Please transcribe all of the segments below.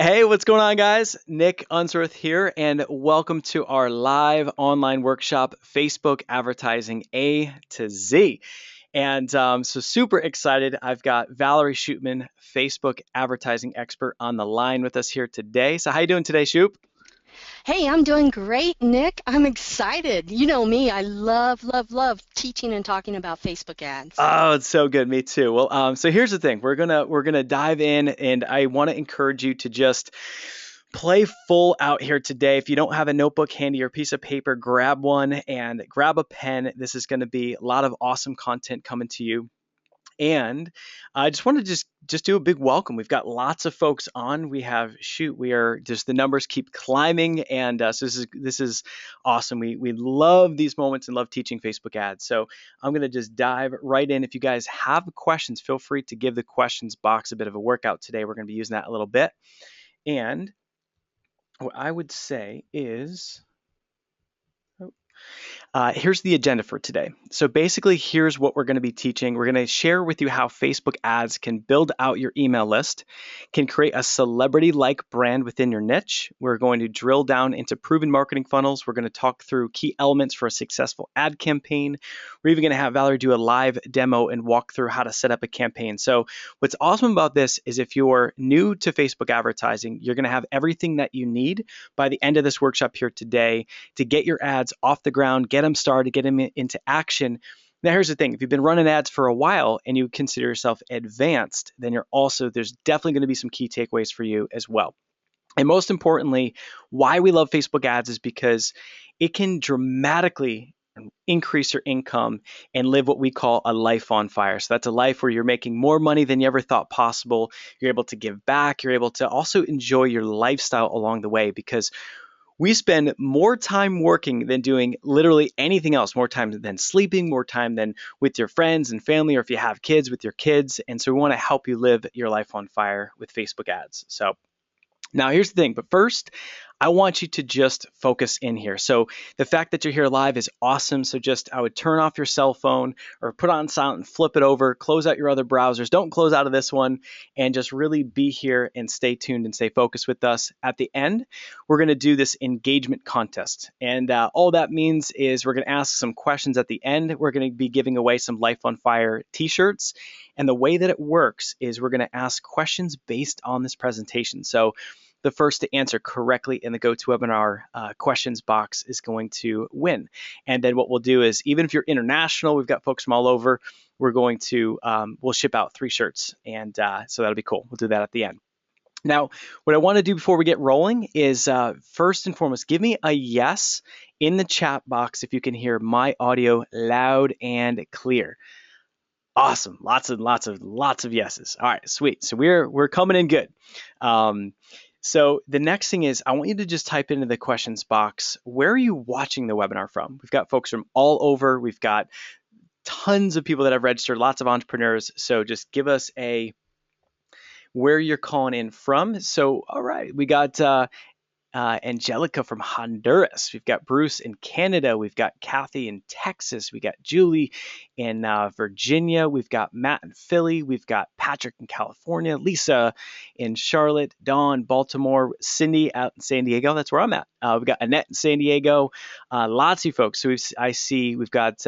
Hey, what's going on, guys? Nick Unsworth here, and welcome to our live online workshop, Facebook Advertising A to Z. And so super excited. I've got Valerie Shootman, Facebook advertising expert, on the line with us here today. So how you doing today, Shoop? Hey, I'm doing great, Nick. I'm excited. You know me, I love teaching and talking about Facebook ads. Oh, it's so good. Me too. Well, so here's the thing. We're gonna dive in, and I want to encourage you to just play full out here today. If you don't have a notebook handy or a piece of paper, grab one and grab a pen. This is going to be a lot of awesome content coming to you. And I just want to just do a big welcome. We've got lots of folks on. We are just the numbers keep climbing, and so this is awesome. We love these moments and love teaching Facebook ads. So I'm gonna just dive right in. If you guys have questions, feel free to give the questions box a bit of a workout today. We're gonna be using that a little bit. And what I would say is, here's the agenda for today. So basically, here's what we're going to be teaching. We're going to share with you how Facebook ads can build out your email list, can create a celebrity-like brand within your niche. We're going to drill down into proven marketing funnels. We're going to talk through key elements for a successful ad campaign. We're even going to have Valerie do a live demo and walk through how to set up a campaign. So what's awesome about this is if you're new to Facebook advertising, you're going to have everything that you need by the end of this workshop here today to get your ads off the ground, get them started, get them into action. Now, here's the thing. If you've been running ads for a while and you consider yourself advanced, then there's definitely going to be some key takeaways for you as well. And most importantly, why we love Facebook ads is because it can dramatically increase your income and live what we call a life on fire. So that's a life where you're making more money than you ever thought possible. You're able to give back. You're able to also enjoy your lifestyle along the way, because we spend more time working than doing literally anything else, more time than sleeping, more time than with your friends and family, or if you have kids, with your kids. And so we want to help you live your life on fire with Facebook ads. So now, here's the thing, but first, I want you to just focus in here. So, the fact that you're here live is awesome. So, I would turn off your cell phone or put on silent and flip it over, close out your other browsers. Don't close out of this one, and just really be here and stay tuned and stay focused with us. At the end, we're going to do this engagement contest. And all that means is we're going to ask some questions at the end. We're going to be giving away some Life on Fire t shirts. And the way that it works is we're going to ask questions based on this presentation. So, the first to answer correctly in the GoToWebinar questions box is going to win. And then what we'll do is, even if you're international, we've got folks from all over, we'll ship out 3 shirts. And so that'll be cool. We'll do that at the end. Now, what I want to do before we get rolling is first and foremost, give me a yes in the chat box if you can hear my audio loud and clear. Awesome. Lots of yeses. All right, sweet. So we're coming in good. So the next thing is I want you to just type into the questions box, where are you watching the webinar from? We've got folks from all over. We've got tons of people that have registered, lots of entrepreneurs. So just give us where you're calling in from. So, all right, we got Angelica from Honduras. We've got Bruce in Canada. We've got Kathy in Texas. We got Julie in Virginia. We've got Matt in Philly. We've got Patrick in California. Lisa in Charlotte. Dawn, Baltimore. Cindy out in San Diego. That's where I'm at. We've got Annette in San Diego. Lots of folks. So I see we've got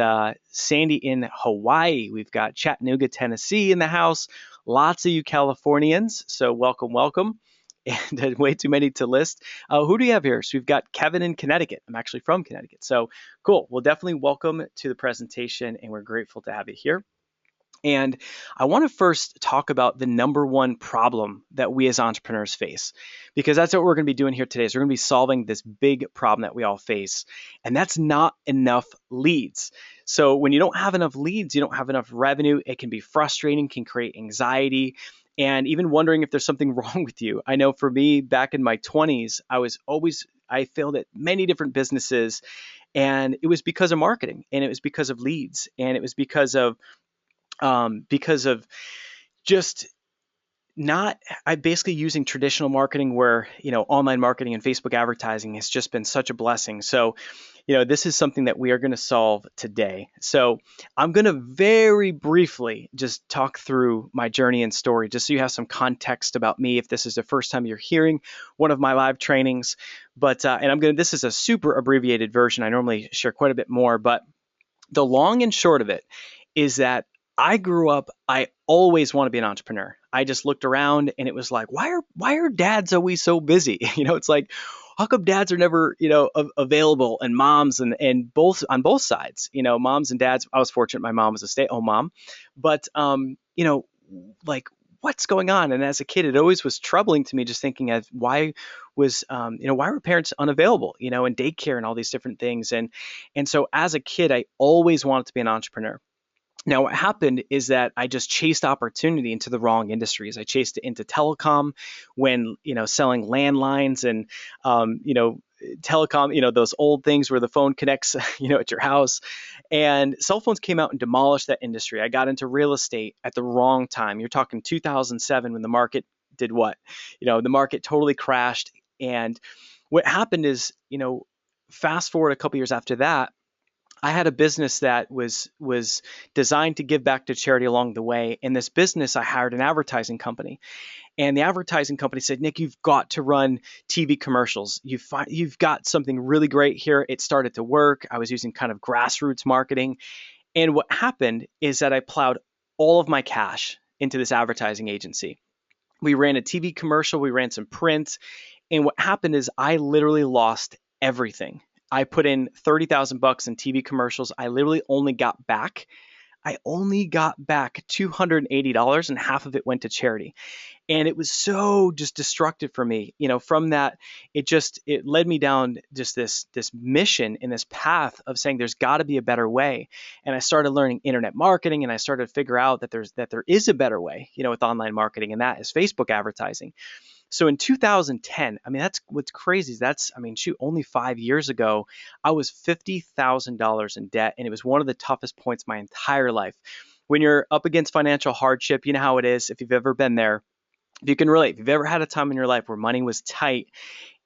Sandy in Hawaii. We've got Chattanooga, Tennessee in the house. Lots of you Californians. So welcome, welcome. And way too many to list. Who do you have here? So we've got Kevin in Connecticut. I'm actually from Connecticut. So cool. Well, definitely welcome to the presentation, and we're grateful to have you here. And I want to first talk about the number one problem that we as entrepreneurs face, because that's what we're going to be doing here today. Is we're going to be solving this big problem that we all face, and that's not enough leads. So when you don't have enough leads, you don't have enough revenue. It can be frustrating, can create anxiety, and even wondering if there's something wrong with you. I know for me, back in my 20s, I failed at many different businesses, and it was because of marketing, and it was because of leads, and it was because of just not I basically using traditional marketing, where online marketing and Facebook advertising has just been such a blessing. So this is something that we are going to solve today. So I'm going to very briefly just talk through my journey and story, just so you have some context about me if this is the first time you're hearing one of my live trainings. But and this is a super abbreviated version. I normally share quite a bit more, but the long and short of it is that I grew up, I always want to be an entrepreneur. I just looked around and it was like, why are dads always so busy? It's like, how come dads are never, available, and moms and both on both sides, moms and dads. I was fortunate my mom was a stay-at-home mom, but like, what's going on? And as a kid, it always was troubling to me, just thinking of why were parents unavailable, in daycare and all these different things. And so as a kid, I always wanted to be an entrepreneur. Now, what happened is that I just chased opportunity into the wrong industries. I chased it into telecom when, selling landlines and, telecom, those old things where the phone connects, at your house. And cell phones came out and demolished that industry. I got into real estate at the wrong time. You're talking 2007 when the market did what? The market totally crashed. And what happened is, fast forward a couple years after that, I had a business that was designed to give back to charity along the way. In this business, I hired an advertising company, and the advertising company said, "Nick, you've got to run TV commercials. You've got something really great here." It started to work. I was using kind of grassroots marketing, and what happened is that I plowed all of my cash into this advertising agency. We ran a TV commercial, we ran some print, and what happened is I literally lost everything. I put in $30,000 in TV commercials. I only got back $280, and half of it went to charity. And it was so just destructive for me. From that, it led me down just this mission in this path of saying there's got to be a better way. And I started learning internet marketing, and I started to figure out that there is a better way, with online marketing, and that is Facebook advertising. So in 2010, that's what's crazy. Only 5 years ago, I was $50,000 in debt, and it was one of the toughest points my entire life. When you're up against financial hardship, you know how it is. If you've ever been there, if you can relate, if you've ever had a time in your life where money was tight,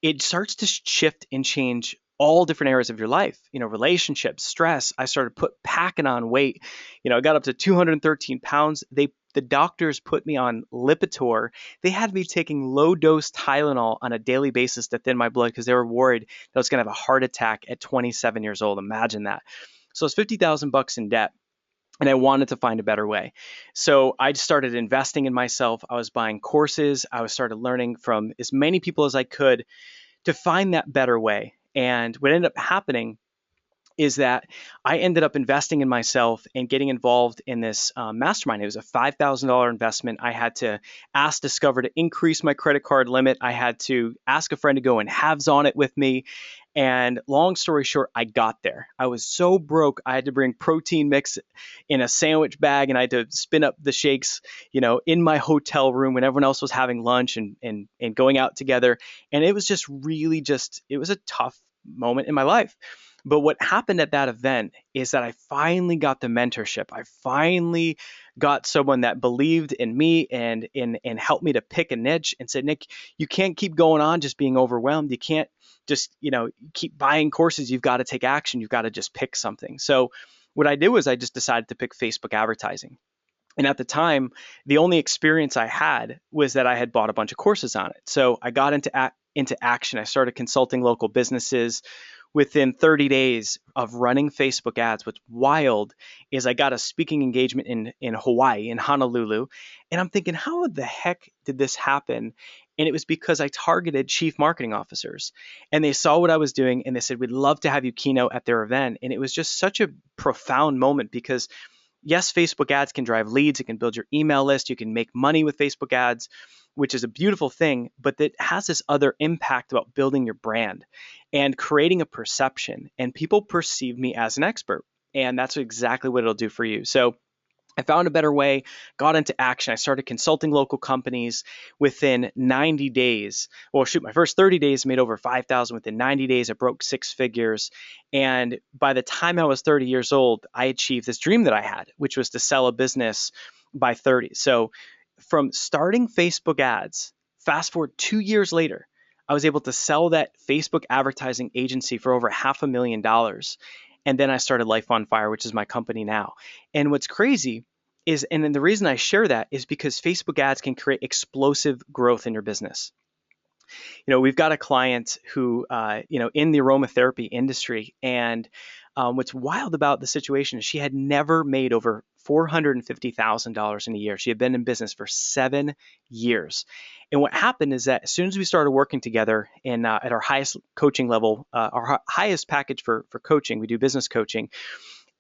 it starts to shift and change all different areas of your life, relationships, stress. I started packing on weight. I got up to 213 pounds. The doctors put me on Lipitor. They had me taking low dose Tylenol on a daily basis to thin my blood because they were worried that I was going to have a heart attack at 27 years old. Imagine that. So it's $50,000 in debt, and I wanted to find a better way. So I started investing in myself. I was buying courses. I started learning from as many people as I could to find that better way. And what ended up happening is that I ended up investing in myself and getting involved in this mastermind. It was a $5,000 investment. I had to ask Discover to increase my credit card limit. I had to ask a friend to go and halves on it with me. And long story short, I got there. I was so broke. I had to bring protein mix in a sandwich bag, and I had to spin up the shakes, in my hotel room when everyone else was having lunch and going out together. And it was just really it was a tough moment in my life. But what happened at that event is that I finally got the mentorship. I finally got someone that believed in me and helped me to pick a niche and said, "Nick, you can't keep going on just being overwhelmed. You can't just, keep buying courses. You've got to take action. You've got to just pick something." So what I did was I just decided to pick Facebook advertising. And at the time, the only experience I had was that I had bought a bunch of courses on it. So I got into action. I started consulting local businesses. Within 30 days of running Facebook ads, what's wild is I got a speaking engagement in Hawaii, in Honolulu. And I'm thinking, how the heck did this happen? And it was because I targeted chief marketing officers, and they saw what I was doing, and they said, "We'd love to have you keynote at their event." And it was just such a profound moment because yes, Facebook ads can drive leads. It can build your email list. You can make money with Facebook ads, which is a beautiful thing, but it has this other impact about building your brand and creating a perception. And people perceive me as an expert. And that's exactly what it'll do for you. So I found a better way, got into action. I started consulting local companies within 90 days. Well, shoot, my first 30 days made over 5,000. Within 90 days, I broke six figures. And by the time I was 30 years old, I achieved this dream that I had, which was to sell a business by 30. So from starting Facebook ads, fast forward 2 years later, I was able to sell that Facebook advertising agency for over $500,000. And then I started Life on Fire, which is my company now. And what's crazy is, and then the reason I share that is because Facebook ads can create explosive growth in your business. We've got a client who, in the aromatherapy industry, and what's wild about the situation is she had never made over $450,000 in a year. She had been in business for 7 years. And what happened is that as soon as we started working together at our highest coaching level, our highest package for coaching, we do business coaching.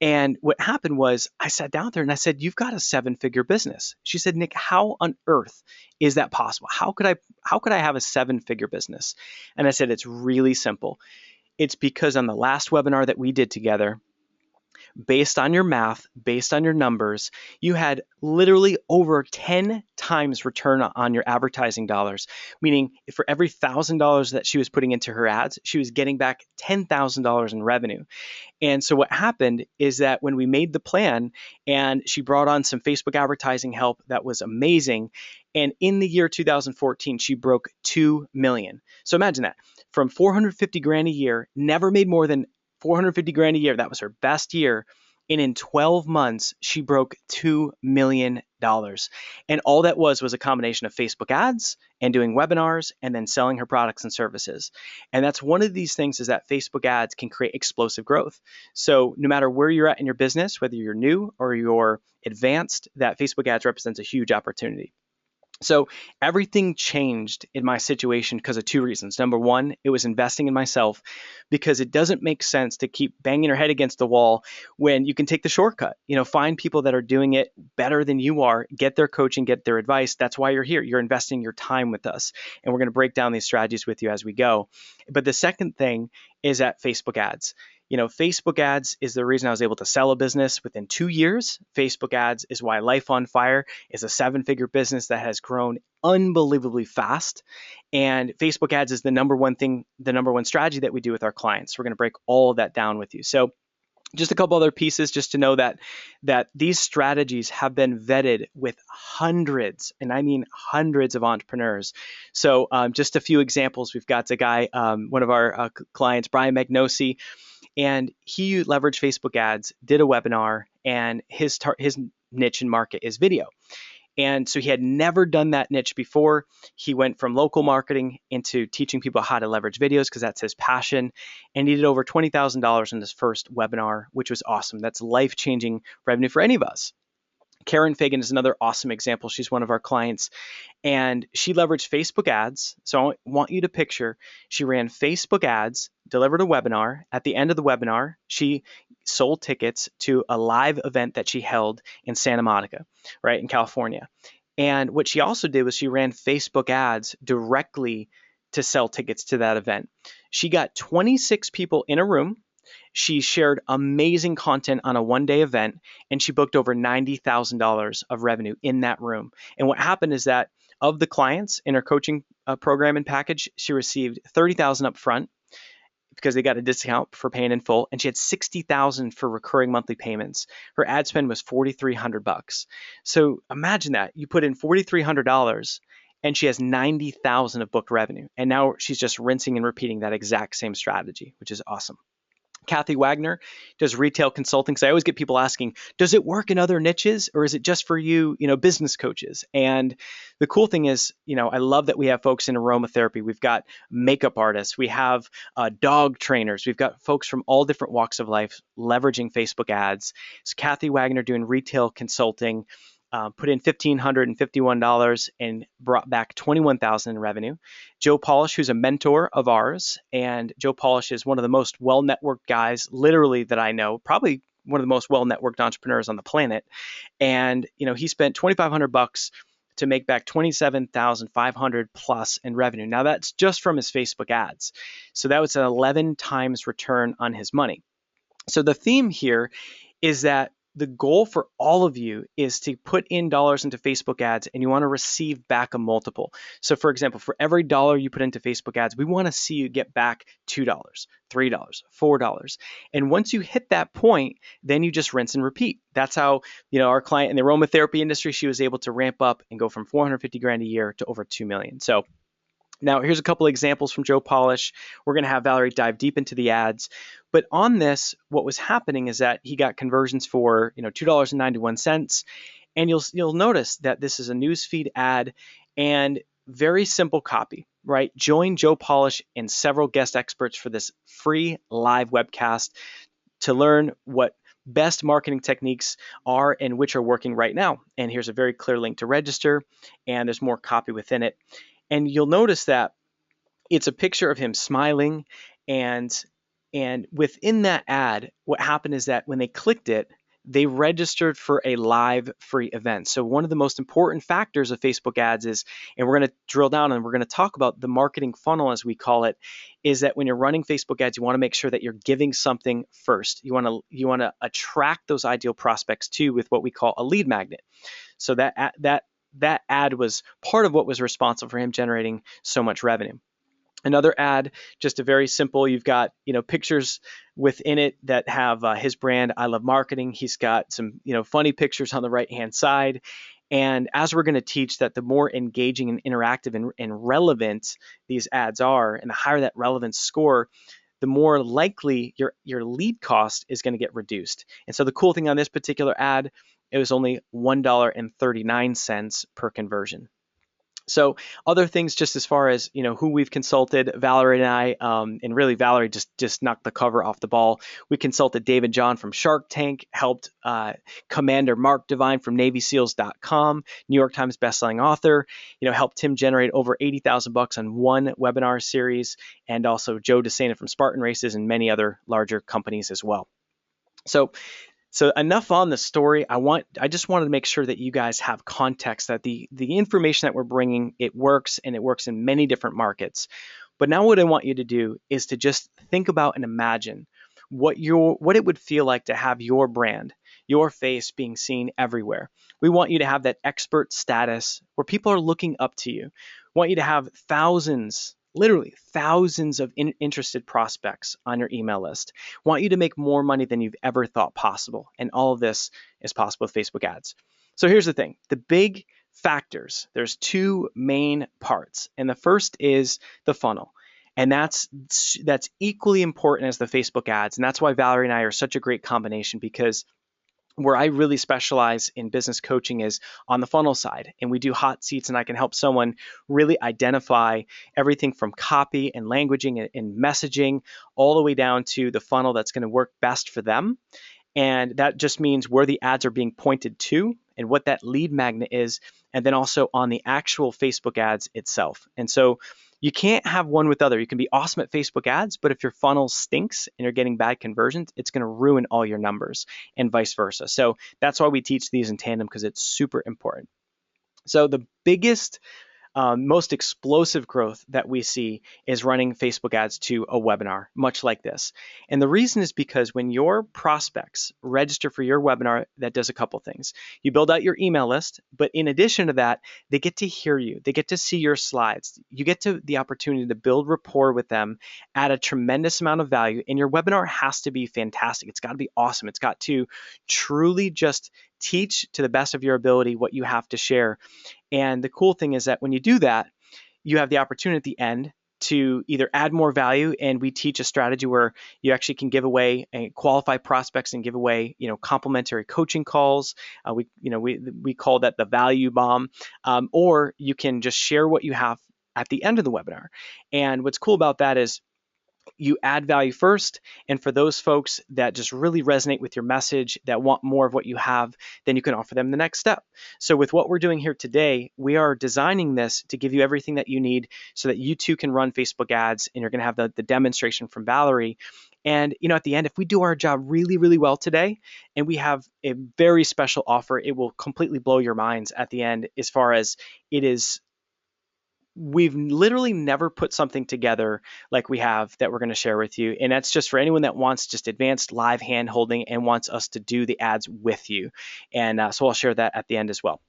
And what happened was I sat down there and I said, "You've got a 7-figure business." She said, "Nick, how on earth is that possible? How could I have a 7-figure business?" And I said, "It's really simple. It's because on the last webinar that we did together, based on your math, based on your numbers, you had literally over 10 times return on your advertising dollars, meaning for every $1,000 that she was putting into her ads, she was getting back $10,000 in revenue." And so what happened is that when we made the plan and she brought on some Facebook advertising help that was amazing, and in the year 2014, she broke 2 million. So imagine that, from 450 grand a year, never made more than 450 grand a year. That was her best year. And in 12 months, she broke $2 million. And all that was a combination of Facebook ads and doing webinars and then selling her products and services. And that's one of these things, is that Facebook ads can create explosive growth. So no matter where you're at in your business, whether you're new or you're advanced, that Facebook ads represents a huge opportunity. So everything changed in my situation because of 2 reasons. Number one, it was investing in myself, because it doesn't make sense to keep banging your head against the wall when you can take the shortcut. Find people that are doing it better than you are, get their coaching, get their advice. That's why you're here. You're investing your time with us. And we're going to break down these strategies with you as we go. But the second thing is that Facebook ads. Facebook ads is the reason I was able to sell a business within 2 years. Facebook ads is why Life on Fire is a 7-figure business that has grown unbelievably fast. And Facebook ads is the number one strategy that we do with our clients. We're going to break all of that down with you. So just a couple other pieces just to know that these strategies have been vetted with hundreds, and I mean hundreds, of entrepreneurs. So just a few examples. We've got a guy, one of our clients, Brian Magnosi, and he leveraged Facebook ads, did a webinar, and his niche and market is video. And so he had never done that niche before. He went from local marketing into teaching people how to leverage videos, because that's his passion. And he did over $20,000 in his first webinar, which was awesome. That's life-changing revenue for any of us. Karen FAGAN is another awesome example. She's one of our clients, and she leveraged Facebook ads. So I want you to picture, she ran Facebook ads, delivered a webinar. At the end of the webinar, she sold tickets to a live event that she held in Santa Monica, right, in California. And what she also did was she ran Facebook ads directly to sell tickets to that event. She got 26 people in a room. She shared amazing content on a one-day event, and she booked over $90,000 of revenue in that room. And what happened is that of the clients in her coaching program and package, she received $30,000 up front because they got a discount for paying in full, and she had $60,000 for recurring monthly payments. Her ad spend was $4,300. So imagine that. You put in $4,300 and she has $90,000 of booked revenue. And now she's just rinsing and repeating that exact same strategy, which is awesome. CATHY WAGNER does retail consulting. So I always get people asking, does it work in other niches, or is it just for you, business coaches? And the cool thing is, I love that we have folks in aromatherapy. We've got makeup artists. We have dog trainers. We've got folks from all different walks of life leveraging Facebook ads. So CATHY WAGNER doing retail consulting. Put in $1,551 and brought back $21,000 in revenue. Joe Polish, who's a mentor of ours, and Joe Polish is one of the most well-networked guys, literally, that I know, probably one of the most well-networked entrepreneurs on the planet. And he spent $2,500 to make back $27,500 plus in revenue. Now that's just from his Facebook ads. So that was an 11 times return on his money. So the theme here is that the goal for all of you is to put in dollars into Facebook ads, and you want to receive back a multiple. So for example, for every dollar you put into Facebook ads, we want to see you get back $2, $3, $4. And once you hit that point, then you just rinse and repeat. That's how, our client in the aromatherapy industry, she was able to ramp up and go from 450 grand a year to over 2 million. So Now, here's a couple of examples from Joe Polish. We're going to have Valerie dive deep into the ads. But on this, what was happening is that he got conversions for $2.91. And you'll notice that this is a newsfeed ad and very simple copy, right? Join Joe Polish and several guest experts for this free live webcast to learn what best marketing techniques are and which are working right now. And here's a very clear link to register, and there's more copy within it. And you'll notice that it's a picture of him smiling, and within that ad, what happened is that when they clicked it, they registered for a live free event. So one of the most important factors of Facebook ads is, and we're going to drill down and we're going to talk about the marketing funnel as we call it, is that when you're running Facebook ads, you want to make sure that you're giving something first. You want to attract those ideal prospects too with what we call a lead magnet. So that ad was part of what was responsible for him generating so much revenue. Another ad, just a very simple, you've got pictures within it that have his brand, I Love Marketing. He's got some funny pictures on the right hand side. And as we're going to teach, that the more engaging and interactive and relevant these ads are, and the higher that relevance score, the more likely your lead cost is going to get reduced. And so the cool thing on this particular ad, it was only $1.39 per conversion. So other things, just as far as who we've consulted, Valerie and I, and really Valerie just knocked the cover off the ball. We consulted David John from Shark Tank, helped Commander Mark Devine from NavySeals.com, New York Times bestselling author. Helped him generate over $80,000 on one webinar series, and also Joe DeSena from Spartan Races and many other larger companies as well. So enough on the story. I just wanted to make sure that you guys have context, that the information that we're bringing, it works, and it works in many different markets. But now what I want you to do is to just think about and imagine what it would feel like to have your brand, your face being seen everywhere. We want you to have that expert status where people are looking up to you. We want you to have thousands, literally thousands of interested prospects on your email list. Want you to make more money than you've ever thought possible. And all of this is possible with Facebook ads. So here's the thing. The big factors, there's two main parts. And the first is the funnel. And that's equally important as the Facebook ads. And that's why Valerie and I are such a great combination, because where I really specialize in business coaching is on the funnel side. And we do hot seats, and I can help someone really identify everything from copy and languaging and messaging all the way down to the funnel that's going to work best for them. And that just means where the ads are being pointed to and what that lead magnet is, and then also on the actual Facebook ads itself. And so you can't have one with other. You can be awesome at Facebook ads, but if your funnel stinks and you're getting bad conversions, it's going to ruin all your numbers, and vice versa. So that's why we teach these in tandem, because it's super important. So the biggest most explosive growth that we see is running Facebook ads to a webinar, much like this. And the reason is because when your prospects register for your webinar, that does a couple things. You build out your email list, but in addition to that, they get to hear you. They get to see your slides. You get the opportunity to build rapport with them, add a tremendous amount of value, and your webinar has to be fantastic. It's got to be awesome. It's got to truly just teach to the best of your ability what you have to share. And the cool thing is that when you do that, you have the opportunity at the end to either add more value, and we teach a strategy where you actually can give away and qualify prospects and give away, complimentary coaching calls. We call that the value bomb, or you can just share what you have at the end of the webinar. And what's cool about that is you add value first, and for those folks that just really resonate with your message, that want more of what you have, then you can offer them the next step. So with what we're doing here today, we are designing this to give you everything that you need so that you too can run Facebook ads, and you're going to have the demonstration from Valerie. And at the end, if we do our job really, really well today, and we have a very special offer, it will completely blow your minds at the end, as far as it is. We've literally never put something together like we have that we're going to share with you. And that's just for anyone that wants just advanced live hand holding and wants us to do the ads with you. And so I'll share that at the end as well.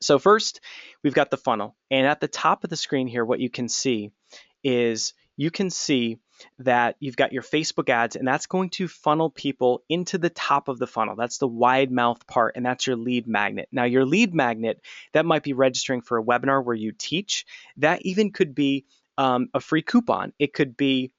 So first, we've got the funnel. And at the top of the screen here, what you can see is you can see that you've got your Facebook ads, and that's going to funnel people into the top of the funnel. That's the wide mouth part, and that's your lead magnet. Now, your lead magnet, that might be registering for a webinar where you teach. That even could be a free coupon. It could be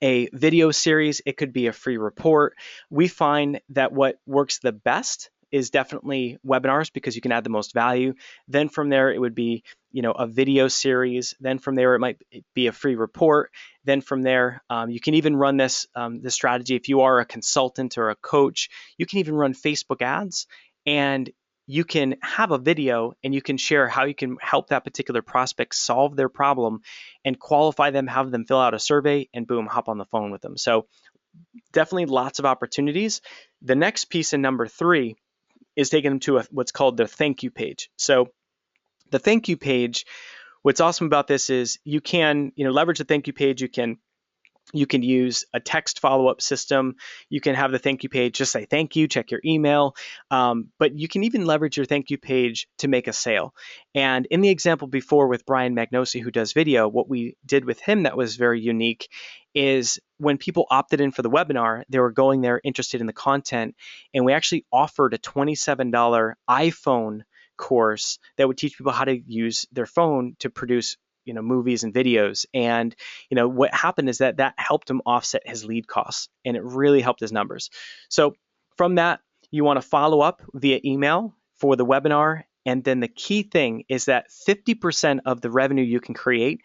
a video series, it could be a free report. We find that what works the best is definitely webinars because you can add the most value. Then from there, it would be, a video series. Then from there, it might be a free report. Then from there, you can even run this strategy. If you are a consultant or a coach, you can even run Facebook ads, and you can have a video and you can share how you can help that particular prospect solve their problem and qualify them, have them fill out a survey, and boom, hop on the phone with them. So definitely lots of opportunities. The next piece in number 3 is taking them to what's called the thank you page. So the thank you page, what's awesome about this is you can leverage the thank you page. You can use a text follow-up system. You can have the thank you page just say thank you, check your email. But you can even leverage your thank you page to make a sale. And in the example before with Brian Magnosi, who does video, what we did with him that was very unique is when people opted in for the webinar, they were going there interested in the content. And we actually offered a $27 iPhone course that would teach people how to use their phone to produce movies and videos. And what happened is that helped him offset his lead costs, and it really helped his numbers. So from that, you want to follow up via email for the webinar. And then the key thing is that 50% of the revenue you can create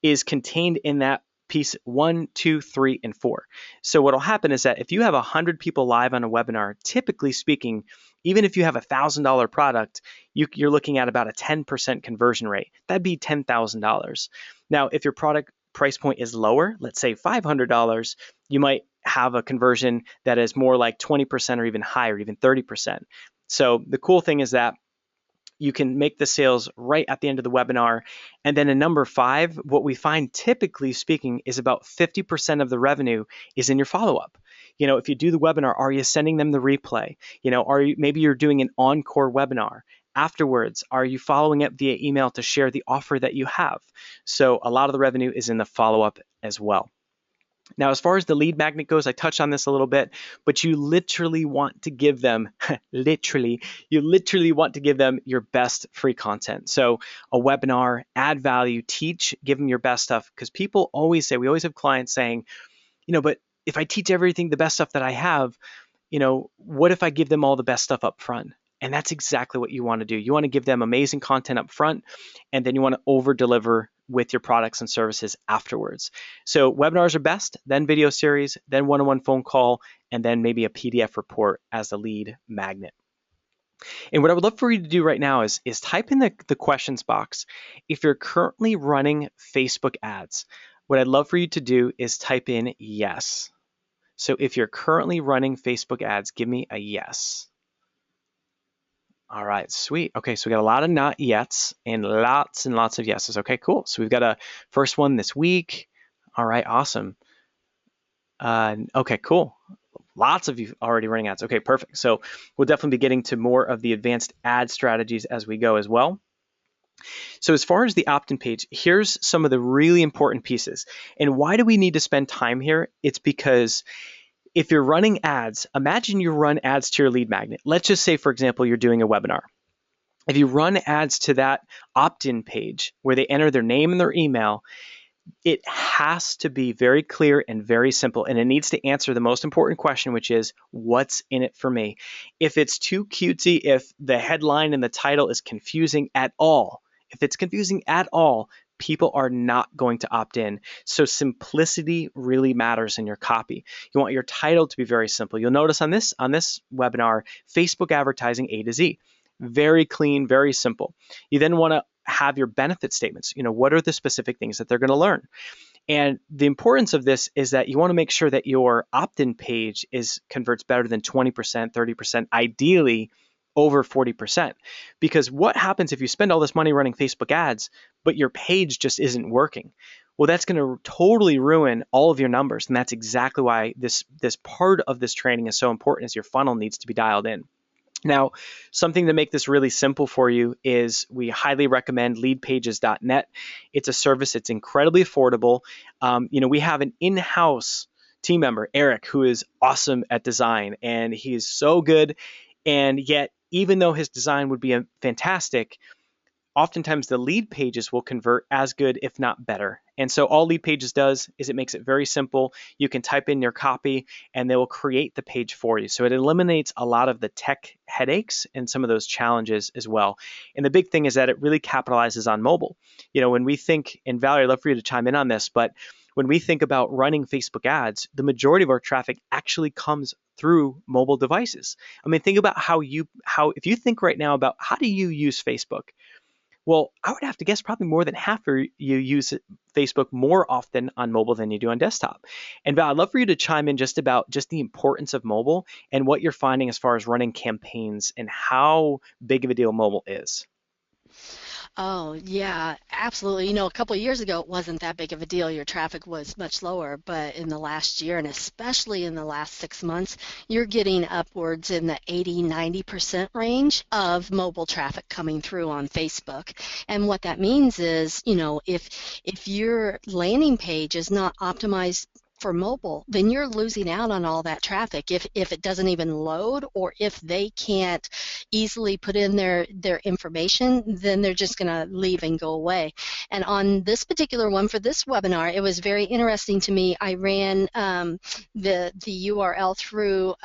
is contained in that piece 1, 2, 3, and 4. So what will happen is that if you have 100 people live on a webinar, typically speaking, even if you have a $1,000 product, you're looking at about a 10% conversion rate. That'd be $10,000. Now, if your product price point is lower, let's say $500, you might have a conversion that is more like 20% or even higher, even 30%. So the cool thing is that you can make the sales right at the end of the webinar. And then in number 5, what we find typically speaking is about 50% of the revenue is in your follow-up. If you do the webinar, are you sending them the replay? Maybe you're doing an encore webinar. Afterwards, are you following up via email to share the offer that you have? So a lot of the revenue is in the follow-up as well. Now, as far as the lead magnet goes, I touched on this a little bit, but you literally want to give them, you literally want to give them your best free content. So a webinar, add value, teach, give them your best stuff. Because people always say, we always have clients saying, but if I teach everything, the best stuff that I have, what if I give them all the best stuff up front? And that's exactly what you want to do. You want to give them amazing content up front, and then you want to over deliver with your products and services afterwards. So webinars are best, then video series, then one-on-one phone call, and then maybe a PDF report as the lead magnet. And what I would love for you to do right now is type in the questions box. If you're currently running Facebook ads, what I'd love for you to do is type in yes. So if you're currently running Facebook ads, give me a yes. All right, sweet. Okay, so we got a lot of not yets and lots of yeses. Okay, cool. So we've got a first one this week. All right, awesome. Okay, cool. Lots of you already running ads. Okay, perfect. So we'll definitely be getting to more of the advanced ad strategies as we go as well. So as far as the opt-in page, here's some of the really important pieces. And why do we need to spend time here? It's because if you're running ads, imagine you run ads to your lead magnet. Let's just say, for example, you're doing a webinar. If you run ads to that opt-in page where they enter their name and their email, it has to be very clear and very simple. And it needs to answer the most important question, which is, what's in it for me? If it's too cutesy, if the headline and the title is confusing at all, people are not going to opt in. So simplicity really matters in your copy. You want your title to be very simple. You'll notice on this webinar, Facebook advertising A to Z. Very clean, very simple. You then want to have your benefit statements. What are the specific things that they're going to learn? And the importance of this is that you want to make sure that your opt-in page converts better than 20%, 30%, ideally over 40%. Because what happens if you spend all this money running Facebook ads, but your page just isn't working? Well, that's going to totally ruin all of your numbers. And that's exactly why this part of this training is so important, is your funnel needs to be dialed in. Now, something to make this really simple for you is we highly recommend leadpages.net. It's a service that's incredibly affordable. We have an in-house team member, Eric, who is awesome at design, and he is so good. And yet, even though his design would be fantastic, oftentimes the lead pages will convert as good, if not better. And so all lead pages does is it makes it very simple. You can type in your copy and they will create the page for you. So it eliminates a lot of the tech headaches and some of those challenges as well. And the big thing is that it really capitalizes on mobile. When we think, and Valerie, I'd love for you to chime in on this, but when we think about running Facebook ads, the majority of our traffic actually comes through mobile devices. I mean, think about how if you think right now about how do you use Facebook? Well, I would have to guess probably more than half of you use Facebook more often on mobile than you do on desktop. And Val, I'd love for you to chime in just about just the importance of mobile and what you're finding as far as running campaigns and how big of a deal mobile is. Oh, yeah, absolutely. A couple of years ago, it wasn't that big of a deal. Your traffic was much lower, but in the last year, and especially in the last 6 months, you're getting upwards in the 80–90% range of mobile traffic coming through on Facebook. And what that means is, if your landing page is not optimized for mobile, then you're losing out on all that traffic if it doesn't even load, or if they can't easily put in their information, then they're just going to leave and go away. And on this particular one for this webinar, it was very interesting to me. I ran the URL through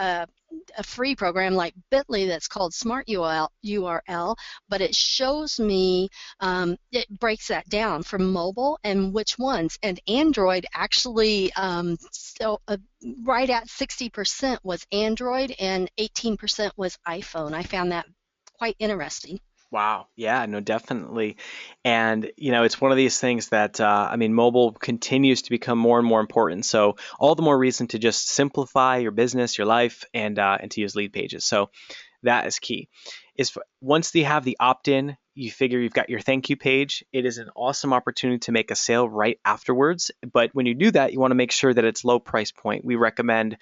a free program like Bitly that's called Smart URL, but it shows me, it breaks that down for mobile and which ones. And Android actually, right at 60% was Android and 18% was iPhone. I found that quite interesting. Wow. Yeah, no, definitely. And, it's one of these things that, mobile continues to become more and more important. So all the more reason to just simplify your business, your life, and to use lead pages. So that is key. Once you have the opt-in, you figure you've got your thank you page. It is an awesome opportunity to make a sale right afterwards. But when you do that, you want to make sure that it's low price point. We recommend,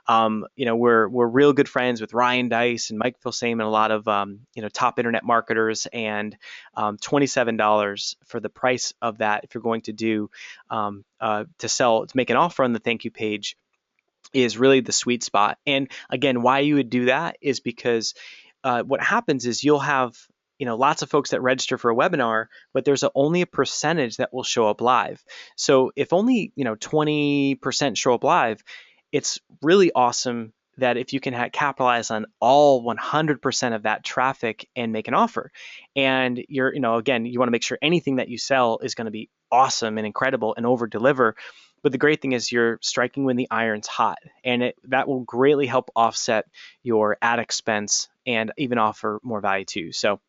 we're real good friends with Ryan Dice and Mike Filsame and a lot of, top internet marketers, and $27 for the price of that if you're going to do to make an offer on the thank you page is really the sweet spot. And again, why you would do that is because what happens is you'll have lots of folks that register for a webinar, but there's only a percentage that will show up live. So if only 20% show up live, it's really awesome that if you can capitalize on all 100% of that traffic and make an offer. And again, you want to make sure anything that you sell is going to be awesome and incredible and over deliver. But the great thing is you're striking when the iron's hot, and that will greatly help offset your ad expense and even offer more value too. So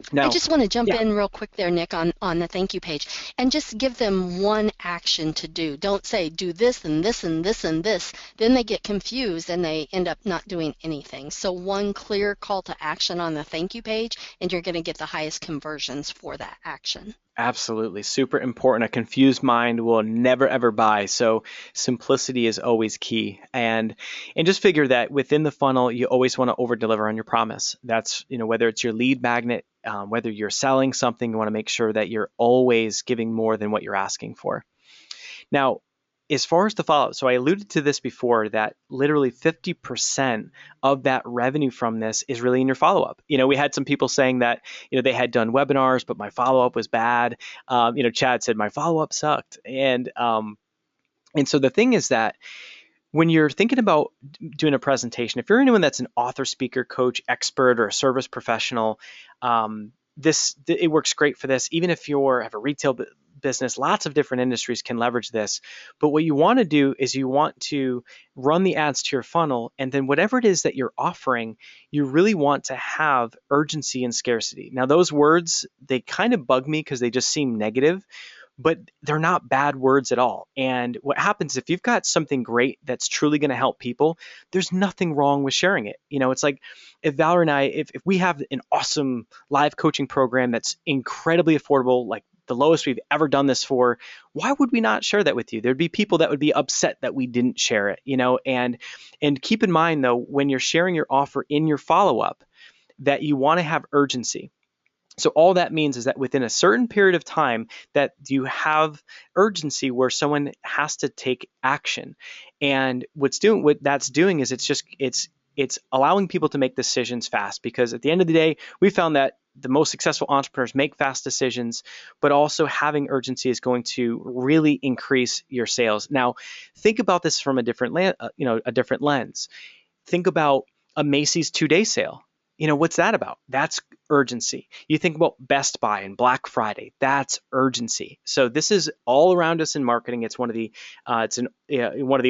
I now, just want to jump yeah, in real quick there, Nick, on the thank you page, and just give them one action to do. Don't say do this and this and this and this. Then they get confused and they end up not doing anything. So one clear call to action on the thank you page, and you're going to get the highest conversions for that action. absolutely. Super important. A confused mind will never ever buy. So simplicity is always key. And just figure that within the funnel, you always want to over deliver on your promise. That's, whether it's your lead magnet, whether you're selling something, you want to make sure that you're always giving more than what you're asking for. Now, as far as the follow-up, so I alluded to this before that literally 50% of that revenue from this is really in your follow-up. We had some people saying that, they had done webinars, but my follow-up was bad. Chad said my follow-up sucked. And so the thing is that when you're thinking about doing a presentation, if you're anyone that's an author, speaker, coach, expert, or a service professional, it works great for this. Even if you have a retail business, lots of different industries can leverage this. But what you want to do is you want to run the ads to your funnel, and then whatever it is that you're offering, you really want to have urgency and scarcity. Now, those words, they kind of bug me because they just seem negative, but they're not bad words at all. And what happens if you've got something great that's truly going to help people, there's nothing wrong with sharing it. It's like if Valerie and I, if we have an awesome live coaching program that's incredibly affordable, like the lowest we've ever done this for, why would we not share that with you? There'd be people that would be upset that we didn't share it, and keep in mind though, when you're sharing your offer in your follow-up, that you want to have urgency. So all that means is that within a certain period of time that you have urgency where someone has to take action. And what that's doing is it's allowing people to make decisions fast, because at the end of the day, we found that the most successful entrepreneurs make fast decisions, but also having urgency is going to really increase your sales. Now, think about this from a a different lens. Think about a Macy's 2-day sale. What's that about? That's urgency. You think about Best Buy and Black Friday. That's urgency. So this is all around us in marketing. It's one of the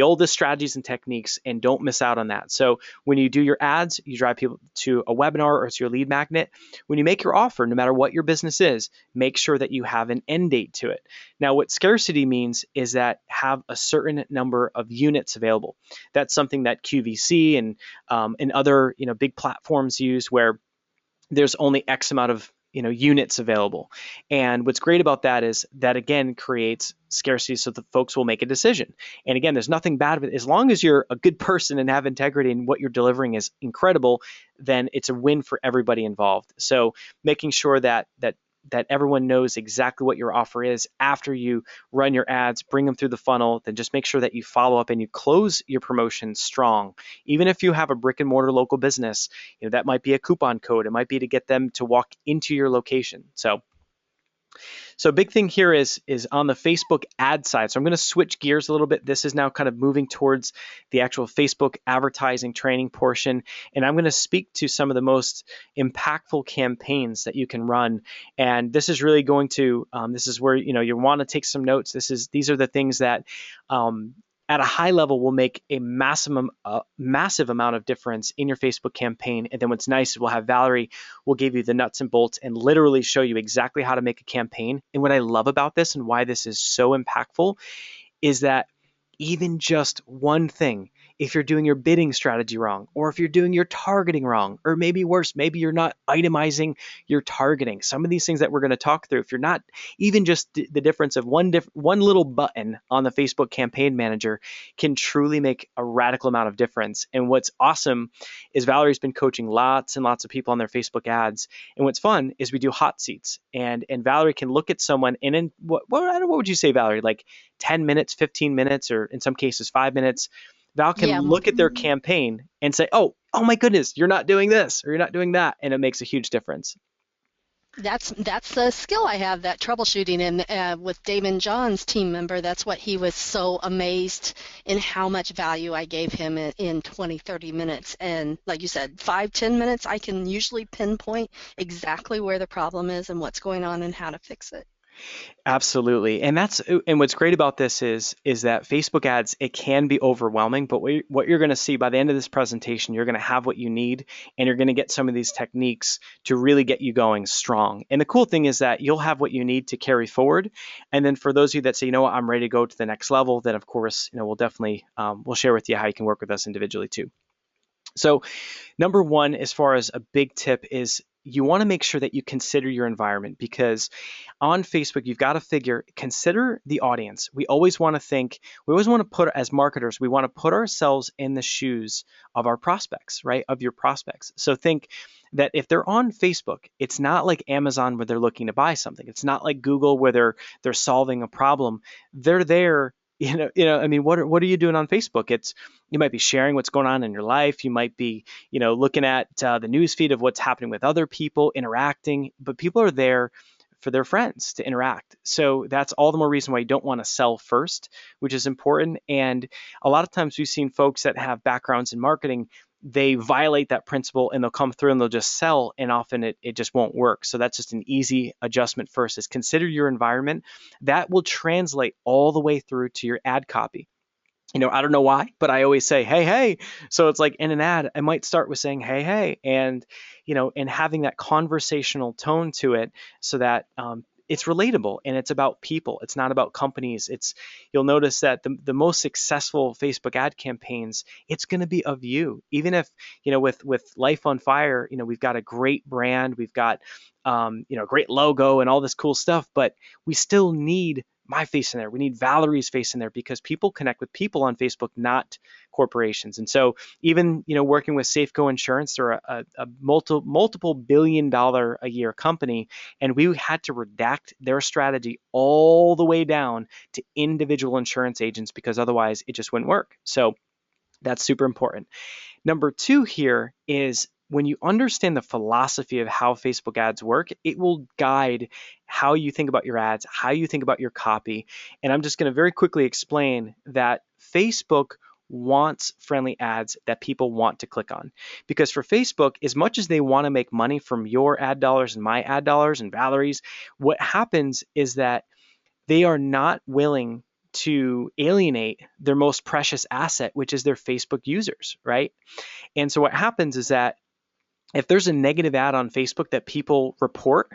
oldest strategies and techniques, and don't miss out on that. So when you do your ads, you drive people to a webinar or to your lead magnet. When you make your offer, no matter what your business is, make sure that you have an end date to it. Now, what scarcity means is that have a certain number of units available. That's something that QVC and other big platforms use, where there's only X amount of units available. And what's great about that is that, again, creates scarcity, so the folks will make a decision. And again, there's nothing bad with it. As long as you're a good person and have integrity and what you're delivering is incredible, then it's a win for everybody involved. So making sure that everyone knows exactly what your offer is after you run your ads, bring them through the funnel, then just make sure that you follow up and you close your promotion strong. Even if you have a brick and mortar local business, that might be a coupon code. It might be to get them to walk into your location. So a big thing here is on the Facebook ad side. So I'm going to switch gears a little bit. This is now kind of moving towards the actual Facebook advertising training portion. And I'm going to speak to some of the most impactful campaigns that you can run. And this is really going to, this is where, you want to take some notes. These are the things that, at a high level, will make a massive amount of difference in your Facebook campaign. And then what's nice is we'll have Valerie will give you the nuts and bolts and literally show you exactly how to make a campaign. And what I love about this and why this is so impactful is that even just one thing, if you're doing your bidding strategy wrong, or if you're doing your targeting wrong, or maybe worse, maybe you're not itemizing your targeting. Some of these things that we're going to talk through, if you're not, even just the difference of one little button on the Facebook campaign manager can truly make a radical amount of difference. And what's awesome is Valerie's been coaching lots and lots of people on their Facebook ads. And what's fun is we do hot seats, and Valerie can look at someone and in what would you say, Valerie, like 10 minutes, 15 minutes, or in some cases 5 minutes, Val can Yeah, look at their campaign and say, oh my goodness, you're not doing this or you're not doing that. And it makes a huge difference. that's a skill I have, that troubleshooting. And with Damon John's team member, that's what he was so amazed in how much value I gave him in 20, 30 minutes. And like you said, 5, 10 minutes, I can usually pinpoint exactly where the problem is and what's going on and how to fix it. Absolutely. And what's great about this is that Facebook ads, it can be overwhelming, but what you're going to see by the end of this presentation, you're going to have what you need, and you're going to get some of these techniques to really get you going strong. And the cool thing is that you'll have what you need to carry forward. And then for those of you that say, what, I'm ready to go to the next level, then of course, we'll definitely, we'll share with you how you can work with us individually too. So number one, as far as a big tip, is you want to make sure that you consider your environment, because on Facebook, you've got to consider the audience. We always want to put, as marketers, we want to put ourselves in the shoes of our prospects, right? Of your prospects. So think that if they're on Facebook, it's not like Amazon where they're looking to buy something. It's not like Google where they're solving a problem. They're there. I mean, what are you doing on Facebook? You might be sharing what's going on in your life. You might be, looking at the news feed of what's happening with other people, interacting, but people are there for their friends to interact. So that's all the more reason why you don't want to sell first, which is important. And a lot of times we've seen folks that have backgrounds in marketing, they violate that principle and they'll come through and they'll just sell, and often it just won't work. So that's just an easy adjustment first, is consider your environment. That will translate all the way through to your ad copy. I don't know why, but I always say, hey, hey. So it's like in an ad, I might start with saying, hey, hey, and, and having that conversational tone to it, so that it's relatable and it's about people. It's not about companies. You'll notice that the most successful Facebook ad campaigns, it's going to be of you. Even if, with Life on Fire, we've got a great brand, we've got, a great logo and all this cool stuff, but we still need my face in there. We need Valerie's face in there, because people connect with people on Facebook, not corporations. And so even, working with Safeco Insurance, they're a multiple $billion a year company, and we had to redact their strategy all the way down to individual insurance agents because otherwise it just wouldn't work. So that's super important. Number two here is when you understand the philosophy of how Facebook ads work, it will guide how you think about your ads, how you think about your copy. And I'm just going to very quickly explain that Facebook wants friendly ads that people want to click on. Because for Facebook, as much as they want to make money from your ad dollars and my ad dollars and Valerie's, what happens is that they are not willing to alienate their most precious asset, which is their Facebook users, right? And so what happens is that if there's a negative ad on Facebook that people report,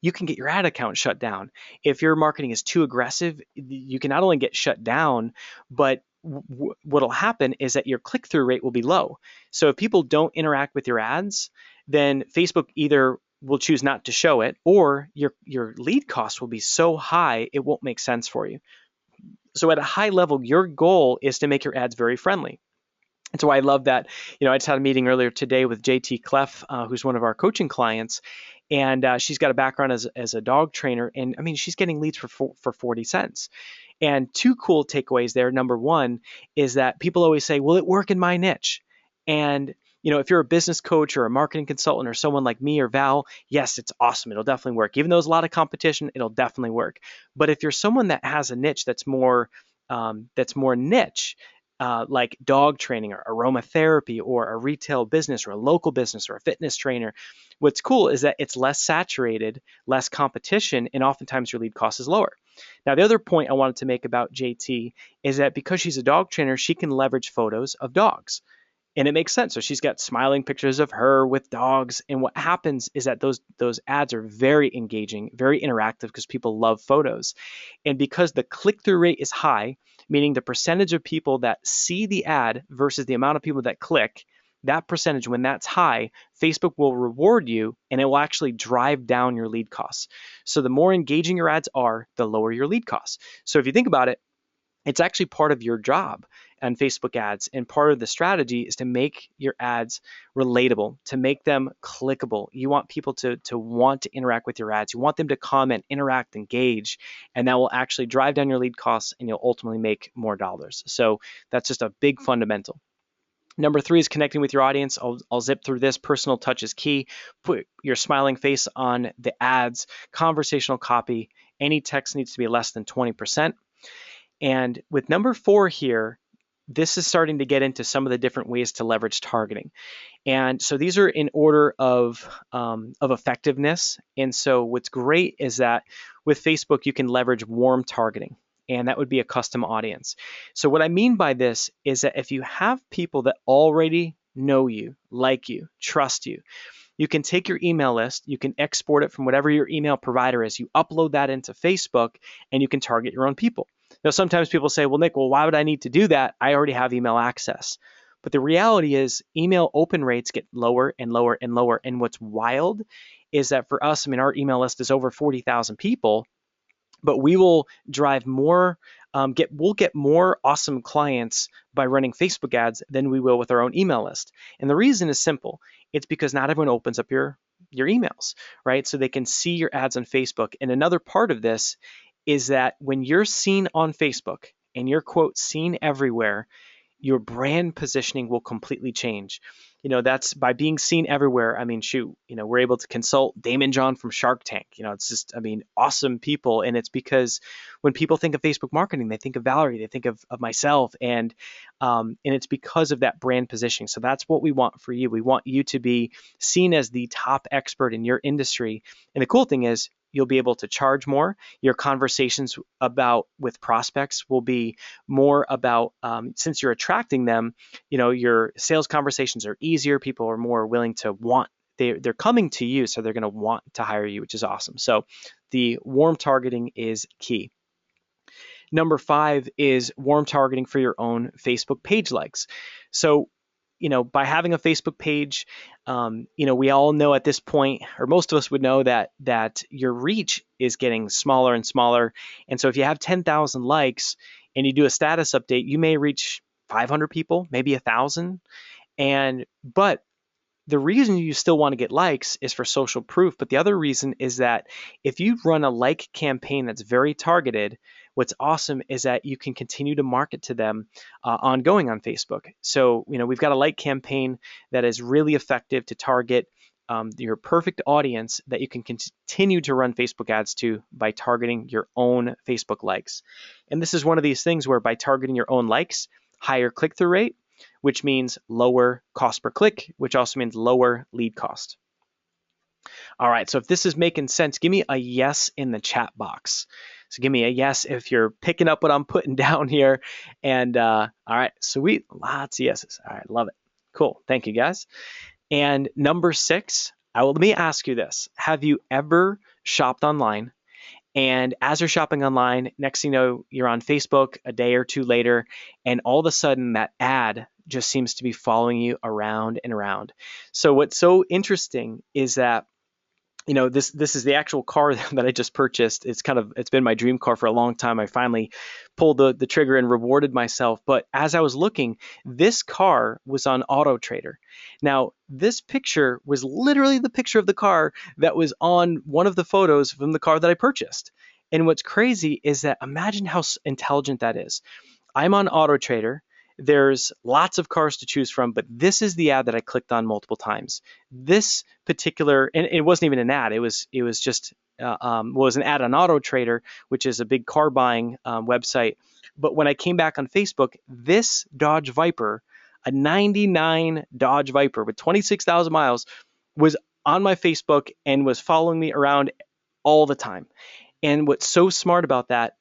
you can get your ad account shut down. If your marketing is too aggressive, you can not only get shut down, but what'll happen is that your click-through rate will be low. So if people don't interact with your ads, then Facebook either will choose not to show it, or your lead cost will be so high it won't make sense for you. So at a high level, your goal is to make your ads very friendly. And so I love that. I just had a meeting earlier today with JT Clef, who's one of our coaching clients, and she's got a background as a dog trainer. And I mean, she's getting leads for 40 cents. And two cool takeaways there. Number one is that people always say, will it work in my niche? And if you're a business coach or a marketing consultant or someone like me or Val, yes, it's awesome. It'll definitely work. Even though there's a lot of competition, it'll definitely work. But if you're someone that has a niche that's more niche, like dog training or aromatherapy or a retail business or a local business or a fitness trainer, what's cool is that it's less saturated, less competition, and oftentimes your lead cost is lower. Now, the other point I wanted to make about JT is that because she's a dog trainer, she can leverage photos of dogs. And it makes sense. So she's got smiling pictures of her with dogs. And what happens is that those ads are very engaging, very interactive because people love photos. And because the click-through rate is high, meaning the percentage of people that see the ad versus the amount of people that click, that percentage, when that's high, Facebook will reward you and it will actually drive down your lead costs. So the more engaging your ads are, the lower your lead costs. So if you think about it, it's actually part of your job on Facebook ads. And part of the strategy is to make your ads relatable, to make them clickable. You want people to want to interact with your ads. You want them to comment, interact, engage, and that will actually drive down your lead costs and you'll ultimately make more dollars. So that's just a big fundamental. Number three is connecting with your audience. I'll zip through this. Personal touch is key. Put your smiling face on the ads, conversational copy. Any text needs to be less than 20%. And with number four here, this is starting to get into some of the different ways to leverage targeting. And so these are in order of effectiveness. And so what's great is that with Facebook, you can leverage warm targeting, and that would be a custom audience. So what I mean by this is that if you have people that already know you, like you, trust you, you can take your email list, you can export it from whatever your email provider is, you upload that into Facebook, and you can target your own people. Now, sometimes people say, well, Nick, why would I need to do that? I already have email access. But the reality is email open rates get lower and lower and lower. And what's wild is that for us, our email list is over 40,000 people, but we will drive more, we'll get more awesome clients by running Facebook ads than we will with our own email list. And the reason is simple. It's because not everyone opens up your emails, right? So they can see your ads on Facebook. And another part of this is that when you're seen on Facebook and you're, quote, seen everywhere, your brand positioning will completely change. That's by being seen everywhere. We're able to consult Damon John from Shark Tank. It's just, awesome people. And it's because when people think of Facebook marketing, they think of Valerie, they think of myself. And it's because of that brand positioning. So that's what we want for you. We want you to be seen as the top expert in your industry. And the cool thing is, you'll be able to charge more. Your conversations with prospects will be more about, since you're attracting them, your sales conversations are easier. People are more willing to they're coming to you, so they're going to want to hire you, which is awesome. So the warm targeting is key. Number 5 is warm targeting for your own Facebook page likes. So by having a Facebook page, we all know at this point, or most of us would know that your reach is getting smaller and smaller. And so if you have 10,000 likes and you do a status update, you may reach 500 people, maybe 1,000. But the reason you still want to get likes is for social proof. But the other reason is that if you run a like campaign that's very targeted, what's awesome is that you can continue to market to them ongoing on Facebook. So, we've got a like campaign that is really effective to target your perfect audience that you can continue to run Facebook ads to by targeting your own Facebook likes. And this is one of these things where by targeting your own likes, higher click-through rate, which means lower cost per click, which also means lower lead cost. All right, so if this is making sense, give me a yes in the chat box. So give me a yes if you're picking up what I'm putting down here. And all right, sweet, lots of yeses. All right, love it. Cool, thank you guys. And number 6, let me ask you this. Have you ever shopped online? And as you're shopping online, next thing you know, you're on Facebook a day or two later, and all of a sudden that ad just seems to be following you around and around. So what's so interesting is that this is the actual car that I just purchased. It's been my dream car for a long time. I finally pulled the trigger and rewarded myself. But as I was looking, this car was on Auto Trader. Now, this picture was literally the picture of the car that was on one of the photos from the car that I purchased. And what's crazy is that imagine how intelligent that is. I'm on Auto Trader. There's lots of cars to choose from, but this is the ad that I clicked on multiple times. This particular, and it wasn't even an ad. It was just was an ad on Auto Trader, which is a big car buying website. But when I came back on Facebook, this Dodge Viper, a '99 Dodge Viper with 26,000 miles, was on my Facebook and was following me around all the time. And what's so smart about that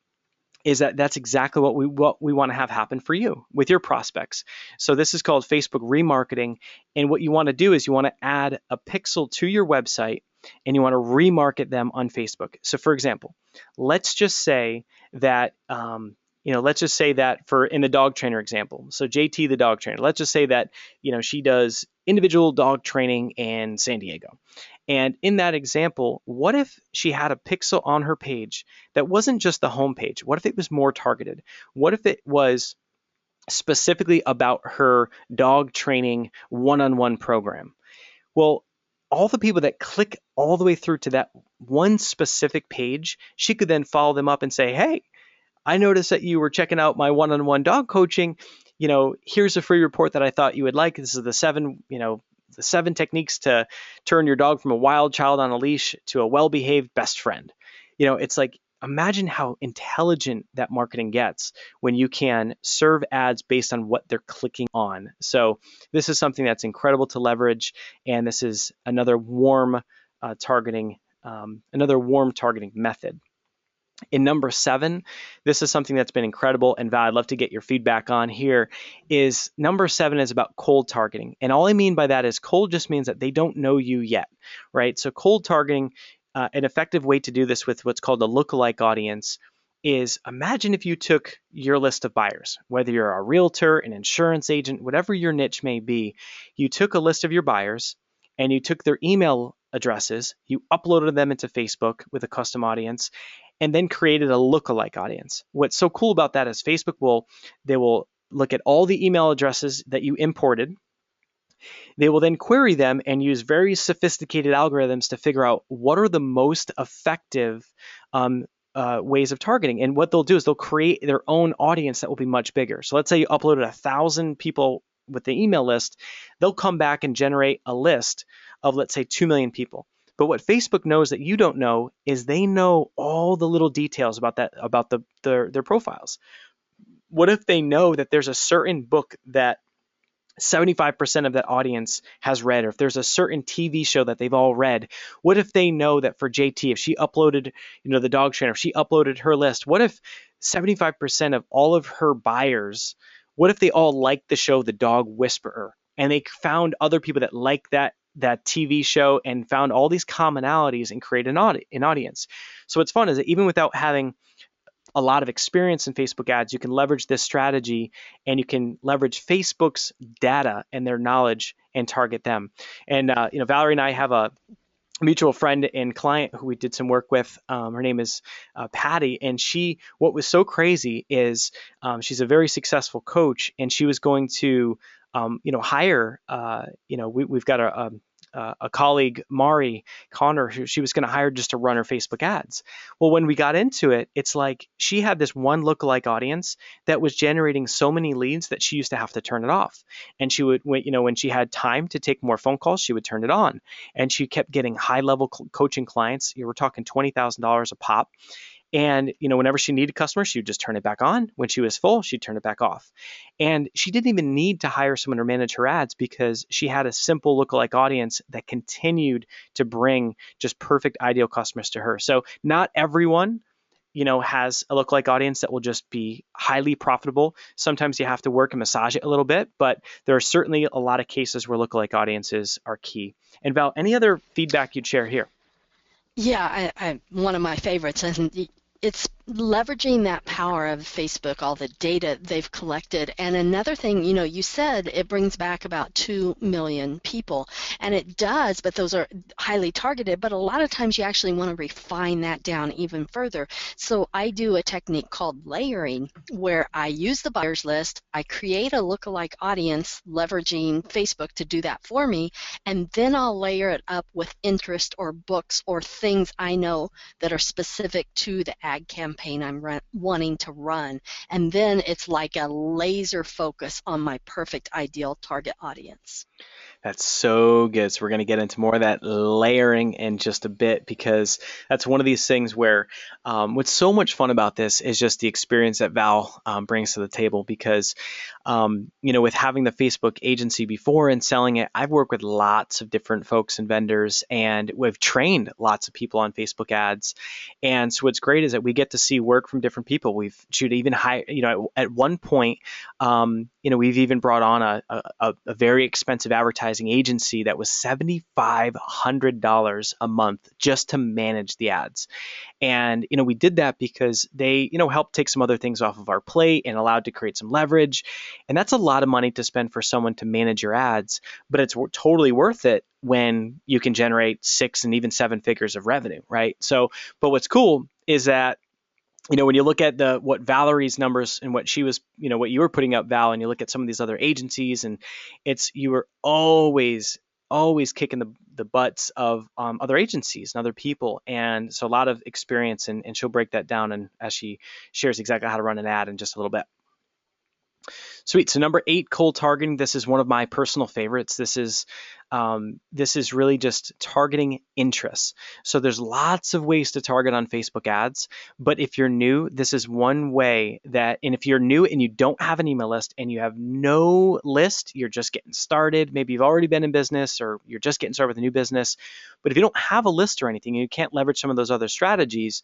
is that that's exactly what we want to have happen for you with your prospects. So this is called Facebook remarketing. And what you want to do is you want to add a pixel to your website and you want to remarket them on Facebook. So for example, let's just say that, for in the dog trainer example, so JT, the dog trainer, let's just say that, she does individual dog training in San Diego. And in that example, what if she had a pixel on her page that wasn't just the home page? What if it was more targeted? What if it was specifically about her dog training one-on-one program? Well, all the people that click all the way through to that one specific page, she could then follow them up and say, hey, I noticed that you were checking out my one-on-one dog coaching. Here's a free report that I thought you would like. This is the 7 techniques to turn your dog from a wild child on a leash to a well-behaved best friend. It's like, imagine how intelligent that marketing gets when you can serve ads based on what they're clicking on. So this is something that's incredible to leverage. And this is another warm targeting method. In number 7, this is something that's been incredible, and Val, I'd love to get your feedback on here, is number 7 is about cold targeting. And all I mean by that is cold just means that they don't know you yet, right? So cold targeting, an effective way to do this with what's called a lookalike audience is, imagine if you took your list of buyers, whether you're a realtor, an insurance agent, whatever your niche may be, you took a list of your buyers and you took their email addresses, you uploaded them into Facebook with a custom audience, and then created a lookalike audience. What's so cool about that is Facebook will look at all the email addresses that you imported. They will then query them and use very sophisticated algorithms to figure out what are the most effective ways of targeting. And what they'll do is they'll create their own audience that will be much bigger. So let's say you uploaded 1,000 people with the email list. They'll come back and generate a list of, let's say, 2 million people. But what Facebook knows that you don't know is they know all the little details about their profiles. What if they know that there's a certain book that 75% of that audience has read, or if there's a certain TV show that they've all read? What if they know that for JT, if she uploaded, the dog trainer, if she uploaded her list, what if 75% of all of her buyers, what if they all liked the show The Dog Whisperer, and they found other people that like that TV show and found all these commonalities and create an audience? So what's fun is that even without having a lot of experience in Facebook ads, you can leverage this strategy and you can leverage Facebook's data and their knowledge and target them. And Valerie and I have a mutual friend and client who we did some work with. Her name is Patty, and what was so crazy is she's a very successful coach, and she was going to, hire. We've got a colleague, Mari Connor, who she was going to hire just to run her Facebook ads. Well, when we got into it, it's like she had this one lookalike audience that was generating so many leads that she used to have to turn it off. And she would, when she had time to take more phone calls, she would turn it on, and she kept getting high level coaching clients. You were talking $20,000 a pop. And whenever she needed customers, she would just turn it back on. When she was full, she'd turn it back off. And she didn't even need to hire someone to manage her ads because she had a simple lookalike audience that continued to bring just perfect ideal customers to her. So not everyone has a lookalike audience that will just be highly profitable. Sometimes you have to work and massage it a little bit, but there are certainly a lot of cases where lookalike audiences are key. And Val, any other feedback you'd share here? Yeah, one of my favorites, and it's leveraging that power of Facebook, all the data they've collected. And another thing, you said it brings back about 2 million people, and it does, but those are highly targeted. But a lot of times you actually want to refine that down even further. So I do a technique called layering, where I use the buyers list, I create a lookalike audience leveraging Facebook to do that for me, and then I'll layer it up with interest or books or things I know that are specific to the ad campaign I'm wanting to run. And then it's like a laser focus on my perfect ideal target audience. That's so good. So we're going to get into more of that layering in just a bit, because that's one of these things where what's so much fun about this is just the experience that Val brings to the table. Because with having the Facebook agency before and selling it, I've worked with lots of different folks and vendors, and we've trained lots of people on Facebook ads. And so what's great is that we get to see work from different people. We've shoot even high, at one point, we've even brought on a very expensive advertising agency that was $7,500 a month just to manage the ads. And, we did that because they, helped take some other things off of our plate and allowed to create some leverage. And that's a lot of money to spend for someone to manage your ads, but it's totally worth it when you can generate 6 and even 7 figures of revenue, right? So, but what's cool is that when you look at what Valerie's numbers and what she was, what you were putting up, Val, and you look at some of these other agencies, and you were always kicking the butts of other agencies and other people. And so a lot of experience, and she'll break that down, and as she shares exactly how to run an ad in just a little bit. Sweet. So number 8, cold targeting. This is one of my personal favorites. This is really just targeting interests. So there's lots of ways to target on Facebook ads, but if you're new, this is one way and if you're new and you don't have an email list and you have no list, you're just getting started. Maybe you've already been in business, or you're just getting started with a new business. But if you don't have a list or anything, and you can't leverage some of those other strategies,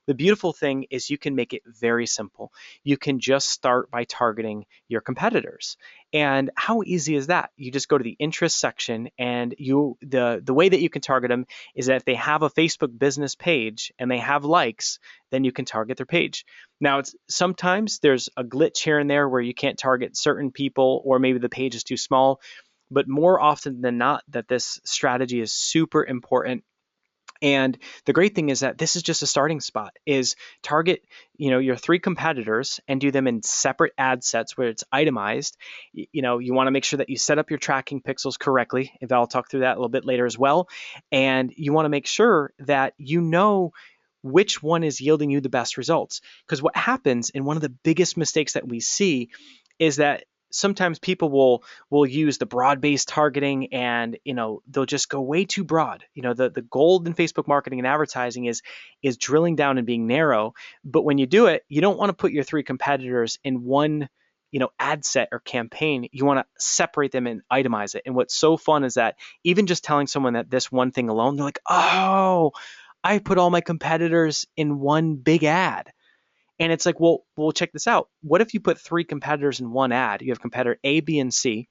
the beautiful thing is you can make it very simple. You can just start by targeting your competitors. And how easy is that? You just go to the interest section, and the way that you can target them is that if they have a Facebook business page and they have likes, then you can target their page. Now, sometimes there's a glitch here and there where you can't target certain people, or maybe the page is too small. But more often than not, that this strategy is super important. And the great thing is that this is just a starting spot. Is target, your 3 competitors and do them in separate ad sets where it's itemized. You want to make sure that you set up your tracking pixels correctly. And I'll talk through that a little bit later as well. And you want to make sure that which one is yielding you the best results. Because what happens, and one of the biggest mistakes that we see, is that sometimes people will use the broad-based targeting, and they'll just go way too broad. The goal in Facebook marketing and advertising is drilling down and being narrow. But when you do it, you don't want to put your 3 competitors in one ad set or campaign. You want to separate them and itemize it. And what's so fun is that even just telling someone that this one thing alone, they're like, oh, I put all my competitors in one big ad. And it's like, well, check this out. What if you put 3 competitors in one ad? You have competitor A, B, and C.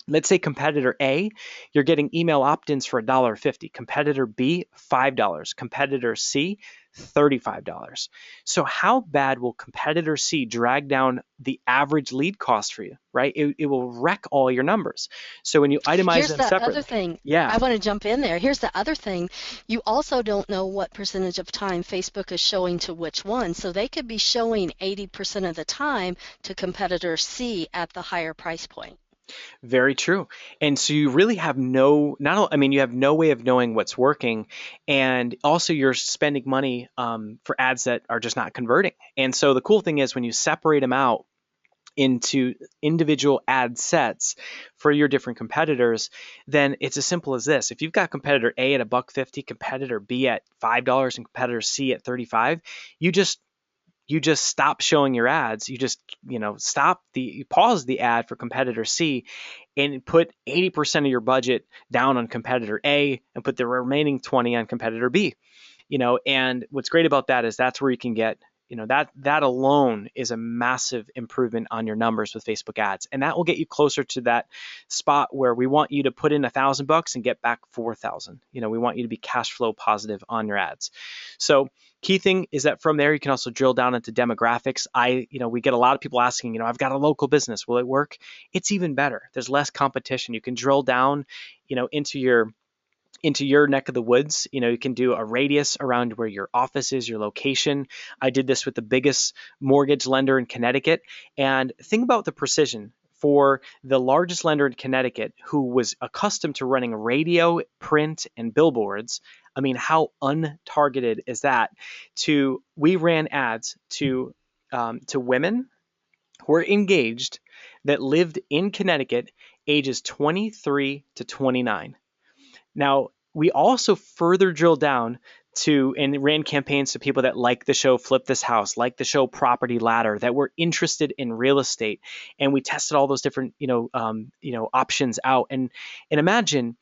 Let's say competitor A, you're getting email opt-ins for $1.50. Competitor B, $5. Competitor C, $35. So how bad will competitor C drag down the average lead cost for you, right? It will wreck all your numbers. So when you itemize Here's them the other separately, thing. yeah, I want to jump in there. Here's the other thing. You also don't know what percentage of time Facebook is showing to which one. So they could be showing 80% of the time to competitor C at the higher price point. very true. And so you really have I mean, you have no way of knowing what's working. And also you're spending money for ads that are just not converting. And so the cool thing is when you separate them out into individual ad sets for your different competitors, then it's as simple as this. If you've got competitor A at $1.50, competitor B at $5, and competitor C at 35, you just stop showing your ads. You just, you pause the ad for competitor C and put 80% of your budget down on competitor A and put the remaining 20 on competitor B. And what's great about that is that's where you can get, that alone is a massive improvement on your numbers with Facebook ads. And that will get you closer to that spot where we want you to put in $1,000 and get back 4,000. We want you to be cash flow positive on your ads. So key thing is that from there, you can also drill down into demographics. We get a lot of people asking, I've got a local business. Will it work? It's even better. There's less competition. You can drill down, into your neck of the woods. You can do a radius around where your office is, your location. I did this with the biggest mortgage lender in Connecticut. And think about the precision for the largest lender in Connecticut who was accustomed to running radio, print, and billboards. I mean, how untargeted is that? We ran ads to women who were engaged that lived in Connecticut, ages 23 to 29. Now, we also further drilled down to and ran campaigns to people that like the show Flip This House, like the show Property Ladder, that were interested in real estate, and we tested all those different options out. And imagine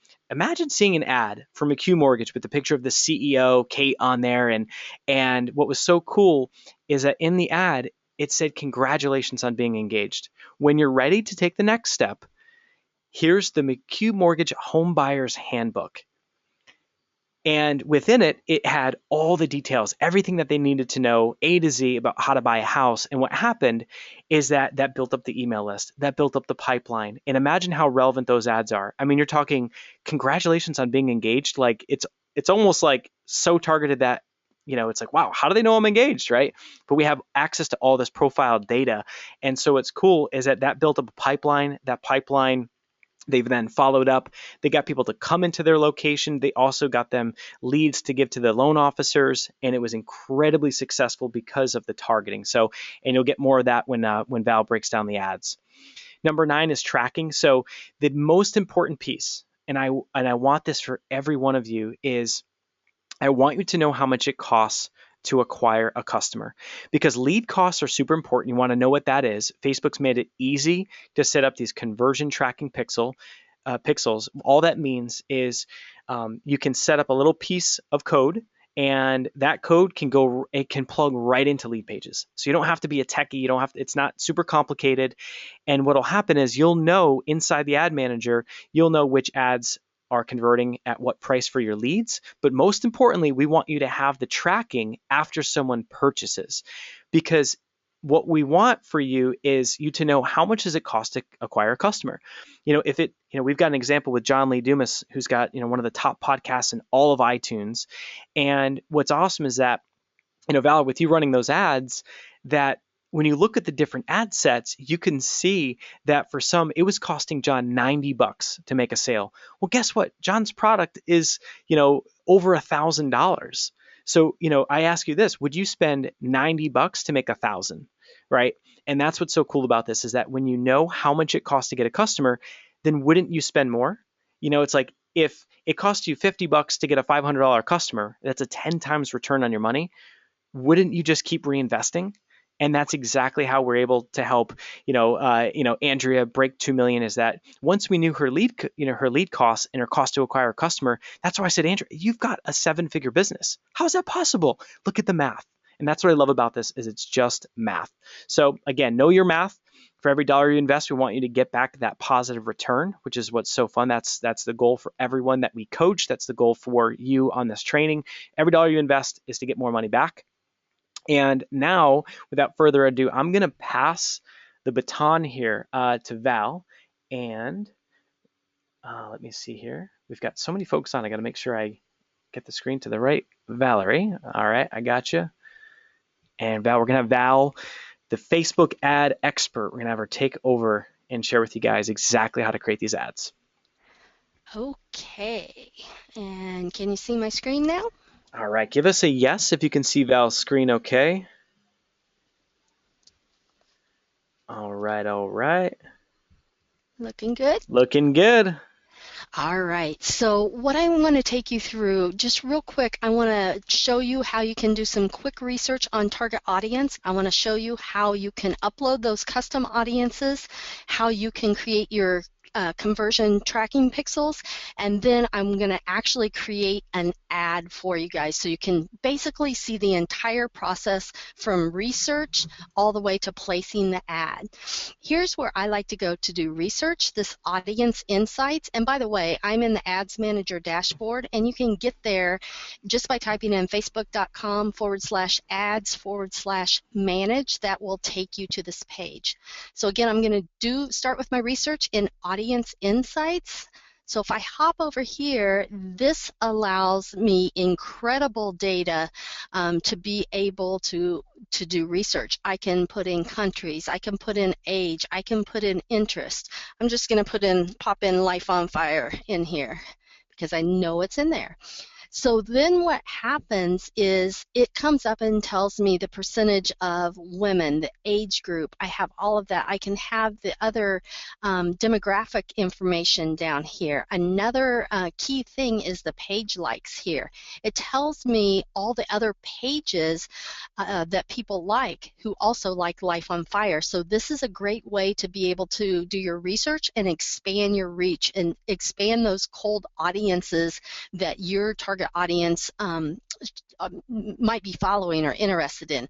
seeing an ad for McHugh Mortgage with the picture of the CEO Kate on there, and what was so cool is that in the ad it said congratulations on being engaged. When you're ready to take the next step, here's the McHugh Mortgage Home Buyer's Handbook. And within it, it had all the details, everything that they needed to know, A to Z, about how to buy a house. And what happened is that built up the email list, that built up the pipeline. And imagine how relevant those ads are. I mean, you're talking congratulations on being engaged. Like it's almost like so targeted that, it's like, wow, how do they know I'm engaged, right? But we have access to all this profile data. And so what's cool is that built up a pipeline. That pipeline, they've then followed up. They got people to come into their location. They also got them leads to give to the loan officers, and it was incredibly successful because of the targeting. So, and you'll get more of that when Val breaks down the ads. Number 9 is tracking. So the most important piece, and I want this for every one of you, is I want you to know how much it costs to acquire a customer, because lead costs are super important. You want to know what that is. Facebook's made it easy to set up these conversion tracking pixels. All that means is you can set up a little piece of code, and that code can plug right into lead pages. So you don't have to be a techie. It's not super complicated. And what'll happen is you'll know inside the ad manager, you'll know which ads are converting at what price for your leads. But most importantly, we want you to have the tracking after someone purchases, because what we want for you is you to know how much does it cost to acquire a customer. We've got an example with John Lee Dumas, who's got, one of the top podcasts in all of iTunes. And what's awesome is that, Val, with you running those ads, that when you look at the different ad sets, you can see that for some, it was costing John $90 to make a sale. Well, guess what? John's product is, over $1,000. So, I ask you this, would you spend $90 to make 1,000, right? And that's what's so cool about this, is that when you know how much it costs to get a customer, then wouldn't you spend more? It's like, if it costs you $50 to get a $500 customer, that's a 10 times return on your money. Wouldn't you just keep reinvesting? And that's exactly how we're able to help, Andrea break 2 million. Is that once we knew her lead costs and her cost to acquire a customer, that's why I said, Andrea, you've got a 7-figure business. How is that possible? Look at the math. And that's what I love about this, is it's just math. So again, know your math. For every dollar you invest, we want you to get back that positive return, which is what's so fun. That's the goal for everyone that we coach. That's the goal for you on this training. Every dollar you invest is to get more money back. And now, without further ado, I'm going to pass the baton here to Val. And let me see here. We've got so many folks on. I got to make sure I get the screen to the right. Valerie. All right, I got you. And Val, we're going to have Val, the Facebook ad expert. We're going to have her take over and share with you guys exactly how to create these ads. Okay, and can you see my screen now? All right, give us a yes if you can see Val's screen okay. All right. Looking good? Looking good. All right, so what I want to take you through, just real quick, I want to show you how you can do some quick research on target audience. I want to show you how you can upload those custom audiences, how you can create your conversion tracking pixels, and then I'm going to actually create an ad for you guys so you can basically see the entire process from research all the way to placing the ad. Here's where I like to go to do research, this audience insights. And by the way, I'm in the Ads Manager dashboard, and you can get there just by typing in facebook.com/ads/manage. That will take you to this page. So again, I'm going to start with my research in audience insights. So if I hop over here, this allows me incredible data to be able to do research. I can put in countries, I can put in age, I can put in interest. I'm just going to pop in Life on Fire in here because I know it's in there. So then what happens is it comes up and tells me the percentage of women, the age group. I have all of that. I can have the other demographic information down here. Another key thing is the page likes here. It tells me all the other pages that people like who also like Life on Fire. So this is a great way to be able to do your research and expand your reach and expand those cold audiences that your target audience might be following or interested in.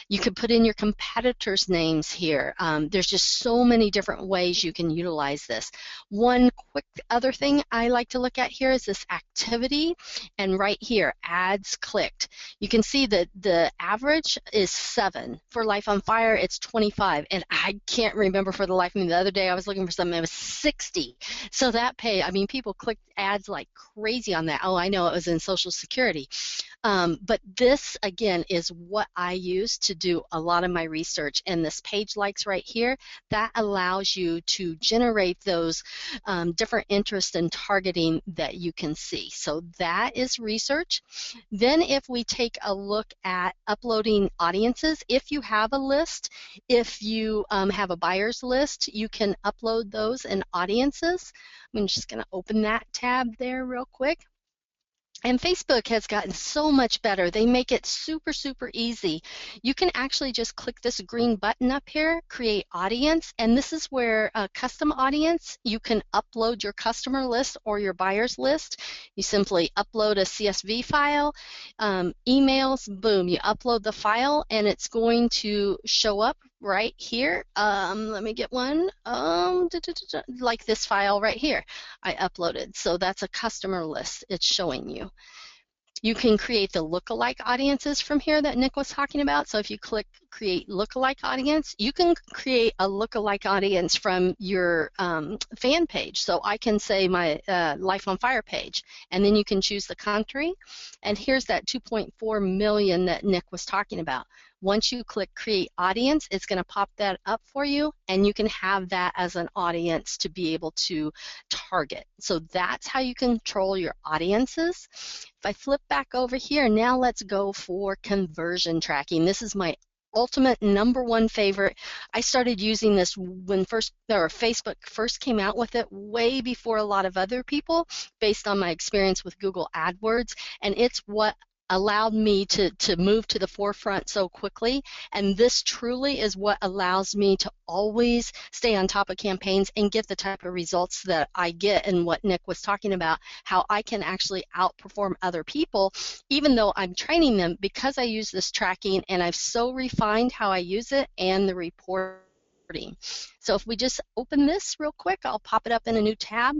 You could put in your competitors' names here. There's just so many different ways you can utilize this. One quick other thing I like to look at here is this activity, and right here, ads clicked. You can see that the average is 7. For Life on Fire, it's 25, and I can't remember for the life of me. The other day I was looking for something, it was 60. So that people clicked ads like crazy on that. Oh, I know, it was in Social Security. But this, again, is what I use to do a lot of my research. And this page likes right here, that allows you to generate those different interests and targeting that you can see. So that is research. Then if we take a look at uploading audiences, if you have a list, if you have a buyer's list, you can upload those in audiences. I'm just going to open that tab there real quick. And Facebook has gotten so much better. They make it super, super easy. You can actually just click this green button up here, create audience, and this is where custom audience, you can upload your customer list or your buyer's list. You simply upload a CSV file, emails, boom, you upload the file, and it's going to show up right here. Let me get one, like this file right here I uploaded. So that's a customer list it's showing you. You can create the lookalike audiences from here that Nick was talking about. So if you click create lookalike audience, you can create a lookalike audience from your fan page. So I can say my Life on Fire page, and then you can choose the country. And here's that 2.4 million that Nick was talking about. Once you click create audience, it's going to pop that up for you, and you can have that as an audience to be able to target. So that's how you control your audiences. If I flip back over here, now let's go for conversion tracking. This is my ultimate #1 favorite. I started using this when Facebook first came out with it, way before a lot of other people, based on my experience with Google AdWords, and it's what allowed me to move to the forefront so quickly. And this truly is what allows me to always stay on top of campaigns and get the type of results that I get, and what Nick was talking about, how I can actually outperform other people even though I'm training them, because I use this tracking and I've so refined how I use it and the report So if we just open this real quick, I'll pop it up in a new tab.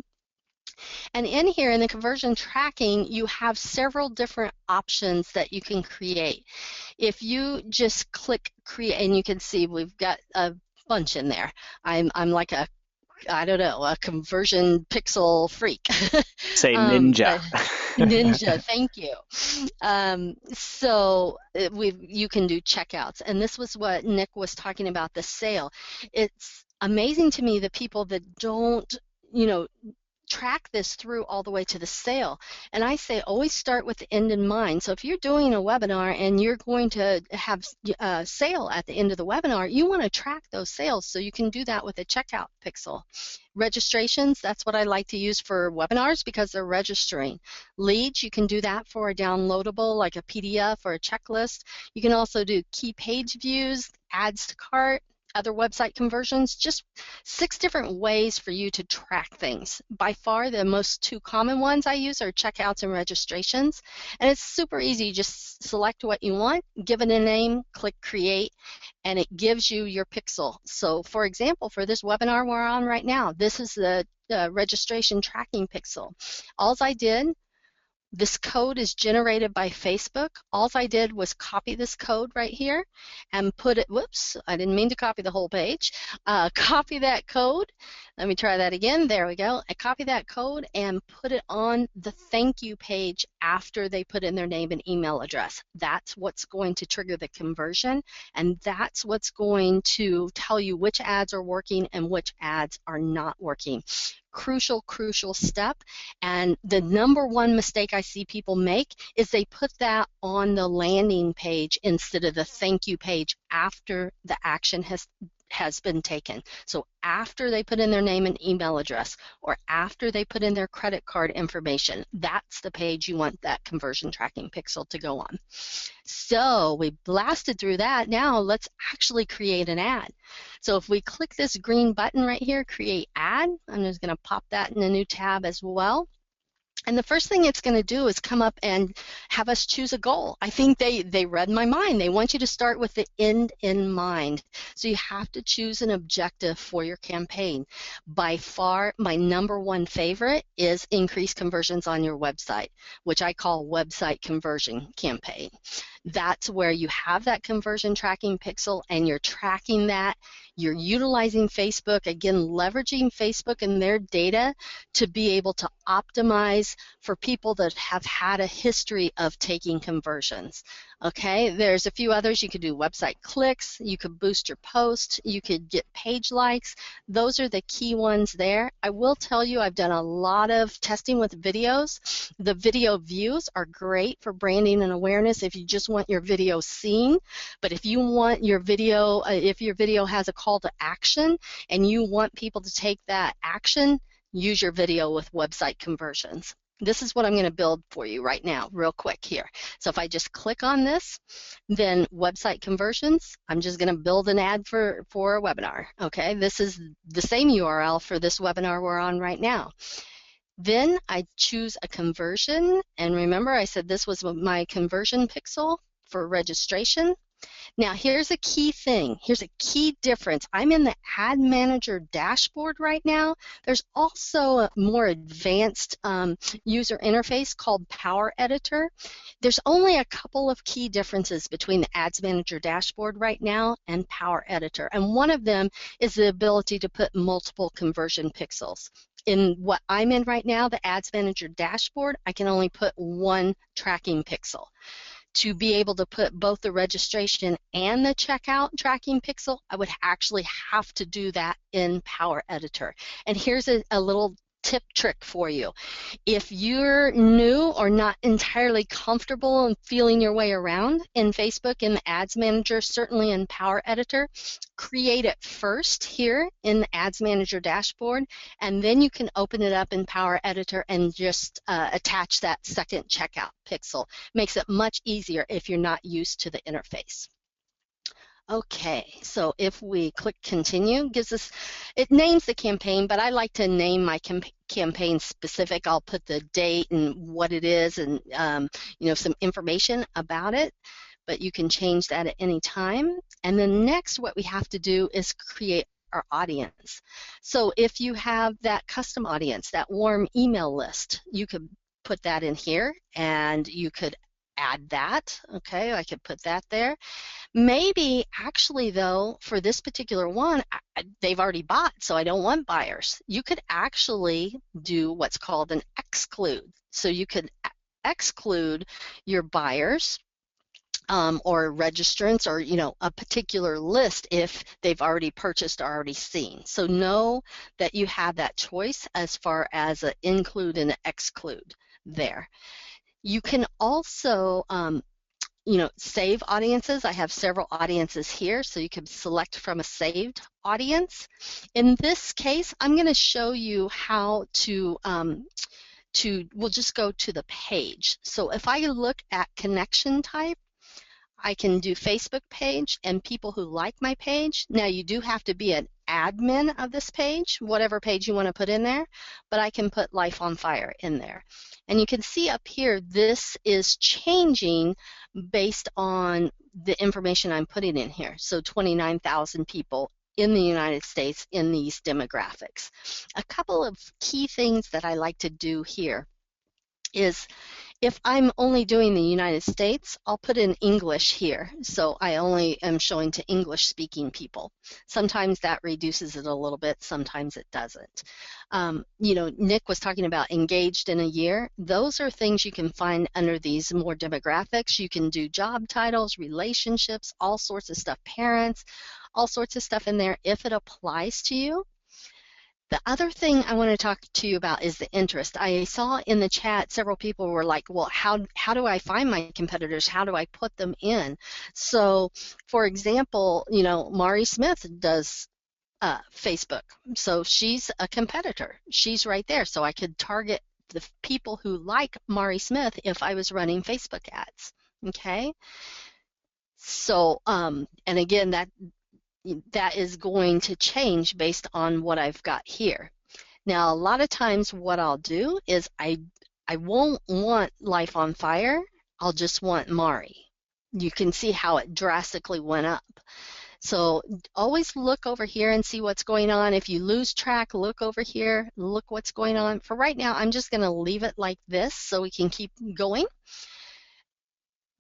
And in here in the conversion tracking, you have several different options that you can create. If you just click create, and you can see we've got a bunch in there. I'm like a, I don't know, a conversion pixel freak. Say ninja. Ninja, thank you. You can do checkouts, and this was what Nick was talking about, the sale. It's amazing to me the people that don't, track this through all the way to the sale. And I say always start with the end in mind. So if you're doing a webinar and you're going to have a sale at the end of the webinar, you want to track those sales, so you can do that with a checkout pixel. Registrations, that's what I like to use for webinars because they're registering. Leads, you can do that for a downloadable like a PDF or a checklist. You can also do key page views, adds to cart, other website conversions, just 6 different ways for you to track things. By far, the most 2 common ones I use are checkouts and registrations. And it's super easy. You just select what you want, give it a name, click create, and it gives you your pixel. So for example, for this webinar we're on right now, this is the registration tracking pixel. All I did, this code is generated by Facebook. All I did was copy this code right here and put it, whoops, I didn't mean to copy the whole page. Copy that code. Let me try that again. There we go. I copy that code and put it on the thank you page after they put in their name and email address. That's what's going to trigger the conversion, and that's what's going to tell you which ads are working and which ads are not working. Crucial step. And the number one mistake I see people make is they put that on the landing page instead of the thank you page after the action has been taken. So after they put in their name and email address, or after they put in their credit card information, that's the page you want that conversion tracking pixel to go on. So we blasted through that. Now let's actually create an ad. So if we click this green button right here, create ad, I'm just going to pop that in a new tab as well. And the first thing it's going to do is come up and have us choose a goal. I think they read my mind. They want you to start with the end in mind. So you have to choose an objective for your campaign. By far, my number one favorite is increase conversions on your website, which I call website conversion campaign. That's where you have that conversion tracking pixel and you're tracking that. You're utilizing Facebook, again, leveraging Facebook and their data to be able to optimize for people that have had a history of taking conversions. Okay, there's a few others. You could do website clicks, you could boost your post, you could get page likes. Those are the key ones there. I will tell you, I've done a lot of testing with videos. The video views are great for branding and awareness if you just want your video seen. But if you want your video, if your video has a call to action and you want people to take that action, use your video with website conversions. This is what I'm going to build for you right now, real quick here. So if I just click on this, then website conversions, I'm just going to build an ad for a webinar. Okay, this is the same URL for this webinar we're on right now. Then I choose a conversion, and remember I said this was my conversion pixel for registration. Now here's a key thing. Here's a key difference. I'm in the Ad Manager dashboard right now. There's also a more advanced user interface called Power Editor. There's only a couple of key differences between the Ads Manager dashboard right now and Power Editor, and one of them is the ability to put multiple conversion pixels. In what I'm in right now, the Ads Manager dashboard, I can only put one tracking pixel. To be able to put both the registration and the checkout tracking pixel, I would actually have to do that in Power Editor. And here's a little tip trick for you. If you're new or not entirely comfortable in feeling your way around in Facebook, in the Ads Manager, certainly in Power Editor, create it first here in the Ads Manager dashboard, and then you can open it up in Power Editor and just attach that second checkout pixel. Makes it much easier if you're not used to the interface. Okay, so if we click continue, gives us, it names the campaign, but I like to name my campaign specific. I'll put the date and what it is and some information about it, but you can change that at any time. And then next what we have to do is create our audience. So if you have that custom audience, that warm email list, you could put that in here and you could add that. Okay, I could put that there. Maybe actually though, for this particular one, they've already bought, so I don't want buyers. You could actually do what's called an exclude. So you could exclude your buyers or registrants, or a particular list if they've already purchased or already seen. So know that you have that choice as far as an include and exclude there. You can also save audiences. I have several audiences here, so you can select from a saved audience. In this case, I'm going to show you how we'll just go to the page. So if I look at connection type, I can do Facebook page and people who like my page. Now you do have to be an admin of this page, whatever page you want to put in there, but I can put Life on Fire in there. And you can see up here, this is changing based on the information I'm putting in here. So 29,000 people in the United States in these demographics. A couple of key things that I like to do here is, if I'm only doing the United States, I'll put in English here. So I only am showing to English-speaking people. Sometimes that reduces it a little bit, sometimes it doesn't. Nick was talking about engaged in a year. Those are things you can find under these more demographics. You can do job titles, relationships, all sorts of stuff, parents, all sorts of stuff in there if it applies to you. The other thing I want to talk to you about is the interest. I saw in the chat several people were like, well, how do I find my competitors? How do I put them in? So, for example, Mari Smith does Facebook. So she's a competitor. She's right there. So I could target the people who like Mari Smith if I was running Facebook ads. Okay? So, and again, that is going to change based on what I've got here. Now, a lot of times what I'll do is I won't want Life on Fire. I'll just want Mari. You can see how it drastically went up. So always look over here and see what's going on. If you lose track, look over here, look what's going on. For right now, I'm just going to leave it like this so we can keep going.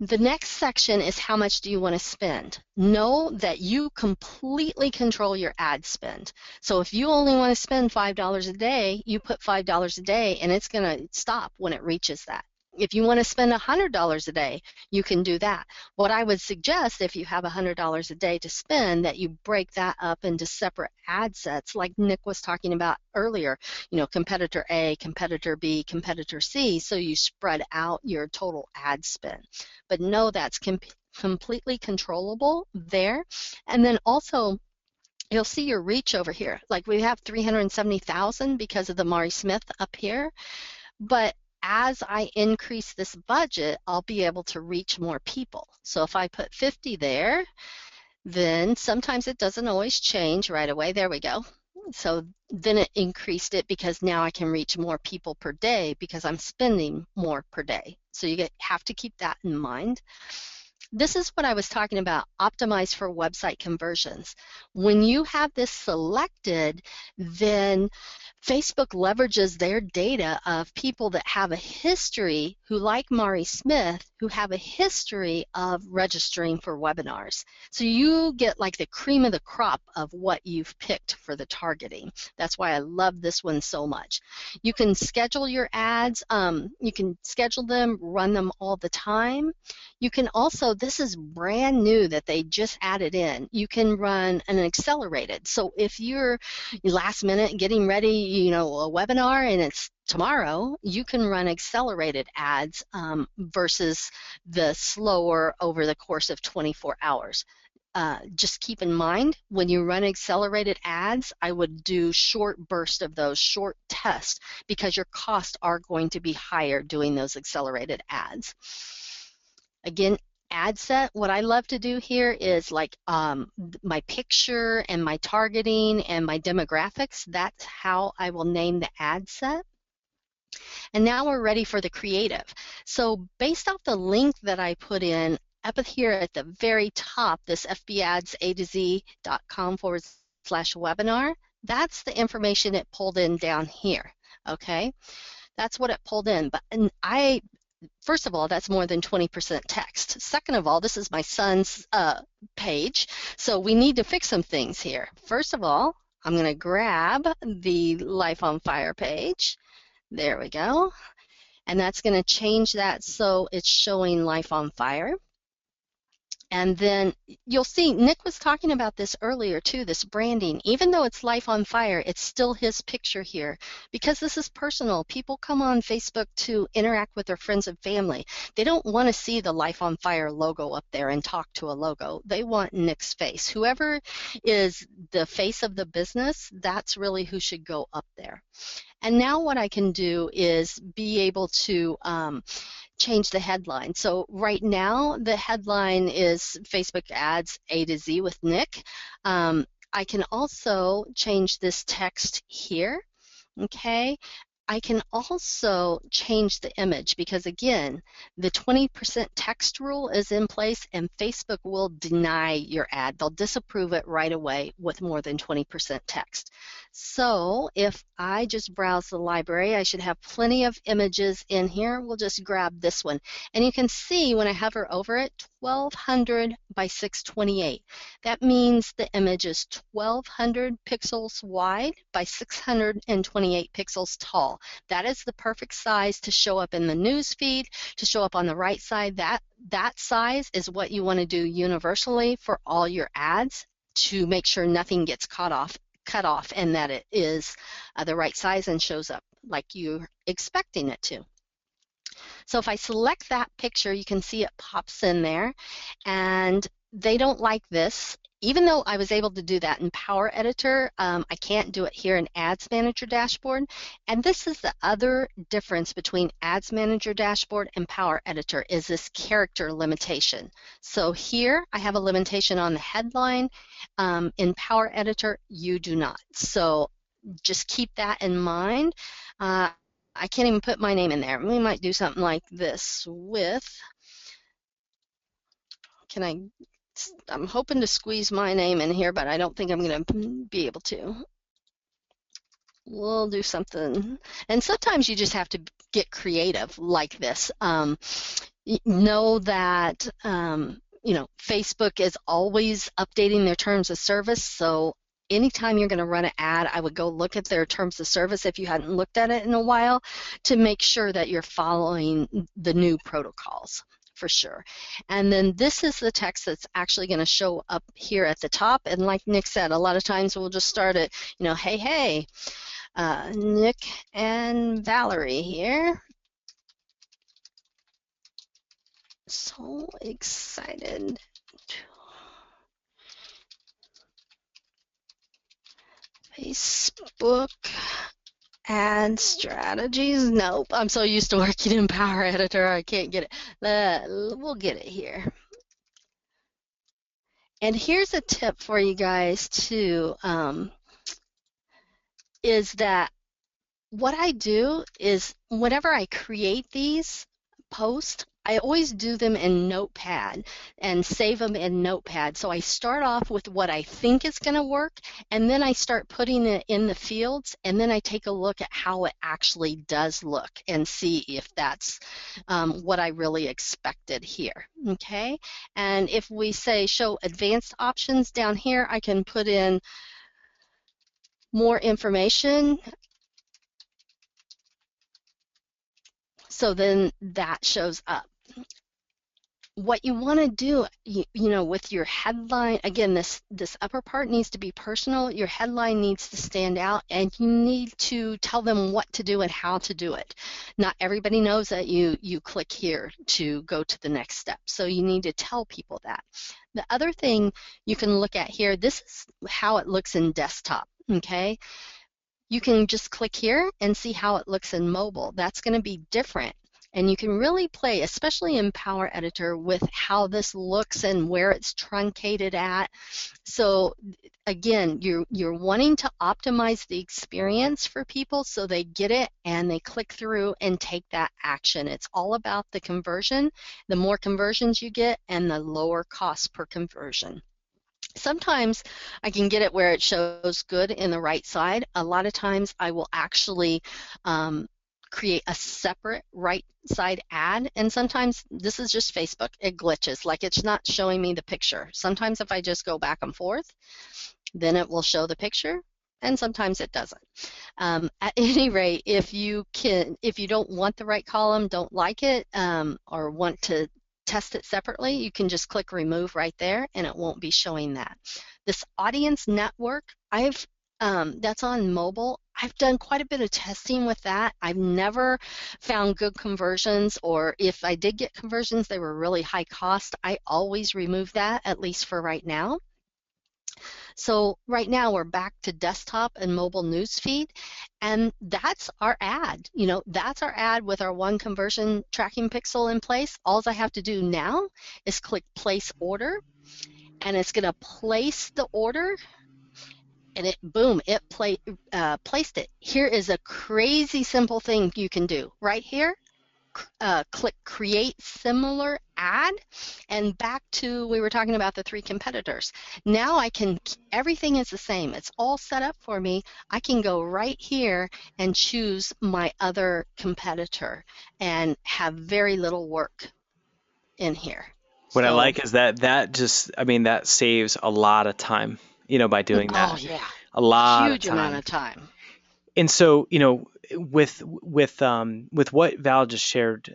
The next section is how much do you want to spend. Know that you completely control your ad spend. So if you only want to spend $5 a day, you put $5 a day and it's going to stop when it reaches that. If you want to spend $100 a day, you can do that. What I would suggest, if you have $100 a day to spend, that you break that up into separate ad sets, like Nick was talking about earlier, competitor A, competitor B, competitor C, so you spread out your total ad spend. But know that's completely controllable there. And then also, you'll see your reach over here. Like we have 370,000 because of the Mari Smith up here, but as I increase this budget, I'll be able to reach more people. So if I put 50 there, then sometimes it doesn't always change right away. There we go. So then it increased it because now I can reach more people per day because I'm spending more per day. So you have to keep that in mind. This is what I was talking about, optimized for website conversions. When you have this selected, then Facebook leverages their data of people that have a history, who like Mari Smith, who have a history of registering for webinars. So you get like the cream of the crop of what you've picked for the targeting. That's why I love this one so much. You can schedule your ads. You can schedule them, run them all the time. You can also, this is brand new that they just added in, you can run an accelerated. So if you're last minute getting ready, a webinar and it's tomorrow, you can run accelerated ads versus the slower over the course of 24 hours. Just keep in mind, when you run accelerated ads, I would do short bursts of those, short tests, because your costs are going to be higher doing those accelerated ads. Again, ad set, what I love to do here is like my picture and my targeting and my demographics. That's how I will name the ad set. And now we're ready for the creative. So based off the link that I put in up here at the very top, this fbads.a to z.com webinar, that's the information it pulled in down here, okay? That's what it pulled in. But first of all, that's more than 20% text. Second of all, this is my son's page, so we need to fix some things here. First of all, I'm going to grab the Life on Fire page. There we go. And that's going to change that so it's showing Life on Fire. And then you'll see Nick was talking about this earlier too, this branding. Even though it's Life on Fire, it's still his picture here because this is personal. People come on Facebook to interact with their friends and family. They don't want to see the Life on Fire logo up there and talk to a logo. They want Nick's face. Whoever is the face of the business, that's really who should go up there. And now what I can do is be able to change the headline. So right now the headline is Facebook ads A to Z with Nick. I can also change this text here, okay? I can also change the image because again, the 20% text rule is in place and Facebook will deny your ad. They'll disapprove it right away with more than 20% text. So if I just browse the library, I should have plenty of images in here. We'll just grab this one. And you can see when I hover over it, 1200 by 628. That means the image is 1200 pixels wide by 628 pixels tall. That is the perfect size to show up in the news feed, to show up on the right side. That size is what you want to do universally for all your ads to make sure nothing gets cut off and that it is the right size and shows up like you're expecting it to. So if I select that picture, you can see it pops in there, and they don't like this. Even though I was able to do that in Power Editor, I can't do it here in Ads Manager Dashboard. And this is the other difference between Ads Manager Dashboard and Power Editor is this character limitation. So here I have a limitation on the headline. In Power Editor, you do not. So just keep that in mind. I can't even put my name in there. We might do something like this with, I'm hoping to squeeze my name in here, but I don't think I'm going to be able to. We'll do something. And sometimes you just have to get creative like this. Know that, Facebook is always updating their terms of service. So anytime you're going to run an ad, I would go look at their terms of service if you hadn't looked at it in a while to make sure that you're following the new protocols for sure. And then this is the text that's actually going to show up here at the top. And like Nick said, a lot of times we'll just start it, hey, Nick and Valerie here. So excited. Facebook ad strategies. Nope, I'm so used to working in Power Editor, I can't get it. We'll get it here. And here's a tip for you guys too, is that what I do is whenever I create these posts, I always do them in Notepad and save them in Notepad. So I start off with what I think is going to work, and then I start putting it in the fields, and then I take a look at how it actually does look and see if that's what I really expected here, okay? And if we say show advanced options down here, I can put in more information. So then that shows up. What you want to do, with your headline, again, this upper part needs to be personal. Your headline needs to stand out, and you need to tell them what to do and how to do it. Not everybody knows that you click here to go to the next step, so you need to tell people that. The other thing you can look at here, this is how it looks in desktop, okay? You can just click here and see how it looks in mobile. That's going to be different. And you can really play, especially in Power Editor, with how this looks and where it's truncated at. So again, you're wanting to optimize the experience for people so they get it and they click through and take that action. It's all about the conversion. The more conversions you get and the lower cost per conversion. Sometimes I can get it where it shows good in the right side. A lot of times I will actually um, create a separate right side ad. And sometimes this is just Facebook. It glitches, like it's not showing me the picture. Sometimes if I just go back and forth, then it will show the picture. And sometimes it doesn't. At any rate, if you don't want the right column, don't like it, or want to test it separately, you can just click remove right there and it won't be showing that. This audience network, that's on mobile. I've done quite a bit of testing with that. I've never found good conversions, or if I did get conversions, they were really high cost. I always remove that, at least for right now. So right now we're back to desktop and mobile newsfeed, and that's our ad. That's our ad with our one conversion tracking pixel in place. All I have to do now is click place order, and it's going to place the order, and boom, it placed it. Here is a crazy simple thing you can do right here. Click create similar ad, and back to we were talking about the three competitors. Now everything is the same. It's all set up for me. I can go right here and choose my other competitor and have very little work in here. What I So, like is that just, I mean, that saves a lot of time, by doing oh that. yeah, A lot of huge amount time. of time. And so, with what Val just shared,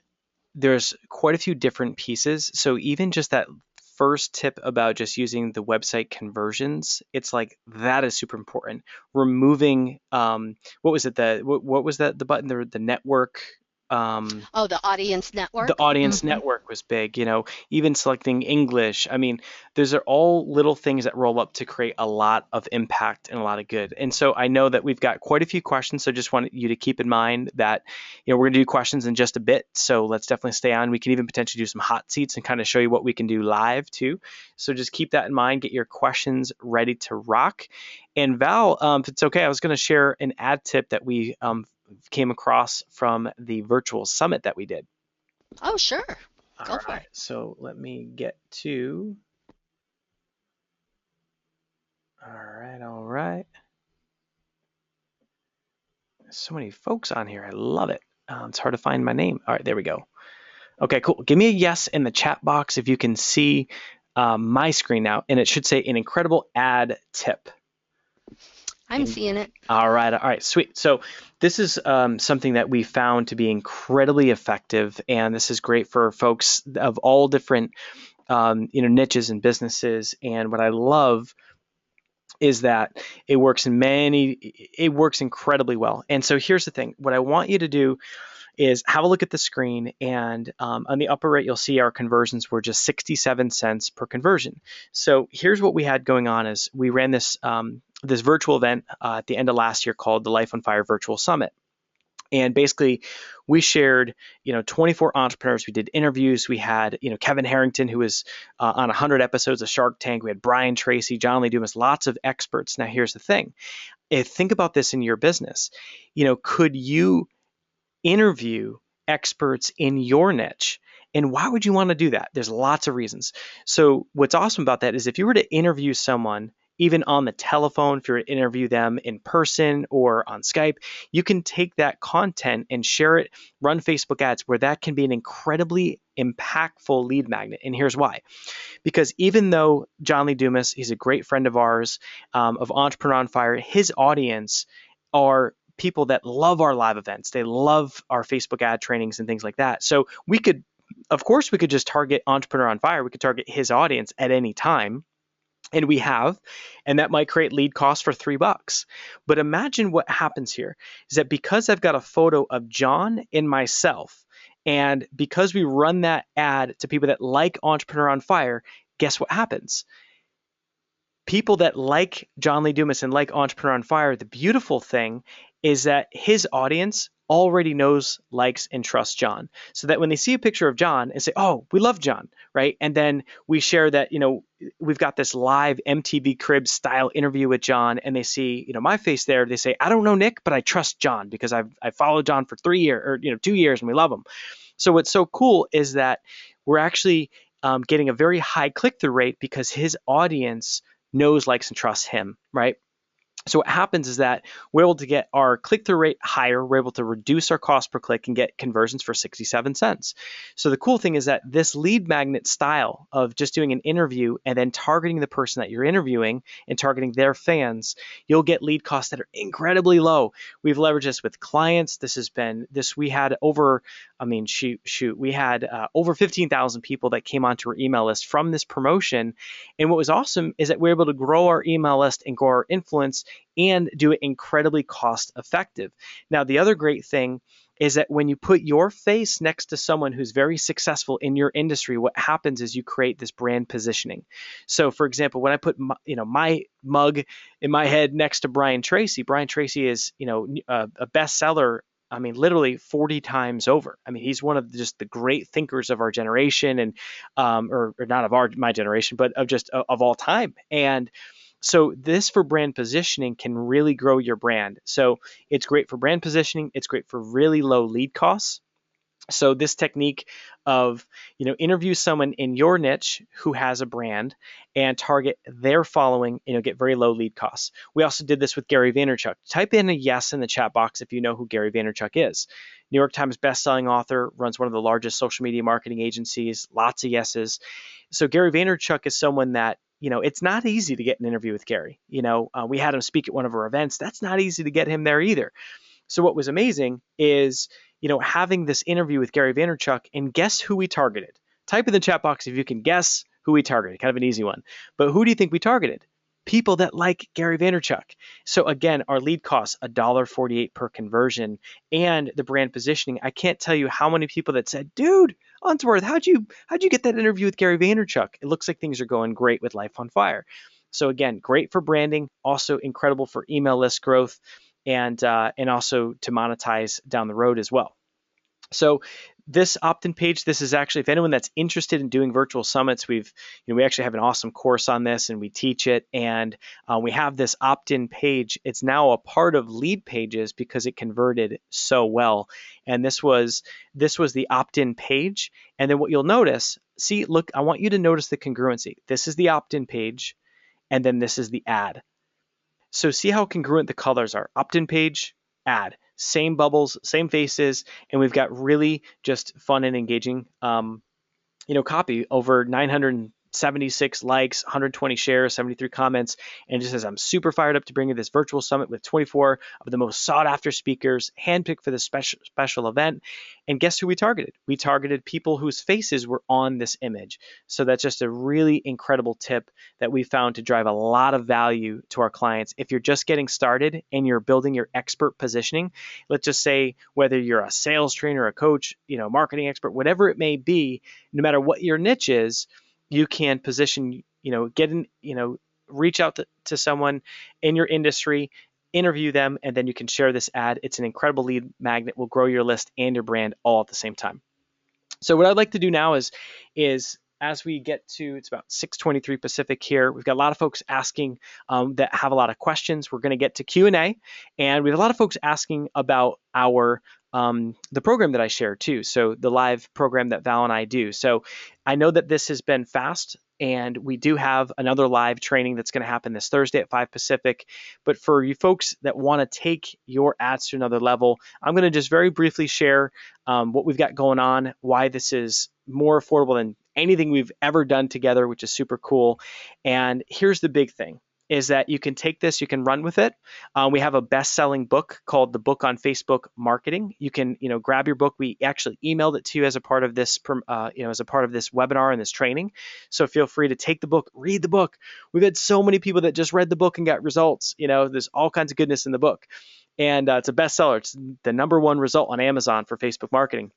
there's quite a few different pieces. So even just that first tip about just using the website conversions, it's like that is super important. Removing what was it what was that the button, the network, um Oh, the audience the network. audience network was big, even selecting English. I mean, those are all little things that roll up to create a lot of impact and a lot of good. And so I know that we've got quite a few questions. So just want you to keep in mind that, we're going to do questions in just a bit. So let's definitely stay on. We can even potentially do some hot seats and kind of show you what we can do live too. So just keep that in mind. Get your questions ready to rock. And Val, if it's okay, I was going to share an ad tip that we came across from the virtual summit that we did. Oh, sure. All Go for right, it. so let me get to. All right, all right. So many folks on here. I love it. It's hard to find my name. All right, there we go. Okay, cool. Give me a yes in the chat box if you can see my screen now, and it should say an incredible ad tip. I'm seeing it. All right, sweet. So this is something that we found to be incredibly effective, and this is great for folks of all different niches and businesses. And what I love is that it works incredibly well. And so here's the thing. What I want you to do is have a look at the screen, and on the upper right, you'll see our conversions were just 67 cents per conversion. So here's what we had going on is we ran this virtual event at the end of last year called the Life on Fire Virtual Summit. And basically, we shared, 24 entrepreneurs. We did interviews. We had, Kevin Harrington, who was on 100 episodes of Shark Tank. We had Brian Tracy, John Lee Dumas, lots of experts. Now, here's the thing. Think about this in your business. Could you interview experts in your niche? And why would you want to do that? There's lots of reasons. So what's awesome about that is if you were to interview someone, even on the telephone, if you were to interview them in person or on Skype, you can take that content and share it, run Facebook ads where that can be an incredibly impactful lead magnet. And here's why. Because even though John Lee Dumas, he's a great friend of ours, of Entrepreneur on Fire, his audience are people that love our live events. They love our Facebook ad trainings and things like that. So of course, we could just target Entrepreneur on Fire. We could target his audience at any time. And we have, and that might create lead costs for $3. But imagine what happens here is that because I've got a photo of John and myself, and because we run that ad to people that like Entrepreneur on Fire, guess what happens? People that like John Lee Dumas and like Entrepreneur on Fire, the beautiful thing is that his audience already knows, likes, and trusts John. So that when they see a picture of John and say, oh, we love John, right? And then we share that, we've got this live MTV Cribs style interview with John, and they see, my face there. They say, I don't know Nick, but I trust John because I followed John for 3 years or 2 years, and we love him. So what's so cool is that we're actually getting a very high click-through rate because his audience knows, likes, and trusts him, right? So what happens is that we're able to get our click-through rate higher. We're able to reduce our cost per click and get conversions for 67 cents. So the cool thing is that this lead magnet style of just doing an interview and then targeting the person that you're interviewing and targeting their fans, you'll get lead costs that are incredibly low. We've leveraged this with clients. We had over, we had over 15,000 people that came onto our email list from this promotion. And what was awesome is that we're able to grow our email list and grow our influence and do it incredibly cost effective. Now, the other great thing is that when you put your face next to someone who's very successful in your industry, what happens is you create this brand positioning. So, for example, when I put my mug in my head next to Brian Tracy is a bestseller. I mean, literally 40 times over. I mean, he's one of just the great thinkers of our generation, and or not of my generation, but of all time. And so this for brand positioning can really grow your brand. So it's great for brand positioning. It's great for really low lead costs. So this technique of, interview someone in your niche who has a brand and target their following, get very low lead costs. We also did this with Gary Vaynerchuk. Type in a yes in the chat box if you know who Gary Vaynerchuk is. New York Times bestselling author, runs one of the largest social media marketing agencies, lots of yeses. So Gary Vaynerchuk is someone that, it's not easy to get an interview with Gary. We had him speak at one of our events. That's not easy to get him there either. So what was amazing is, having this interview with Gary Vaynerchuk, and guess who we targeted? Type in the chat box if you can guess who we targeted. Kind of an easy one. But who do you think we targeted? People that like Gary Vaynerchuk. So again, our lead costs $1.48 per conversion, and the brand positioning. I can't tell you how many people that said, "Dude, Unsworth, how'd you get that interview with Gary Vaynerchuk? It looks like things are going great with Life on Fire." So again, great for branding, also incredible for email list growth, and also to monetize down the road as well. So this opt-in page, this is actually, if anyone that's interested in doing virtual summits, we actually have an awesome course on this and we teach it. And we have this opt-in page. It's now a part of lead pages because it converted so well. And this was the opt-in page. And then what you'll notice, look, I want you to notice the congruency. This is the opt-in page, and then this is the ad. So see how congruent the colors are. Opt-in page, ad, same bubbles, same faces, and we've got really just fun and engaging, copy. Over 976 likes, 120 shares, 73 comments, and it just says, "I'm super fired up to bring you this virtual summit with 24 of the most sought after speakers, handpicked for this special event." And guess who we targeted? We targeted people whose faces were on this image. So that's just a really incredible tip that we found to drive a lot of value to our clients. If you're just getting started and you're building your expert positioning, let's just say whether you're a sales trainer, a coach, marketing expert, whatever it may be, no matter what your niche is, you can position, reach out to someone in your industry, interview them, and then you can share this ad. It's an incredible lead magnet, will grow your list and your brand all at the same time. So what I'd like to do now is as we get to, it's about 6:23 Pacific here, we've got a lot of folks asking that have a lot of questions. We're going to get to Q&A, and we have a lot of folks asking about our the program that I share too. So the live program that Val and I do. So I know that this has been fast, and we do have another live training that's going to happen this Thursday at 5 Pacific. But for you folks that want to take your ads to another level, I'm going to just very briefly share what we've got going on, why this is more affordable than anything we've ever done together, which is super cool. And here's the big thing, is that you can take this, you can run with it. We have a best-selling book called The Book on Facebook Marketing. You can, grab your book. We actually emailed it to you as a part of this, as a part of this webinar and this training. So feel free to take the book, read the book. We've had so many people that just read the book and got results. There's all kinds of goodness in the book, and it's a bestseller. It's the #1 result on Amazon for Facebook marketing.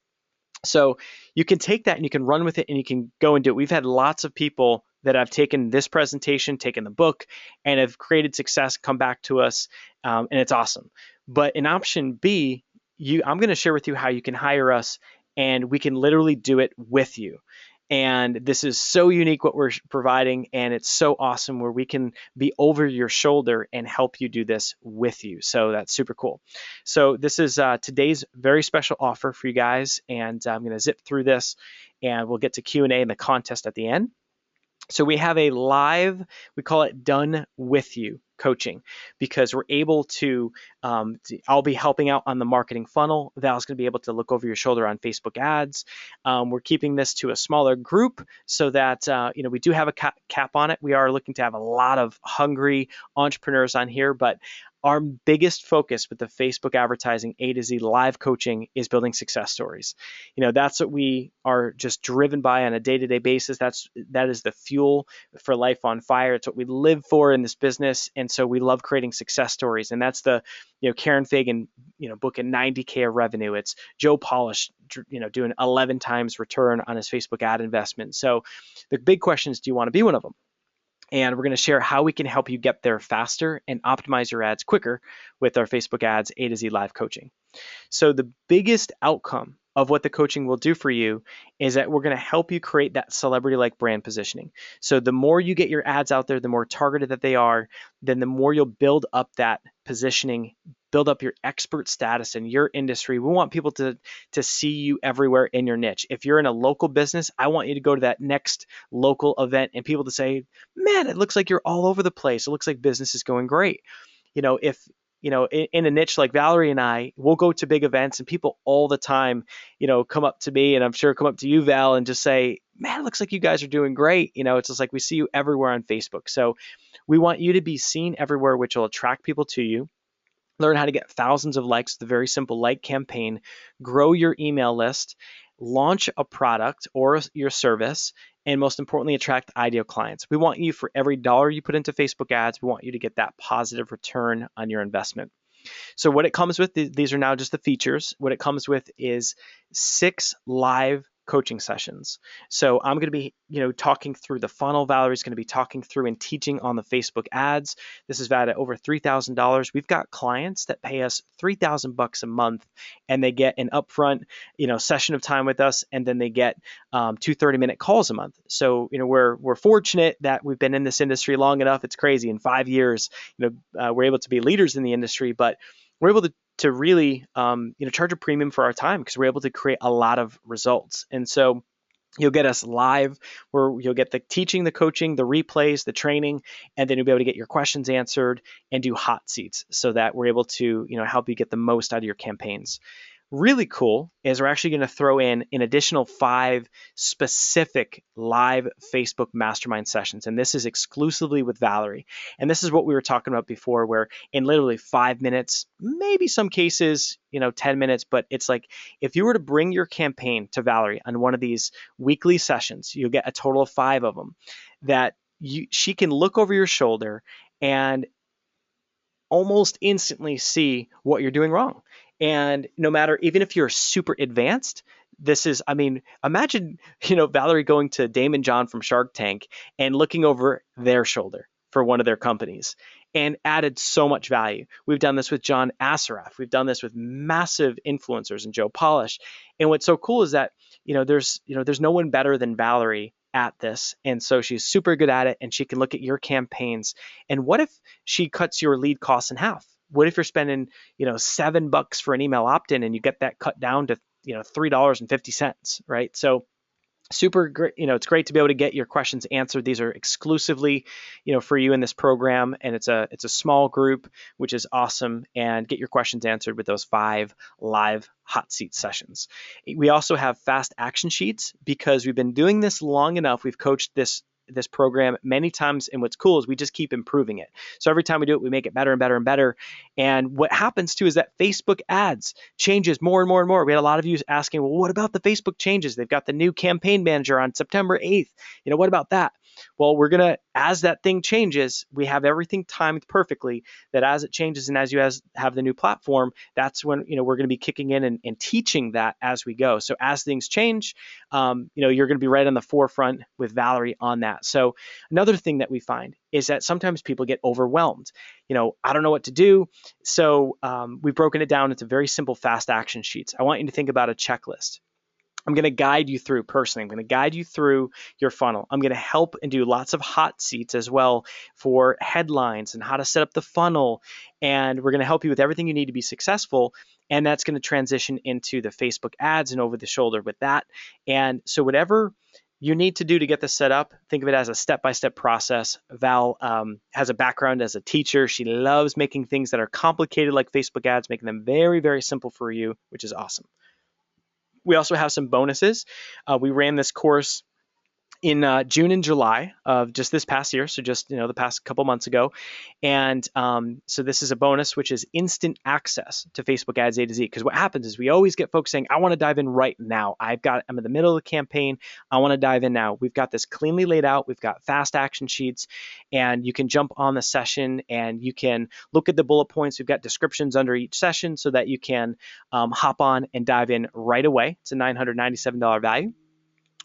So you can take that and you can run with it and you can go and do it. We've had lots of people that have taken this presentation, taken the book, and have created success, come back to us, and it's awesome. But in option B, I'm going to share with you how you can hire us, and we can literally do it with you. And this is so unique what we're providing, and it's so awesome where we can be over your shoulder and help you do this with you. So that's super cool. So this is today's very special offer for you guys, and I'm going to zip through this, and we'll get to Q&A and the contest at the end. So we have a live, we call it done with you coaching, because we're able to, I'll be helping out on the marketing funnel. Val's going to be able to look over your shoulder on Facebook ads. We're keeping this to a smaller group so that, we do have a cap on it. We are looking to have a lot of hungry entrepreneurs on here, but our biggest focus with the Facebook advertising A to Z live coaching is building success stories. That's what we are just driven by on a day-to-day basis. That is the fuel for Life on Fire. It's what we live for in this business, and so we love creating success stories. And that's the Karen Fagan book at 90K of revenue. It's Joe Polish doing 11 times return on his Facebook ad investment. So the big question is, do you want to be one of them? And we're going to share how we can help you get there faster and optimize your ads quicker with our Facebook ads A to Z live coaching. So the biggest outcome of what the coaching will do for you is that we're going to help you create that celebrity-like brand positioning. So the more you get your ads out there, the more targeted that they are, then the more you'll build up that positioning, build up your expert status in your industry. We want people to see you everywhere in your niche. If you're in a local business, I want you to go to that next local event and people to say, man, it looks like you're all over the place. It looks like business is going great. If in a niche like Valerie and I, we'll go to big events and people all the time, come up to me, and I'm sure come up to you, Val, and just say, man, it looks like you guys are doing great. It's just like we see you everywhere on Facebook. So we want you to be seen everywhere, which will attract people to you. Learn how to get thousands of likes with a very simple like campaign, grow your email list, launch a product or your service, and most importantly, attract ideal clients. We want you, for every dollar you put into Facebook ads, we want you to get that positive return on your investment. So what it comes with, these are now just the features. What it comes with is 6 live coaching sessions. So I'm going to be, talking through the funnel. Valerie's going to be talking through and teaching on the Facebook ads. This is valued at over $3,000. We've got clients that pay us $3,000 a month, and they get an upfront, session of time with us, and then they get 2 30-minute calls a month. So, we're fortunate that we've been in this industry long enough. It's crazy. In 5 years, we're able to be leaders in the industry, but we're able to really charge a premium for our time because we're able to create a lot of results. And so you'll get us live, where you'll get the teaching, the coaching, the replays, the training, and then you'll be able to get your questions answered and do hot seats so that we're able to help you get the most out of your campaigns. Really cool is we're actually going to throw in an additional 5 specific live Facebook mastermind sessions. And this is exclusively with Valerie. And this is what we were talking about before, where in literally 5 minutes, maybe some cases, 10 minutes, but it's like if you were to bring your campaign to Valerie on one of these weekly sessions, you'll get a total of 5 of them that she can look over your shoulder and almost instantly see what you're doing wrong. And no matter, even if you're super advanced, imagine, Valerie going to Damon John from Shark Tank and looking over their shoulder for one of their companies and added so much value. We've done this with John Assaraf. We've done this with massive influencers and Joe Polish. And what's so cool is that, there's no one better than Valerie at this. And so she's super good at it, and she can look at your campaigns. And what if she cuts your lead costs in half? What if you're spending, $7 for an email opt-in and you get that cut down to, $3.50, right? So super great. It's great to be able to get your questions answered. These are exclusively, for you in this program, and it's a small group, which is awesome. And get your questions answered with those 5 live hot seat sessions. We also have fast action sheets because we've been doing this long enough. We've coached this program many times, and what's cool is we just keep improving it. So every time we do it, we make it better and better and better. And what happens too is that Facebook ads changes more and more and more. We had a lot of you asking, well, what about the Facebook changes? They've got the new campaign manager on September 8th. What about that? Well, we're gonna, as that thing changes, we have everything timed perfectly, that as it changes and as you have the new platform, that's when we're gonna be kicking in and teaching that as we go. So as things change, you're gonna be right on the forefront with Valerie on that. So another thing that we find is that sometimes people get overwhelmed. I don't know what to do. So we've broken it down into very simple fast action sheets. I want you to think about a checklist. I'm going to guide you through personally. I'm going to guide you through your funnel. I'm going to help and do lots of hot seats as well for headlines and how to set up the funnel. And we're going to help you with everything you need to be successful. And that's going to transition into the Facebook ads and over the shoulder with that. And so whatever you need to do to get this set up. Think of it as a step-by-step process. Val has a background as a teacher. She loves making things that are complicated like Facebook ads, making them very, very simple for you, which is awesome. We also have some bonuses. We ran this course in June and July of just this past year, so just the past couple months ago, and so this is a bonus, which is instant access to Facebook Ads A to Z. Because what happens is we always get folks saying, "I want to dive in right now. I'm in the middle of the campaign. I want to dive in now." We've got this cleanly laid out. We've got fast action sheets, and you can jump on the session and you can look at the bullet points. We've got descriptions under each session so that you can hop on and dive in right away. It's a $997 value.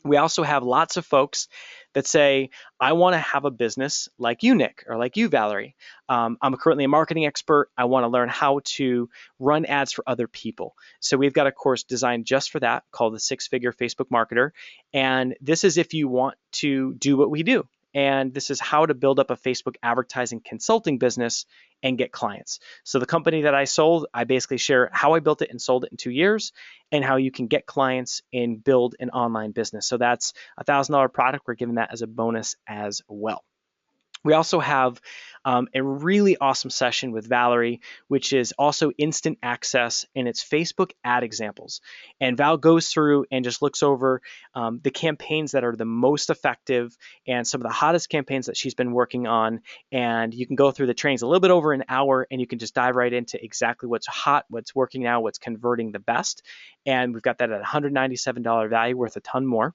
We also have lots of folks that say, I want to have a business like you, Nick, or like you, Valerie. I'm currently a marketing expert. I want to learn how to run ads for other people. So we've got a course designed just for that called the Six-Figure Facebook Marketer. And this is if you want to do what we do. And this is how to build up a Facebook advertising consulting business and get clients. So the company that I sold, I basically share how I built it and sold it in 2 years and how you can get clients and build an online business. So that's a $1,000 product. We're giving that as a bonus as well. We also have a really awesome session with Valerie, which is also instant access, and it's Facebook ad examples. And Val goes through and just looks over the campaigns that are the most effective and some of the hottest campaigns that she's been working on. And you can go through the trainings a little bit over an hour, and you can just dive right into exactly what's hot, what's working now, what's converting the best. And we've got that at $197 value, worth a ton more.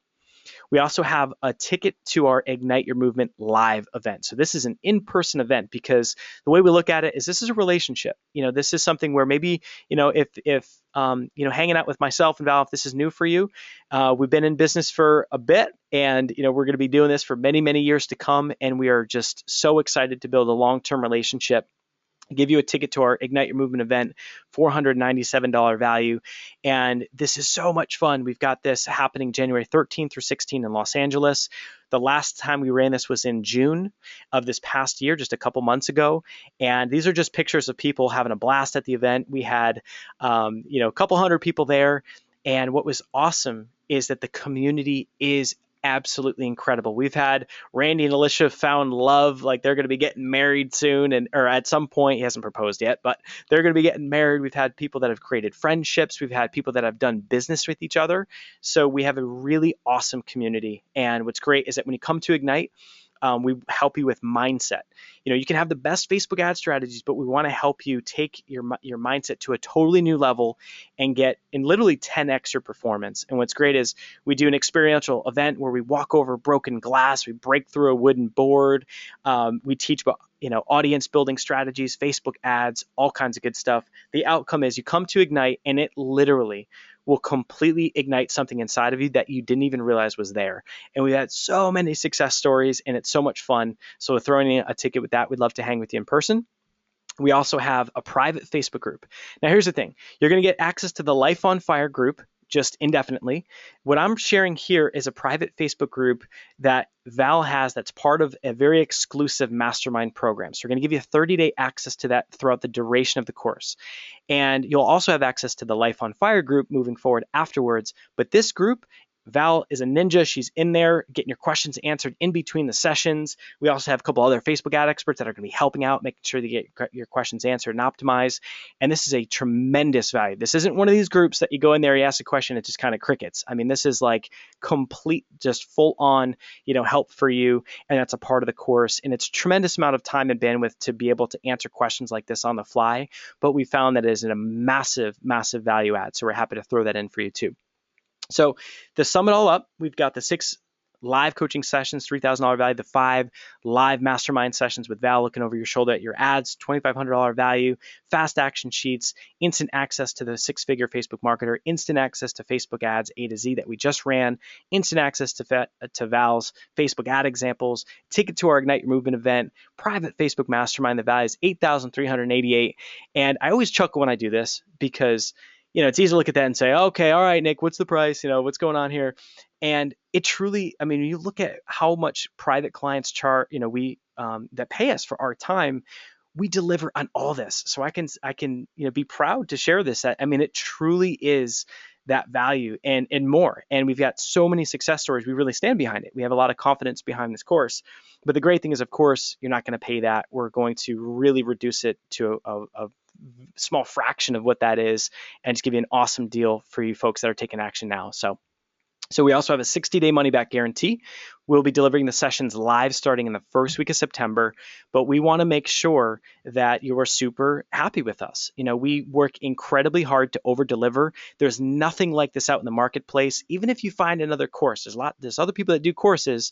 We also have a ticket to our Ignite Your Movement live event. So this is an in-person event because the way we look at it is this is a relationship. This is something where maybe, if hanging out with myself and Val, if this is new for you, we've been in business for a bit and, we're going to be doing this for many, many years to come. And we are just so excited to build a long-term relationship. Give you a ticket to our Ignite Your Movement event, $497 value. And this is so much fun. We've got this happening January 13th through 16th in Los Angeles. The last time we ran this was in June of this past year, just a couple months ago. And these are just pictures of people having a blast at the event. We had, a couple hundred people there. And what was awesome is that the community is absolutely incredible. We've had Randy and Alicia found love, like they're going to be getting married soon, or at some point. He hasn't proposed yet, but they're going to be getting married. We've had people that have created friendships. We've had people that have done business with each other. So we have a really awesome community. And what's great is that when you come to Ignite, we help you with mindset. You can have the best Facebook ad strategies, but we want to help you take your mindset to a totally new level and get in literally 10x your performance. And what's great is we do an experiential event where we walk over broken glass, we break through a wooden board, we teach about audience building strategies, Facebook ads, all kinds of good stuff. The outcome is you come to Ignite and it literally will completely ignite something inside of you that you didn't even realize was there. And we've had so many success stories and it's so much fun. So we're throwing in a ticket with that. We'd love to hang with you in person. We also have a private Facebook group. Now, here's the thing. You're going to get access to the Life on Fire group just indefinitely. What I'm sharing here is a private Facebook group that Val has that's part of a very exclusive mastermind program. So we're going to give you 30-day access to that throughout the duration of the course. And you'll also have access to the Life on Fire group moving forward afterwards. But this group, Val is a ninja. She's in there getting your questions answered in between the sessions. We also have a couple other Facebook ad experts that are going to be helping out, making sure you get your questions answered and optimized. And this is a tremendous value. This isn't one of these groups that you go in there, you ask a question, it's just kind of crickets. I mean, this is like complete, just full on, help for you. And that's a part of the course. And it's a tremendous amount of time and bandwidth to be able to answer questions like this on the fly. But we found that it is a massive, massive value add. So we're happy to throw that in for you too. So to sum it all up, we've got the 6 live coaching sessions, $3,000 value, the 5 live mastermind sessions with Val looking over your shoulder at your ads, $2,500 value, fast action sheets, instant access to the Six-Figure Facebook Marketer, instant access to Facebook ads A to Z that we just ran, instant access to Val's Facebook ad examples, ticket to our Ignite Your Movement event, private Facebook mastermind. The value is $8,388. And I always chuckle when I do this because it's easy to look at that and say, okay, all right, Nick, what's the price? What's going on here? And it truly, you look at how much private clients charge, we that pay us for our time, we deliver on all this. So I can be proud to share this. It truly is that value and more. And we've got so many success stories. We really stand behind it. We have a lot of confidence behind this course. But the great thing is, of course, you're not going to pay that. We're going to really reduce it to a small fraction of what that is and just give you an awesome deal for you folks that are taking action now. So we also have a 60-day money-back guarantee. We'll be delivering the sessions live starting in the first week of September, but we want to make sure that you are super happy with us. We work incredibly hard to over-deliver. There's nothing like this out in the marketplace. Even if you find another course, there's other people that do courses,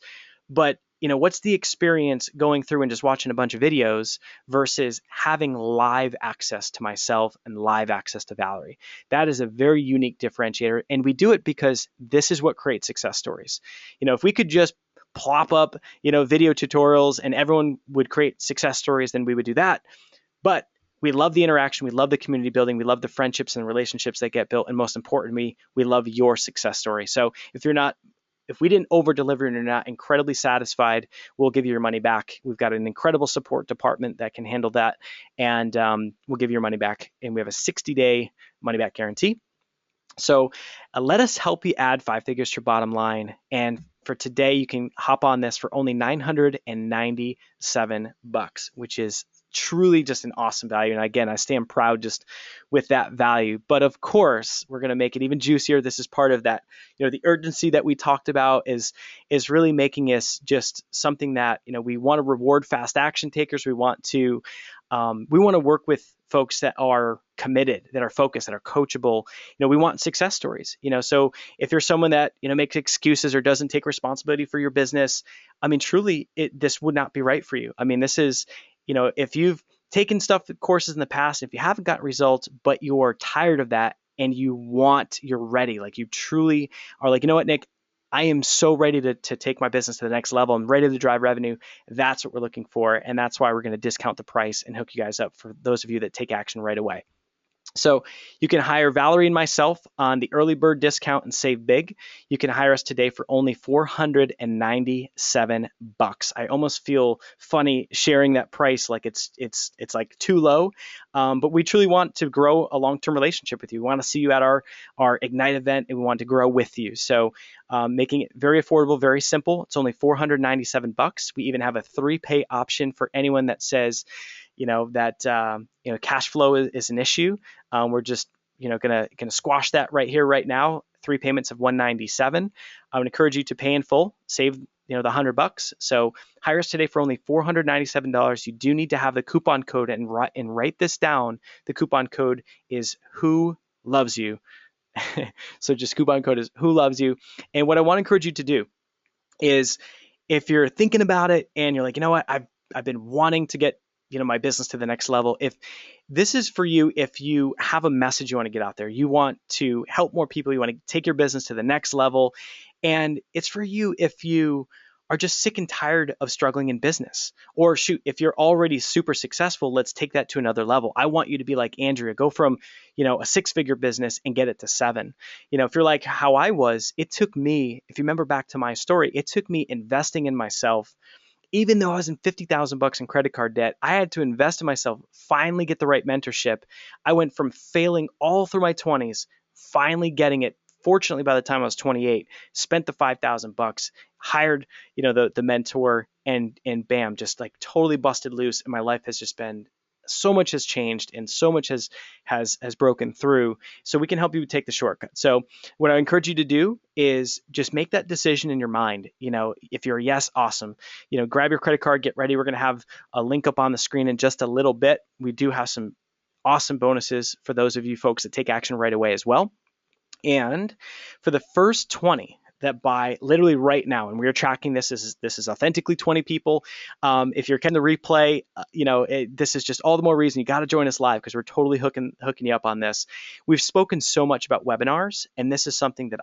but what's the experience going through and just watching a bunch of videos versus having live access to myself and live access to Valerie? That is a very unique differentiator. And we do it because this is what creates success stories. If we could just plop up, video tutorials and everyone would create success stories, then we would do that. But we love the interaction. We love the community building. We love the friendships and relationships that get built. And most importantly, we love your success story. So if we didn't over deliver and you're not incredibly satisfied, we'll give you your money back. We've got an incredible support department that can handle that, and we'll give you your money back. And we have a 60-day money back guarantee. So let us help you add 5 figures to your bottom line. And for today, you can hop on this for only $997, which is truly just an awesome value. And again, I stand proud just with that value. But of course, we're going to make it even juicier. This is part of that, the urgency that we talked about is really making us just something that, we want to reward fast action takers. We want to work with folks that are committed, that are focused, that are coachable. We want success stories. So if you're someone that, makes excuses or doesn't take responsibility for your business, truly, this would not be right for you. This is, if you've taken courses in the past, if you haven't got results, but you're tired of that and you're ready, like you truly are like, you know what, Nick, I am so ready to take my business to the next level. I'm ready to drive revenue. That's what we're looking for. And that's why we're going to discount the price and hook you guys up for those of you that take action right away. So you can hire Valerie and myself on the early bird discount and save big. You can hire us today for only $497. I almost feel funny sharing that price, like it's like too low. But we truly want to grow a long-term relationship with you. We want to see you at our Ignite event, and we want to grow with you. So making it very affordable, very simple. It's only $497. We even have a 3-pay option for anyone that says, that cash flow is an issue. We're just gonna squash that right here, right now. 3 payments of $197. I would encourage you to pay in full, save the $100. So hire us today for only $497. You do need to have the coupon code and write this down. The coupon code is Who Loves You. So just coupon code is Who Loves You. And what I want to encourage you to do is, if you're thinking about it and you're like, what, I've been wanting to get my business to the next level. If this is for you, if you have a message you want to get out there, you want to help more people, you want to take your business to the next level, and it's for you if you are just sick and tired of struggling in business, or shoot, if you're already super successful, let's take that to another level. I want you to be like Andrea, go from, a 6-figure business and get it to 7. If you're like how I was, it took me, if you remember back to my story, it took me investing in myself. Even though I was in $50,000 in credit card debt, I had to invest in myself, finally get the right mentorship. I went from failing all through my 20s, finally getting it. Fortunately, by the time I was 28, spent the $5,000, hired, the mentor, and bam, just like totally busted loose. And my life has just been, so much has changed and so much has broken through. So we can help you take the shortcut. So what I encourage you to do is just make that decision in your mind. If you're a yes, awesome. Grab your credit card, get ready. We're going to have a link up on the screen in just a little bit. We do have some awesome bonuses for those of you folks that take action right away as well. And for the first 20 that buy literally right now, and we're tracking this is authentically 20 people. If you're getting the replay, this is just all the more reason you got to join us live, because we're totally hooking you up on this. We've spoken so much about webinars, and this is something that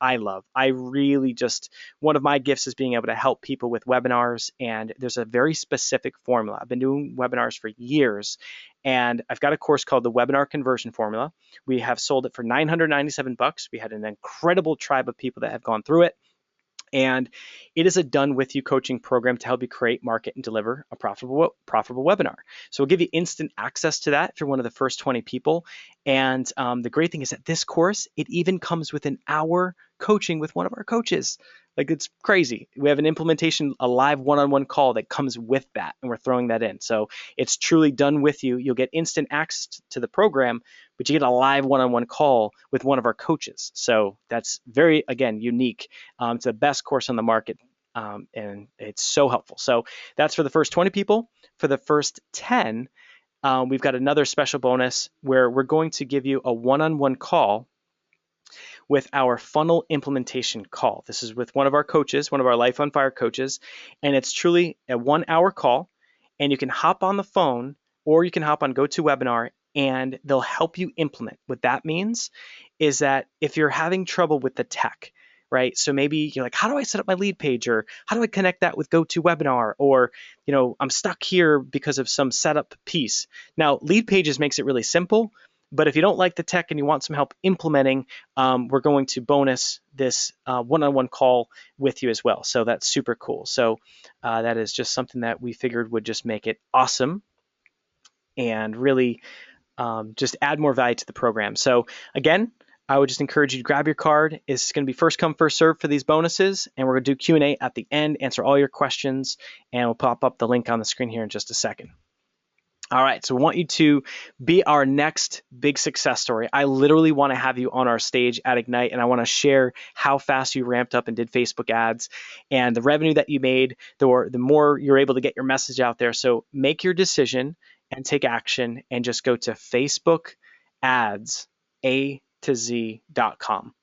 I love. I really just, one of my gifts is being able to help people with webinars, and there's a very specific formula. I've been doing webinars for years, and I've got a course called the Webinar Conversion Formula. We have sold it for $997. We had an incredible tribe of people that have gone through it. And it is a done with you coaching program to help you create, market, and deliver a profitable webinar. So we'll give you instant access to that if you're one of the first 20 people. And the great thing is that this course, it even comes with an hour coaching with one of our coaches. Like, it's crazy. We have an implementation, a live one-on-one call that comes with that, and we're throwing that in. So it's truly done with you. You'll get instant access to the program, but you get a live one-on-one call with one of our coaches. So that's very, again, unique. It's the best course on the market, and it's so helpful. So that's for the first 20 people. For the first 10, we've got another special bonus where we're going to give you a one-on-one call with our funnel implementation call. This is with one of our coaches, one of our Life on Fire coaches, and it's truly a 1 hour call, and you can hop on the phone or you can hop on GoToWebinar and they'll help you implement. What that means is that if you're having trouble with the tech, right? So maybe you're like, how do I set up my lead page, or how do I connect that with GoToWebinar, or I'm stuck here because of some setup piece. Now, lead pages makes it really simple, but if you don't like the tech and you want some help implementing, we're going to bonus this one-on-one call with you as well. So that's super cool. So that is just something that we figured would just make it awesome and really just add more value to the program. So again, I would just encourage you to grab your card. It's going to be first come, first serve for these bonuses, and we're going to do Q&A at the end, answer all your questions, and we'll pop up the link on the screen here in just a second. All right, so we want you to be our next big success story. I literally want to have you on our stage at Ignite, and I want to share how fast you ramped up and did Facebook ads and the revenue that you made, the more you're able to get your message out there. So make your decision and take action and just go to Facebook ads A to Z.com.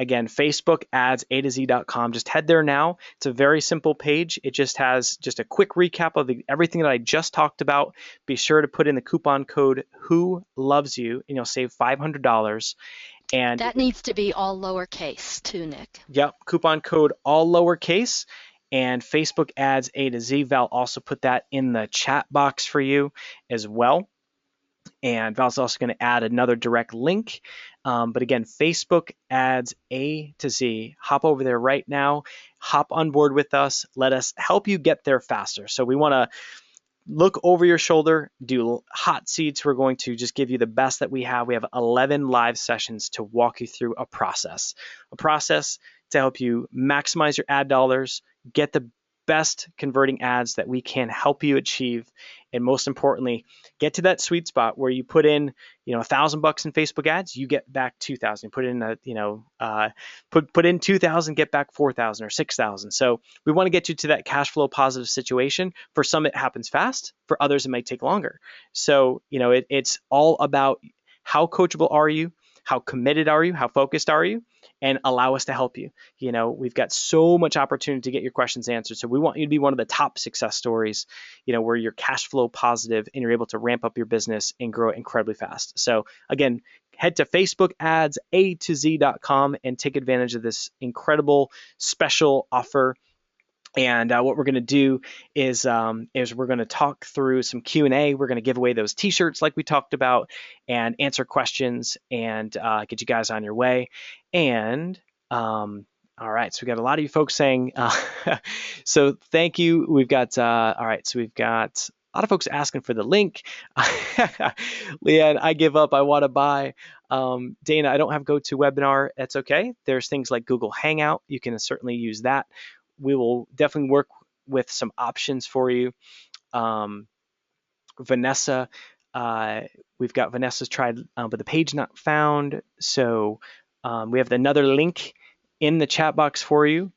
Again, Facebook ads A to Z.com. Just head there now. It's a very simple page. It just has just a quick recap of everything that I just talked about. Be sure to put in the coupon code Who Loves You, and you'll save $500. And that needs to be all lowercase too, Nick. Yep, coupon code all lowercase. And Facebook ads A to Z. Val also put that in the chat box for you as well. And Val's also going to add another direct link. But again, Facebook ads A to Z. Hop over there right now. Hop on board with us. Let us help you get there faster. So we want to look over your shoulder, do hot seats. We're going to just give you the best that we have. We have 11 live sessions to walk you through a process to help you maximize your ad dollars, get the best converting ads that we can help you achieve, and most importantly, get to that sweet spot where you put in, $1,000 in Facebook ads, you get back 2,000. Put in put in 2,000, get back 4,000 or 6,000. So we want to get you to that cash flow positive situation. For some, it happens fast. For others, it might take longer. So it's all about how coachable are you, how committed are you, how focused are you, and allow us to help you. We've got so much opportunity to get your questions answered. So we want you to be one of the top success stories, where you're cash flow positive and you're able to ramp up your business and grow it incredibly fast. So again, head to Facebook ads A to Z.com and take advantage of this incredible special offer. And what we're going to do is we're going to talk through some Q&A. We're going to give away those t-shirts like we talked about and answer questions and get you guys on your way. And all right, so we got a lot of you folks saying, so thank you. We've got, all right, so we've got a lot of folks asking for the link. Leanne, I give up. I want to buy. Dana, I don't have GoToWebinar. That's okay. There's things like Google Hangout. You can certainly use that. We will definitely work with some options for you. Vanessa, we've got Vanessa's tried, but the page not found. So we have another link in the chat box for you.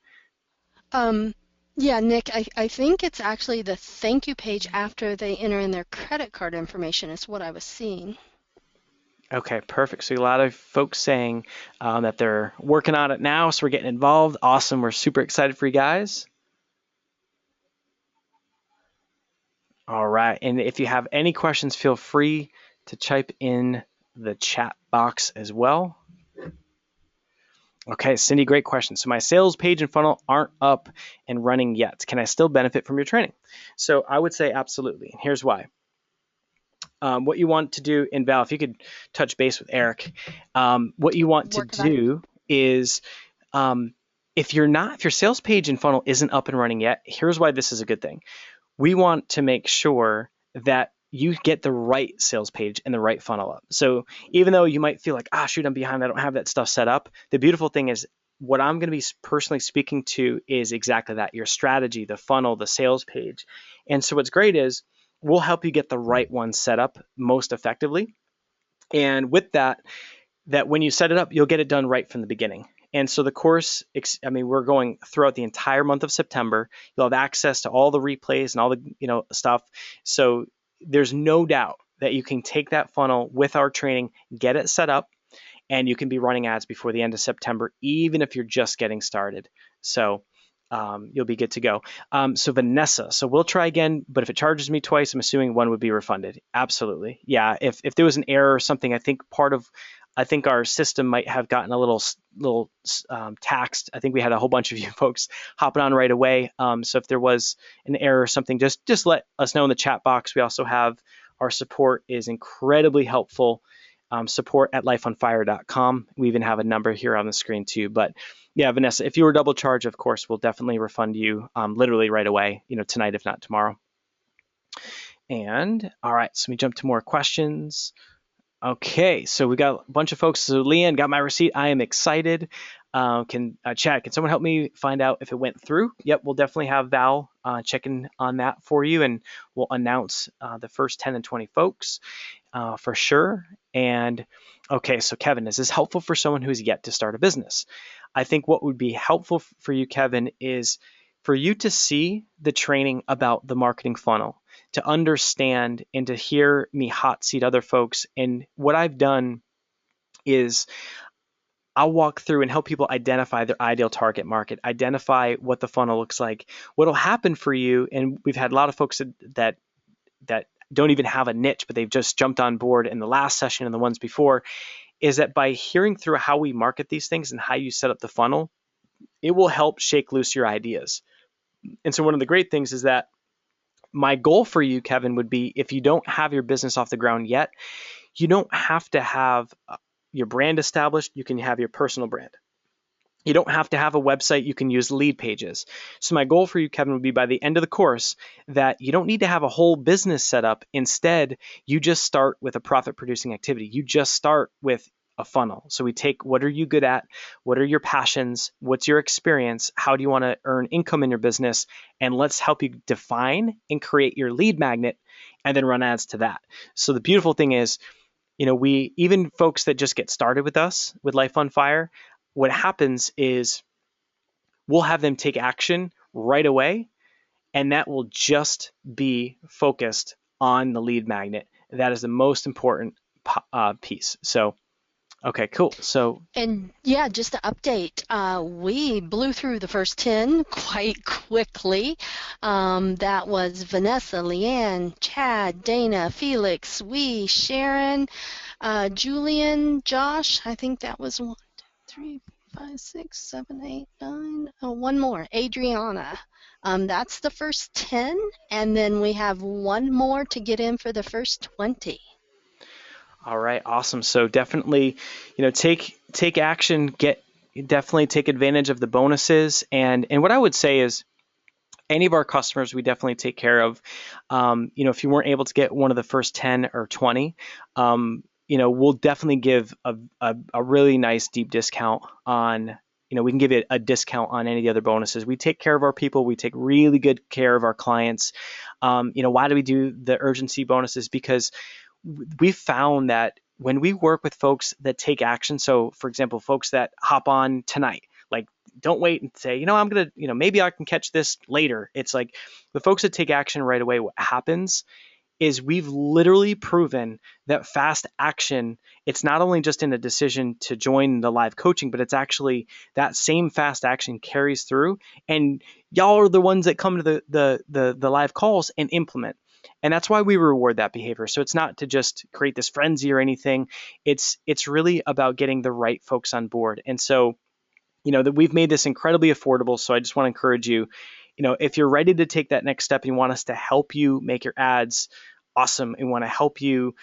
Yeah, Nick, I think it's actually the thank you page after they enter in their credit card information is what I was seeing. Okay, perfect. So a lot of folks saying that they're working on it now, so we're getting involved. Awesome. We're super excited for you guys. All right. And if you have any questions, feel free to type in the chat box as well. Okay, Cindy, great question. So my sales page and funnel aren't up and running yet. Can I still benefit from your training? So I would say absolutely. And here's why. What you want to do, and Val, if you could touch base with Eric, what you want to do is if your sales page and funnel isn't up and running yet, here's why this is a good thing. We want to make sure that you get the right sales page and the right funnel up. So even though you might feel like, shoot, I'm behind, I don't have that stuff set up. The beautiful thing is what I'm going to be personally speaking to is exactly that, your strategy, the funnel, the sales page. And so what's great is we'll help you get the right one set up most effectively. And with that, when you set it up, you'll get it done right from the beginning. And so the course, we're going throughout the entire month of September. You'll have access to all the replays and all the stuff. So there's no doubt that you can take that funnel with our training, get it set up, and you can be running ads before the end of September, even if you're just getting started. So you'll be good to go. So Vanessa, so we'll try again, but if it charges me twice, I'm assuming one would be refunded. Absolutely. Yeah. If there was an error or something, I think our system might have gotten a little taxed. I think we had a whole bunch of you folks hopping on right away. So if there was an error or something, just let us know in the chat box. We also have our support is incredibly helpful. Support at lifeonfire.com. We even have a number here on the screen too. But yeah, Vanessa, if you were double charged, of course, we'll definitely refund you literally right away, tonight, if not tomorrow. And all right, so we jump to more questions. Okay, so we got a bunch of folks. So Leanne got my receipt. I am excited. Chad, can someone help me find out if it went through? Yep, we'll definitely have Val checking on that for you, and we'll announce the first 10 and 20 folks for sure. And okay, so Kevin, is this helpful for someone who's yet to start a business? I think what would be helpful for you, Kevin, is for you to see the training about the marketing funnel, to understand and to hear me hot seat other folks. And what I've done is I'll walk through and help people identify their ideal target market, identify what the funnel looks like. What'll happen for you, and we've had a lot of folks that don't even have a niche, but they've just jumped on board in the last session and the ones before, is that by hearing through how we market these things and how you set up the funnel, it will help shake loose your ideas. And so one of the great things is that my goal for you, Kevin, would be if you don't have your business off the ground yet, you don't have to have your brand established. You can have your personal brand. You don't have to have a website. You can use lead pages. So my goal for you, Kevin, would be by the end of the course that you don't need to have a whole business set up. Instead, you just start with a profit producing activity. You just start with a funnel. So we take, what are you good at? What are your passions? What's your experience? How do you want to earn income in your business? And let's help you define and create your lead magnet and then run ads to that. So the beautiful thing is, we, even folks that just get started with us with Life on Fire, what happens is we'll have them take action right away, and that will just be focused on the lead magnet. That is the most important piece. So, okay, cool. So, And yeah, just to update, we blew through the first 10 quite quickly. That was Vanessa, Leanne, Chad, Dana, Felix, Sharon, Julian, Josh. I think that was 1, 2, 3, 4, 5, 6, 7, 8, 9. Oh, one more, Adriana. That's the first 10, and then we have one more to get in for the first 20. all right, awesome. So definitely, take action, definitely take advantage of the bonuses. And what I would say is, any of our customers, we definitely take care of. If you weren't able to get one of the first 10 or 20, we'll definitely give a really nice deep discount on, we can give you a discount on any of the other bonuses. We take care of our people. We take really good care of our clients. Why do we do the urgency bonuses? Because we found that when we work with folks that take action, so for example, folks that hop on tonight, like, don't wait and say, I'm going to, maybe I can catch this later. It's like the folks that take action right away, what happens is we've literally proven that fast action, it's not only just in a decision to join the live coaching, but it's actually that same fast action carries through, and y'all are the ones that come to the live calls and implement. And that's why we reward that behavior. So it's not to just create this frenzy or anything. It's really about getting the right folks on board. And so, that we've made this incredibly affordable. So I just want to encourage you, if you're ready to take that next step and you want us to help you make your ads awesome and want to help you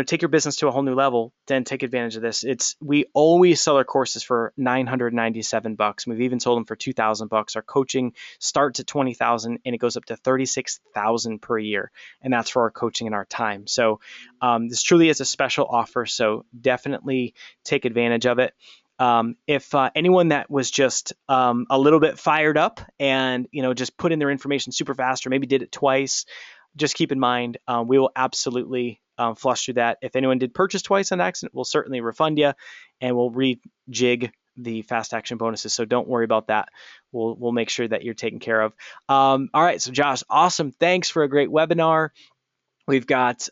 take your business to a whole new level, then take advantage of this. We always sell our courses for $997. We've even sold them for $2,000. Our coaching starts at $20,000 and it goes up to $36,000 per year, and that's for our coaching and our time. So this truly is a special offer. So definitely take advantage of it. If anyone that was just a little bit fired up and just put in their information super fast, or maybe did it twice, just keep in mind, we will absolutely flush through that. If anyone did purchase twice on accident, we'll certainly refund you, and we'll rejig the fast action bonuses. So don't worry about that. We'll make sure that you're taken care of. All right. So Josh, awesome. Thanks for a great webinar. We've got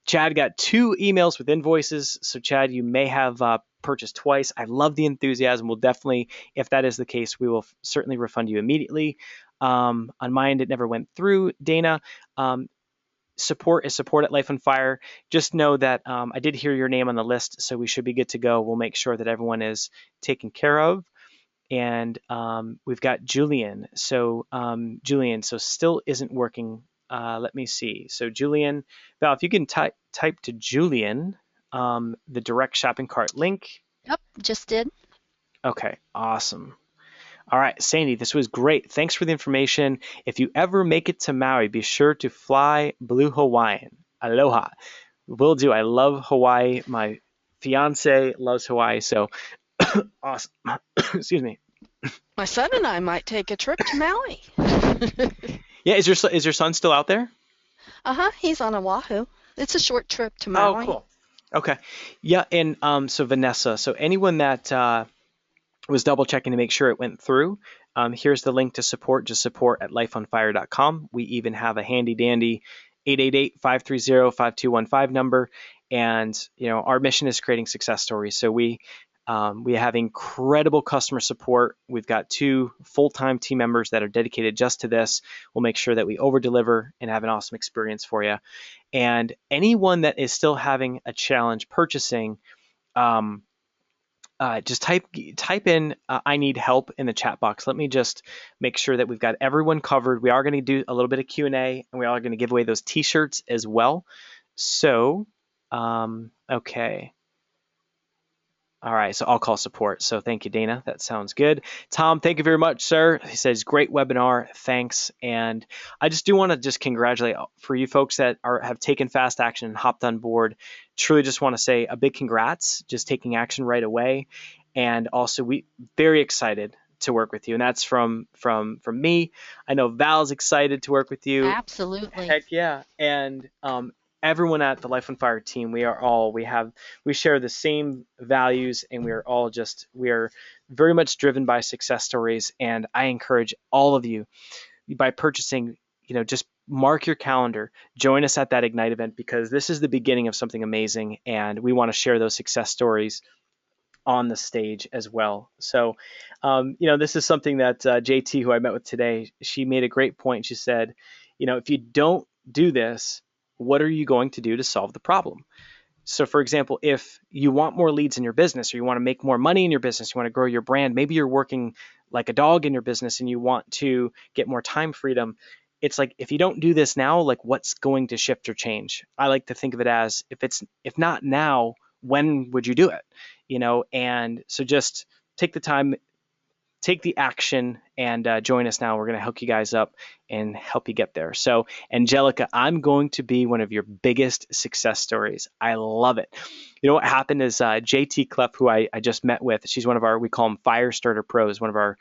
Chad got 2 emails with invoices. So Chad, you may have purchased twice. I love the enthusiasm. We'll definitely, if that is the case, we will certainly refund you immediately. On my end, it never went through. Dana, support is support at Life on Fire. Just know that I did hear your name on the list, so we should be good to go. We'll make sure that everyone is taken care of. And we've got Julian. So Julian, so still isn't working. Let me see. So Julian, Val, if you can type to Julian the direct shopping cart link. Yep, just did. Okay, awesome. All right, Sandy, this was great. Thanks for the information. If you ever make it to Maui, be sure to fly Blue Hawaiian. Aloha. Will do. I love Hawaii. My fiance loves Hawaii, so awesome. Excuse me. My son and I might take a trip to Maui. Yeah, is your son still out there? He's on Oahu. It's a short trip to Maui. Oh, cool. Okay. Yeah, and so Vanessa, so anyone that was double checking to make sure it went through, here's the link to support, just support at lifeonfire.com. We even have a handy dandy 888-530-5215 number. And, our mission is creating success stories. So we have incredible customer support. We've got 2 full-time team members that are dedicated just to this. We'll make sure that we over-deliver and have an awesome experience for you. And anyone that is still having a challenge purchasing, just type in I need help in the chat box. Let me just make sure that we've got everyone covered. We are going to do a little bit of Q&A, and we are going to give away those t-shirts as well. So, okay. All right, so I'll call support. So thank you, Dana. That sounds good. Tom, thank you very much, sir. He says, great webinar. Thanks. And I just do want to just congratulate for you folks that have taken fast action and hopped on board. Truly just want to say a big congrats, just taking action right away. And also, we very excited to work with you. And that's from me. I know Val's excited to work with you. Absolutely. Heck yeah. And everyone at the Life on Fire team, we share the same values, and we are very much driven by success stories. And I encourage all of you, by purchasing, just mark your calendar, join us at that Ignite event, because this is the beginning of something amazing, and we want to share those success stories on the stage as well. So, this is something that JT, who I met with today, she made a great point. She said, if you don't do this, what are you going to do to solve the problem? So, for example, if you want more leads in your business, or you want to make more money in your business, you want to grow your brand, maybe you're working like a dog in your business and you want to get more time freedom. It's like, if you don't do this now, like, what's going to shift or change? I like to think of it as, if not now, when would you do it? And so just take the time, take the action, and join us now. We're going to hook you guys up and help you get there. So, Angelica, I'm going to be one of your biggest success stories. I love it. What happened is JT Clef, who I just met with, she's one of our, we call them Fire Starter Pros, one of our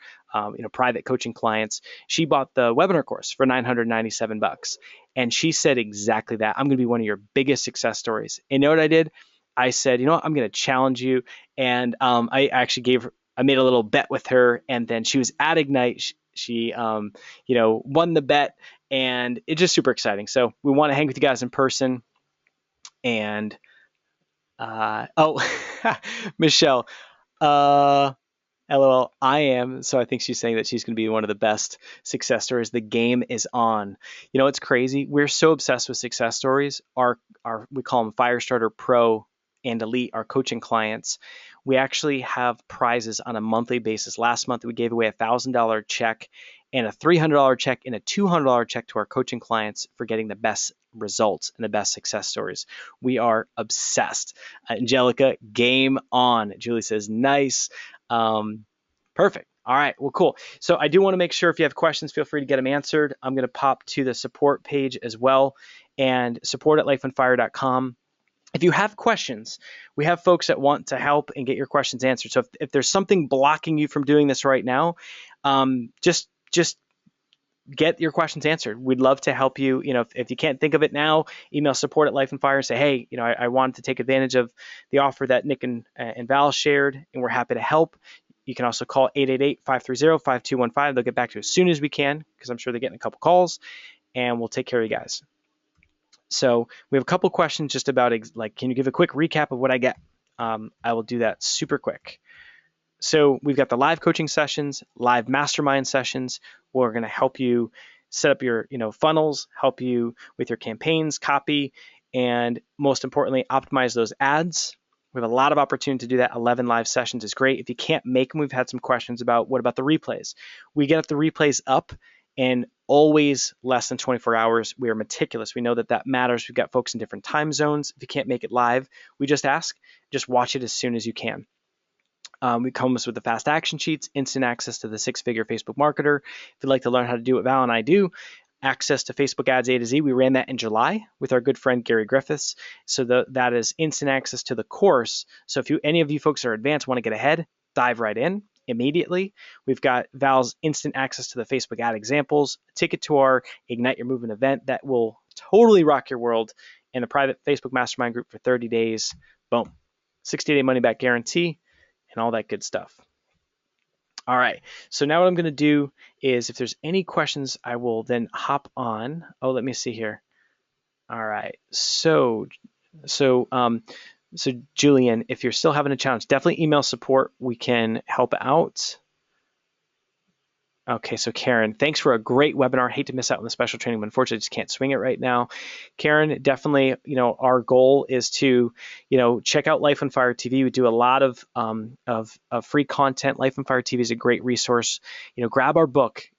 private coaching clients. She bought the webinar course for $997. And she said exactly that. I'm going to be one of your biggest success stories. And you know what I did? I said, I'm going to challenge you. And I actually I made a little bet with her, and then she was at Ignite. She won the bet, and it's just super exciting. So we want to hang with you guys in person. And Michelle, LOL, I am. So I think she's saying that she's going to be one of the best success stories. The game is on. It's crazy. We're so obsessed with success stories. Our we call them Firestarter Pro and Elite, our coaching clients. We actually have prizes on a monthly basis. Last month, we gave away a $1,000 check and a $300 check and a $200 check to our coaching clients for getting the best results and the best success stories. We are obsessed. Angelica, game on. Julie says, nice. Perfect. All right. Well, cool. So I do want to make sure if you have questions, feel free to get them answered. I'm going to pop to the support page as well, and support@lifeonfire.com. If you have questions, we have folks that want to help and get your questions answered. So if there's something blocking you from doing this right now, just get your questions answered. We'd love to help you. If you can't think of it now, email support@lifeonfire and say, hey, I wanted to take advantage of the offer that Nick and Val shared, and we're happy to help. You can also call 888-530-5215. They'll get back to you as soon as we can, because I'm sure they're getting a couple calls, and we'll take care of you guys. So we have a couple questions just about, can you give a quick recap of what I get? I will do that super quick. So we've got the live coaching sessions, live mastermind sessions. We're going to help you set up your funnels, help you with your campaigns, copy, and most importantly, optimize those ads. We have a lot of opportunity to do that. 11 live sessions is great. If you can't make them, we've had some questions about what about the replays. We get the replays up in always less than 24 hours. We are meticulous. We know that matters. We've got folks in different time zones. If you can't make it live, we just watch it as soon as you can. We come with the fast action sheets, instant access to the 6-figure Facebook marketer. If you'd like to learn how to do what Val and I do, access to Facebook ads A to Z. We ran that in July with our good friend Gary Griffiths. So that is instant access to the course. So if any of you folks are advanced, want to get ahead, dive right in immediately. We've got Val's instant access to the Facebook ad examples, a ticket to our Ignite Your Movement event that will totally rock your world, and a private Facebook mastermind group for 30 days. Boom. 60-day money back guarantee and all that good stuff. All right, so now what I'm going to do is, if there's any questions, I will then hop on. Oh, let me see here. All right, so Julian, if you're still having a challenge, definitely email support. We can help out. Okay, so Karen, thanks for a great webinar. Hate to miss out on the special training, but unfortunately, just can't swing it right now. Karen, definitely, our goal is to, check out Life on Fire TV. We do a lot of free content. Life on Fire TV is a great resource. Grab our book.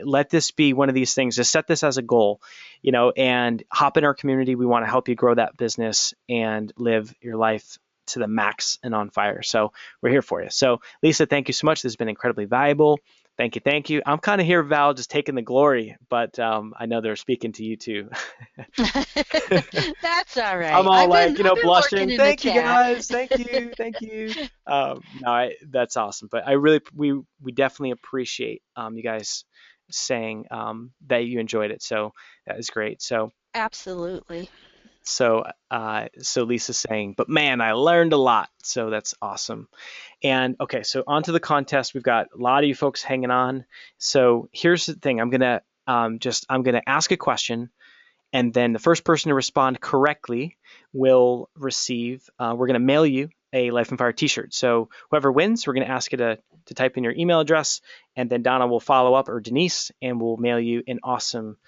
Let this be one of these things. Just set this as a goal. And hop in our community. We want to help you grow that business and live your life to the max and on fire. So we're here for you. So Lisa, thank you so much. This has been incredibly valuable. Thank you. I'm kind of here, Val, just taking the glory, but I know they're speaking to you too. That's all right. I'm all I've been blushing. Thank you, guys. Thank you. No, that's awesome. But we definitely appreciate you guys saying that you enjoyed it. So that is great. So absolutely. So Lisa's saying, but man, I learned a lot. So that's awesome. And okay, so on to the contest. We've got a lot of you folks hanging on. So here's the thing. I'm gonna ask a question, and then the first person to respond correctly will receive. We're gonna mail you a Life on Fire T-shirt. So whoever wins, we're gonna ask you to type in your email address, and then Donna will follow up, or Denise, and we'll mail you an awesome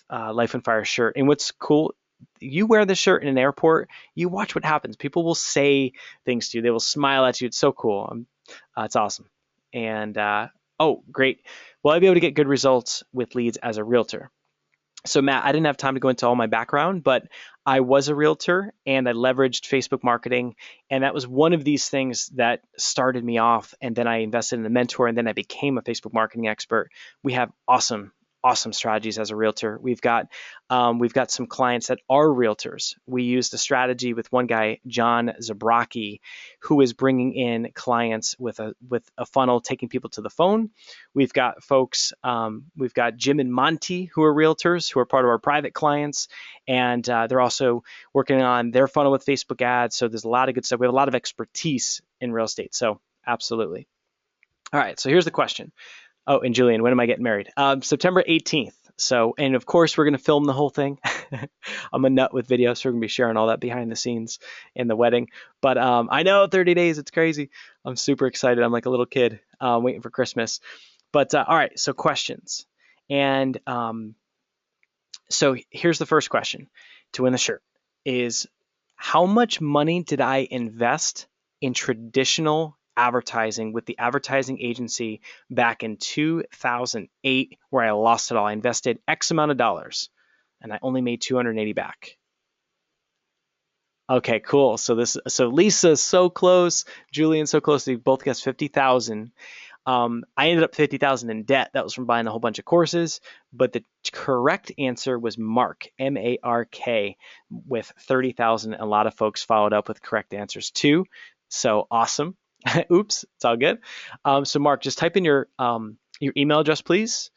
Life on Fire shirt. And what's cool, you wear this shirt in an airport, you watch what happens. People will say things to you. They will smile at you. It's so cool. It's awesome. And oh, great. Will I be able to get good results with leads as a realtor? So Matt, I didn't have time to go into all my background, but I was a realtor and I leveraged Facebook marketing. And that was one of these things that started me off. And then I invested in a mentor, and then I became a Facebook marketing expert. We have awesome strategies as a realtor. We've got some clients that are realtors. We used a strategy with one guy, John Zabrocki, who is bringing in clients with a funnel, taking people to the phone. We've got folks, we've got Jim and Monty, who are realtors, who are part of our private clients, and they're also working on their funnel with Facebook ads. So there's a lot of good stuff. We have a lot of expertise in real estate. So absolutely. All right. So here's the question. Oh, and Julian, when am I getting married? September 18th. So, and of course, we're going to film the whole thing. I'm a nut with video, so we're going to be sharing all that behind the scenes in the wedding. But I know 30 days, it's crazy. I'm super excited. I'm like a little kid waiting for Christmas. But all right, so questions. And so here's the first question to win the shirt is, how much money did I invest in traditional advertising with the advertising agency back in 2008, where I lost it all? I invested X amount of dollars. and I only made 280 back. Okay, cool. So Lisa's so close, Julian's so close. They both guessed 50,000. I ended up 50,000 in debt. That was from buying a whole bunch of courses, but the correct answer was Mark, M-A-R-K, with 30,000. A lot of folks followed up with correct answers too. So awesome. Oops, it's all good. So Mark, just type in your email address, please.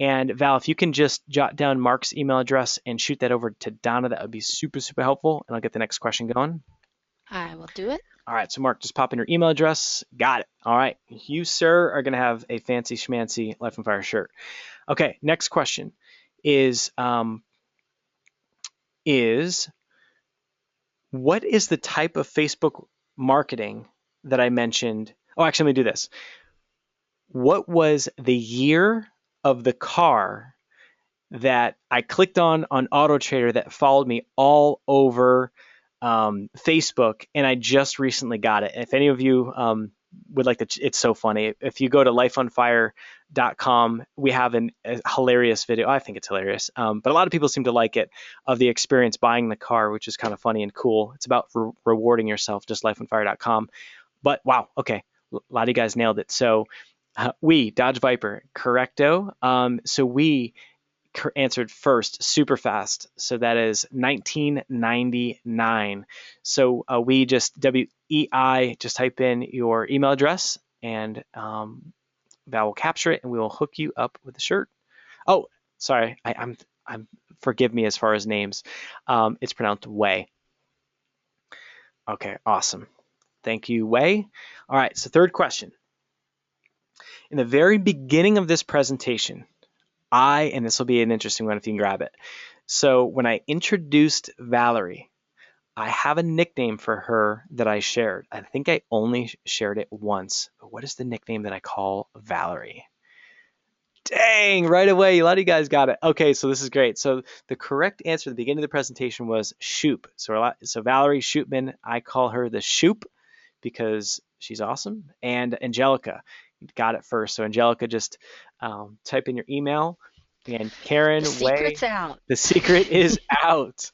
And Val, if you can just jot down Mark's email address and shoot that over to Donna, that would be super, super helpful. And I'll get the next question going. I will do it. All right, so Mark, just pop in your email address. Got it. All right, you, sir, are going to have a fancy schmancy Life on Fire shirt. Okay, next question is what is the type of Facebook marketing that I mentioned? Oh, actually, let me do this. What was the year of the car that I clicked on Auto Trader that followed me all over Facebook, and I just recently got it. If any of you would like to, it's so funny. If you go to lifeonfire.com, we have a hilarious video. I think it's hilarious, but a lot of people seem to like it, of the experience buying the car, which is kind of funny and cool. It's about rewarding yourself, just lifeonfire.com. But wow, okay, a lot of you guys nailed it. So we, Dodge Viper, correcto. So we answered first super fast. So that is 1999. So we just WEI, just type in your email address and that will capture it and we will hook you up with the shirt. Oh, sorry. I'm forgive me as far as names. It's pronounced Way. Okay, awesome. Thank you, Way. All right, so third question. In the very beginning of this presentation, and this will be an interesting one if you can grab it. So when I introduced Valerie, I have a nickname for her that I shared. I think I only shared it once. But what is the nickname that I call Valerie? Dang, right away. A lot of you guys got it. Okay, so this is great. So the correct answer at the beginning of the presentation was Shoop. So Valerie Shoopman, I call her the Shoop because she's awesome. And Angelica, got it first. So Angelica, just type in your email. And Karen, The Way, secret's out. the secret is out.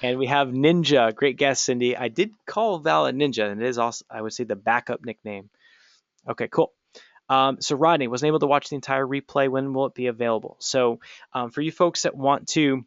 And we have Ninja, great guest, Cindy. I did call Val a Ninja, and it is also, I would say, the backup nickname. Okay, cool. So Rodney wasn't able to watch the entire replay. When will it be available? So for you folks that want to,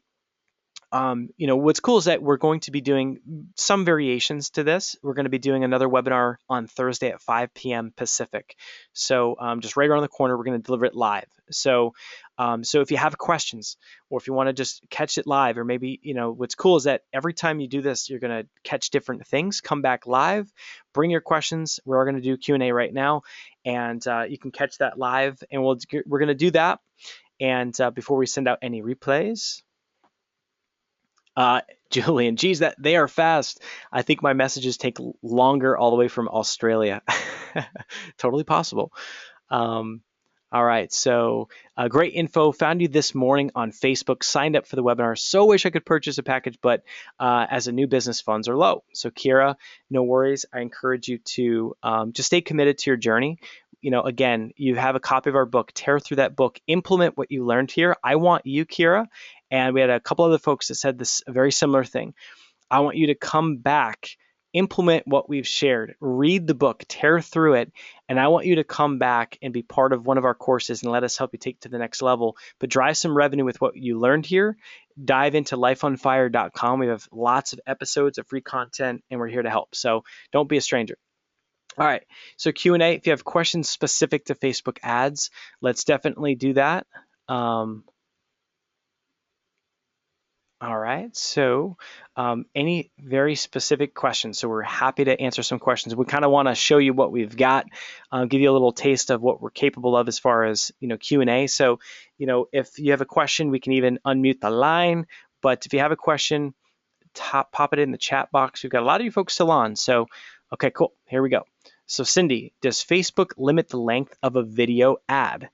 what's cool is that we're going to be doing some variations to this. We're going to be doing another webinar on Thursday at 5 p.m. Pacific. So just right around the corner, we're going to deliver it live. So if you have questions or if you want to just catch it live, or maybe, what's cool is that every time you do this, you're going to catch different things. Come back live, bring your questions. We're going to do Q&A right now, and you can catch that live. And we're going to do that. And before we send out any replays, Julian, geez, that they are fast. I think my messages take longer all the way from Australia. Totally possible. All right, so great info. Found you this morning on Facebook. Signed up for the webinar. So wish I could purchase a package, but as a new business, funds are low. So Kira, no worries. I encourage you to just stay committed to your journey. Again, you have a copy of our book. Tear through that book. Implement what you learned here. I want you, Kira, and we had a couple other folks that said this, a very similar thing. I want you to come back, implement what we've shared, read the book, tear through it, and I want you to come back and be part of one of our courses and let us help you take to the next level. But drive some revenue with what you learned here. Dive into lifeonfire.com. We have lots of episodes of free content, and we're here to help. So don't be a stranger. All right, so Q&A. If you have questions specific to Facebook ads, let's definitely do that. All right, so any very specific questions? So we're happy to answer some questions. We kind of want to show you what we've got, give you a little taste of what we're capable of as far as Q&A. So if you have a question, we can even unmute the line. But if you have a question, pop it in the chat box. We've got a lot of you folks still on. So okay, cool. Here we go. So Cindy, does Facebook limit the length of a video ad?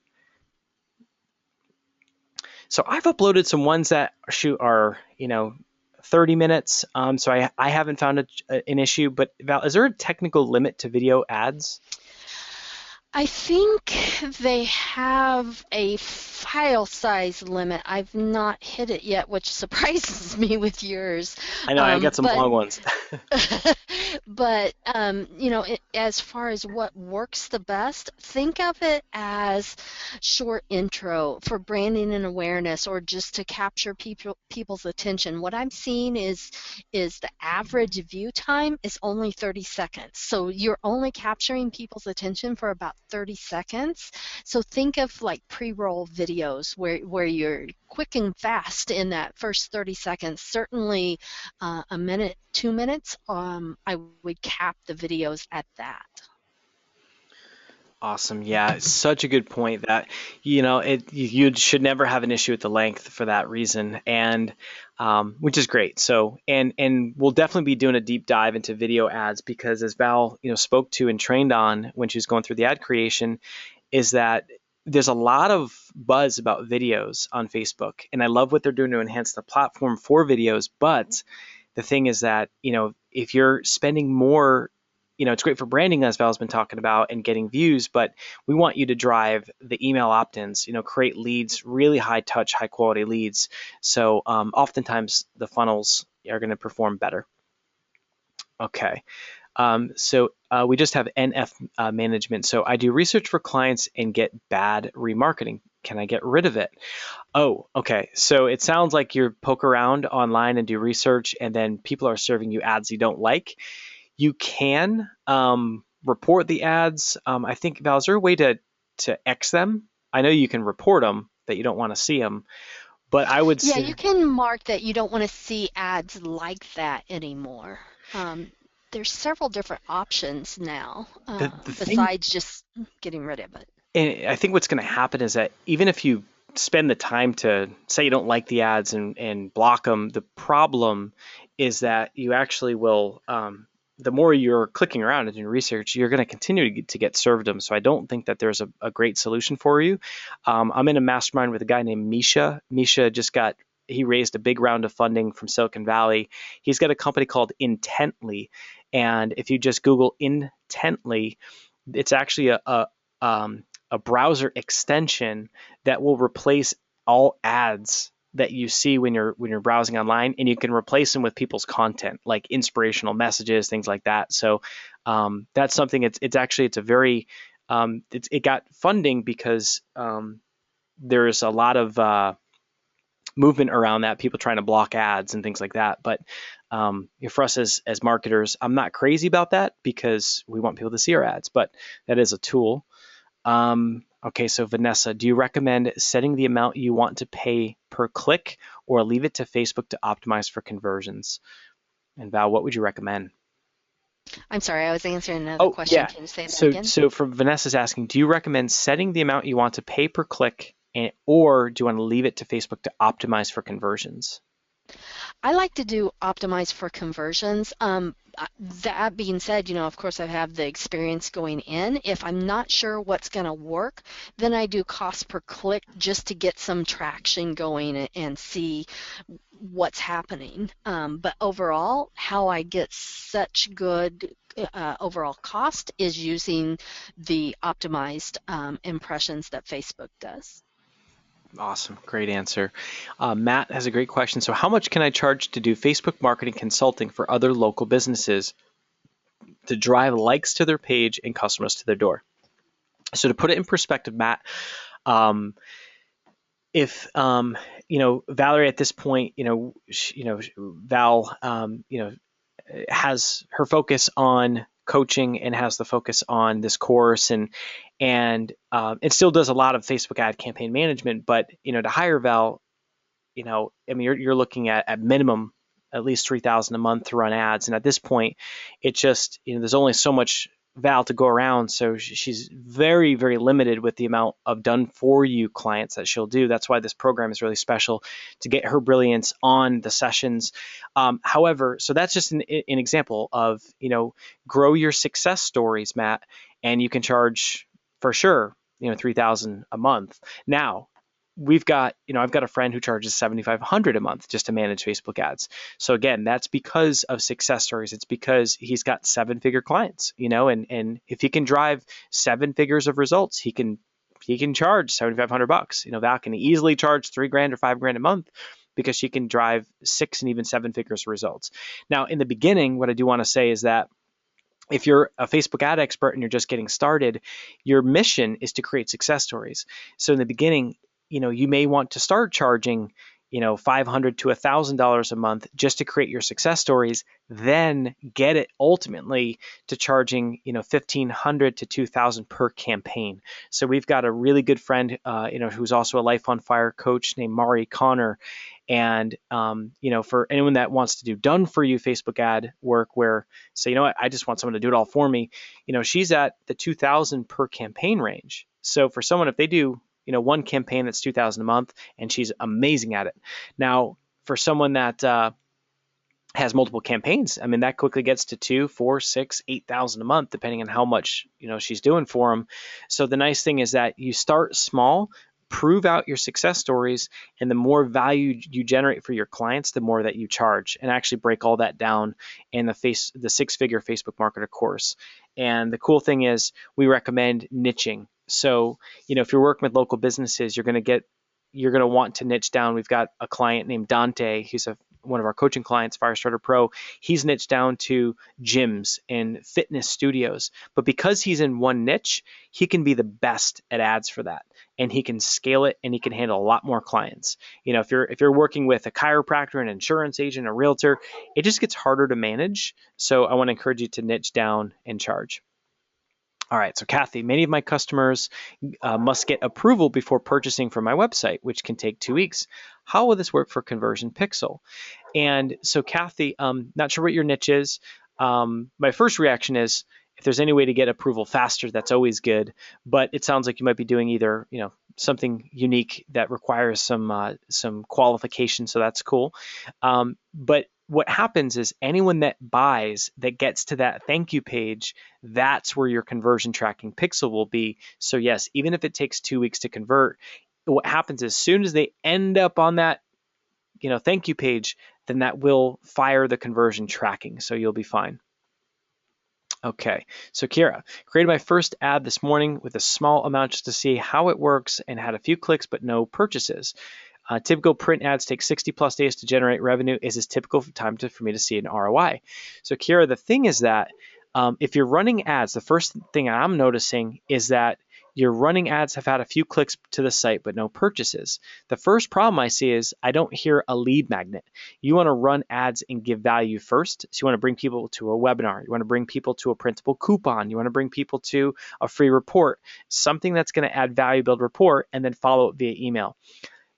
So I've uploaded some ones that are 30 minutes. So I haven't found an issue. But Val, is there a technical limit to video ads? I think they have a file size limit. I've not hit it yet, which surprises me with yours. I know I got some But long ones. but as far as what works the best, think of it as short intro for branding and awareness, or just to capture people's attention. What I'm seeing is the average view time is only 30 seconds. So you're only capturing people's attention for about 30 seconds. So think of like pre-roll videos where you're quick and fast in that first 30 seconds. Certainly a minute, 2 minutes, I would cap the videos at that. Awesome. Yeah, such a good point that, you should never have an issue with the length for that reason, and which is great. So, and we'll definitely be doing a deep dive into video ads because as Val, spoke to and trained on when she was going through the ad creation, is that there's a lot of buzz about videos on Facebook, and I love what they're doing to enhance the platform for videos. But the thing is that, if you're spending more, it's great for branding, as Val's been talking about, and getting views, but we want you to drive the email opt-ins, create leads, really high touch, high quality leads. So oftentimes the funnels are going to perform better. Okay. So we just have NF management. So I do research for clients and get bad remarketing. Can I get rid of it? Oh, okay. So it sounds like you poke around online and do research, and then people are serving you ads you don't like. You can report the ads. I think, Val, is there a way to X them? I know you can report them that you don't want to see them, but I would Yeah, say you can mark that you don't want to see ads like that anymore. Um, there's several different options now, the thing. besides just getting rid of it. And I think what's going to happen is that even if you spend the time to say you don't like the ads and block them, the problem is that you actually will, the more you're clicking around and doing research, you're going to continue to get served them. So I don't think that there's a great solution for you. I'm in a mastermind with a guy named Misha. Misha he raised a big round of funding from Silicon Valley. He's got a company called Intently. And if you just Google Intently, it's actually a browser extension that will replace all ads that you see when you're browsing online, and you can replace them with people's content like inspirational messages, things like that. So that's something. It's a very it got funding because there's a lot of movement around that, people trying to block ads and things like that. But for us as marketers, I'm not crazy about that because we want people to see our ads, but that is a tool. Okay, so Vanessa, do you recommend setting the amount you want to pay per click or leave it to Facebook to optimize for conversions? And Val, what would you recommend? I'm sorry, I was answering another Oh, question. yeah. Can you say that So, again? so from Vanessa's asking, do you recommend setting the amount you want to pay per click, or do you want to leave it to Facebook to optimize for conversions? I like to do optimize for conversions. That being said, of course, I have the experience going in. If I'm not sure what's going to work, then I do cost per click just to get some traction going and see what's happening. But overall, how I get such good overall cost is using the optimized impressions that Facebook does. Awesome. Great answer. Matt has a great question. So, how much can I charge to do Facebook marketing consulting for other local businesses to drive likes to their page and customers to their door? So, to put it in perspective, Matt, um, if Valerie at this point, Val, has her focus on coaching and has the focus on this course, and it still does a lot of Facebook ad campaign management. But to hire Val, I mean, you're looking at minimum at least 3,000 a month to run ads, and at this point, it just there's only so much Val to go around, so she's very, very limited with the amount of done for you clients that she'll do. That's why this program is really special, to get her brilliance on the sessions. However, so that's just an example of grow your success stories, Matt, and you can charge for sure 3,000 a month. Now, we've got, I've got a friend who charges $7,500 a month just to manage Facebook ads. So again, that's because of success stories. It's because he's got 7-figure clients, and if he can drive 7 figures of results, he can charge $7,500. Val can easily charge $3,000 or $5,000 a month because she can drive 6 and even 7 figures of results. Now, in the beginning, what I do want to say is that if you're a Facebook ad expert and you're just getting started, your mission is to create success stories. So in the beginning, you may want to start charging, $500 to $1,000 a month just to create your success stories, then get it ultimately to charging, $1,500 to $2,000 per campaign. So we've got a really good friend, who's also a Life on Fire coach named Mari Connor. And, for anyone that wants to do done for you Facebook ad work where say, what, I just want someone to do it all for me, she's at the 2,000 per campaign range. So for someone, if they do, one campaign that's 2,000 a month, and she's amazing at it. Now, for someone that has multiple campaigns, I mean, that quickly gets to 2, 4, 6, 8,000 a month, depending on how much, she's doing for them. So the nice thing is that you start small, prove out your success stories, and the more value you generate for your clients, the more that you charge, and actually break all that down in the 6-figure Facebook marketer course. And the cool thing is we recommend niching. So, if you're working with local businesses, you're going to want to niche down. We've got a client named Dante, who's one of our coaching clients, Firestarter Pro. He's niched down to gyms and fitness studios. But because he's in one niche, he can be the best at ads for that. And he can scale it, and he can handle a lot more clients. If you're working with a chiropractor, an insurance agent, a realtor, it just gets harder to manage. So I want to encourage you to niche down and charge. All right, so Kathy, many of my customers must get approval before purchasing from my website, which can take 2 weeks. How will this work for Conversion Pixel? And so, Kathy, not sure what your niche is. My first reaction is if there's any way to get approval faster, that's always good. But it sounds like you might be doing either, something unique that requires some qualification, so that's cool. But what happens is anyone that buys that gets to that thank you page, that's where your conversion tracking pixel will be. So yes, even if it takes 2 weeks to convert, what happens is as soon as they end up on that, thank you page, then that will fire the conversion tracking. So you'll be fine. Okay, so Kira, created my first ad this morning with a small amount just to see how it works and had a few clicks but no purchases. Typical print ads take 60 plus days to generate revenue. Is this typical time for me to see an ROI? So Kira, the thing is that if you're running ads, the first thing I'm noticing is that your running ads have had a few clicks to the site, but no purchases. The first problem I see is I don't hear a lead magnet. You want to run ads and give value first. So you want to bring people to a webinar. You want to bring people to a printable coupon. You want to bring people to a free report, something that's going to add value, build rapport, and then follow up via email.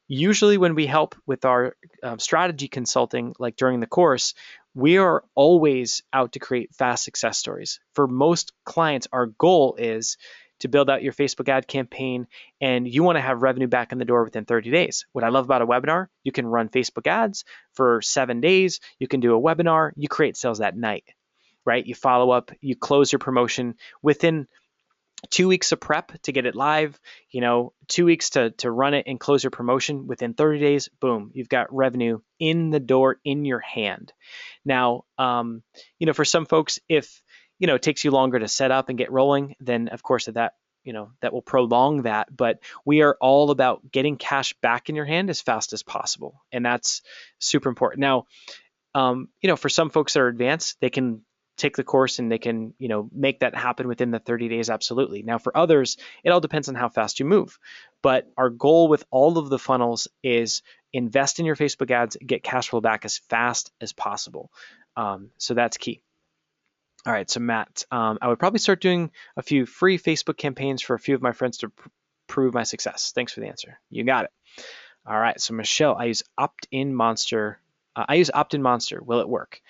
Usually when we help with our strategy consulting, like during the course, we are always out to create fast success stories. For most clients, our goal is to build out your Facebook ad campaign, and you want to have revenue back in the door within 30 days. What I love about a webinar, you can run Facebook ads for 7 days. You can do a webinar. You create sales that night, right? You follow up, you close your promotion within 2 weeks of prep to get it live, 2 weeks to run it and close your promotion. Within 30 days, boom, you've got revenue in the door in your hand. Now, for some folks, if, it takes you longer to set up and get rolling, then of course that will prolong that. But we are all about getting cash back in your hand as fast as possible. And that's super important. Now, for some folks that are advanced, they can take the course and they can, make that happen within the 30 days. Absolutely. Now for others, it all depends on how fast you move. But our goal with all of the funnels is invest in your Facebook ads, get cash flow back as fast as possible. So that's key. All right. So Matt, I would probably start doing a few free Facebook campaigns for a few of my friends to prove my success. Thanks for the answer. You got it. All right. So Michelle, I use Opt-in Monster. Will it work?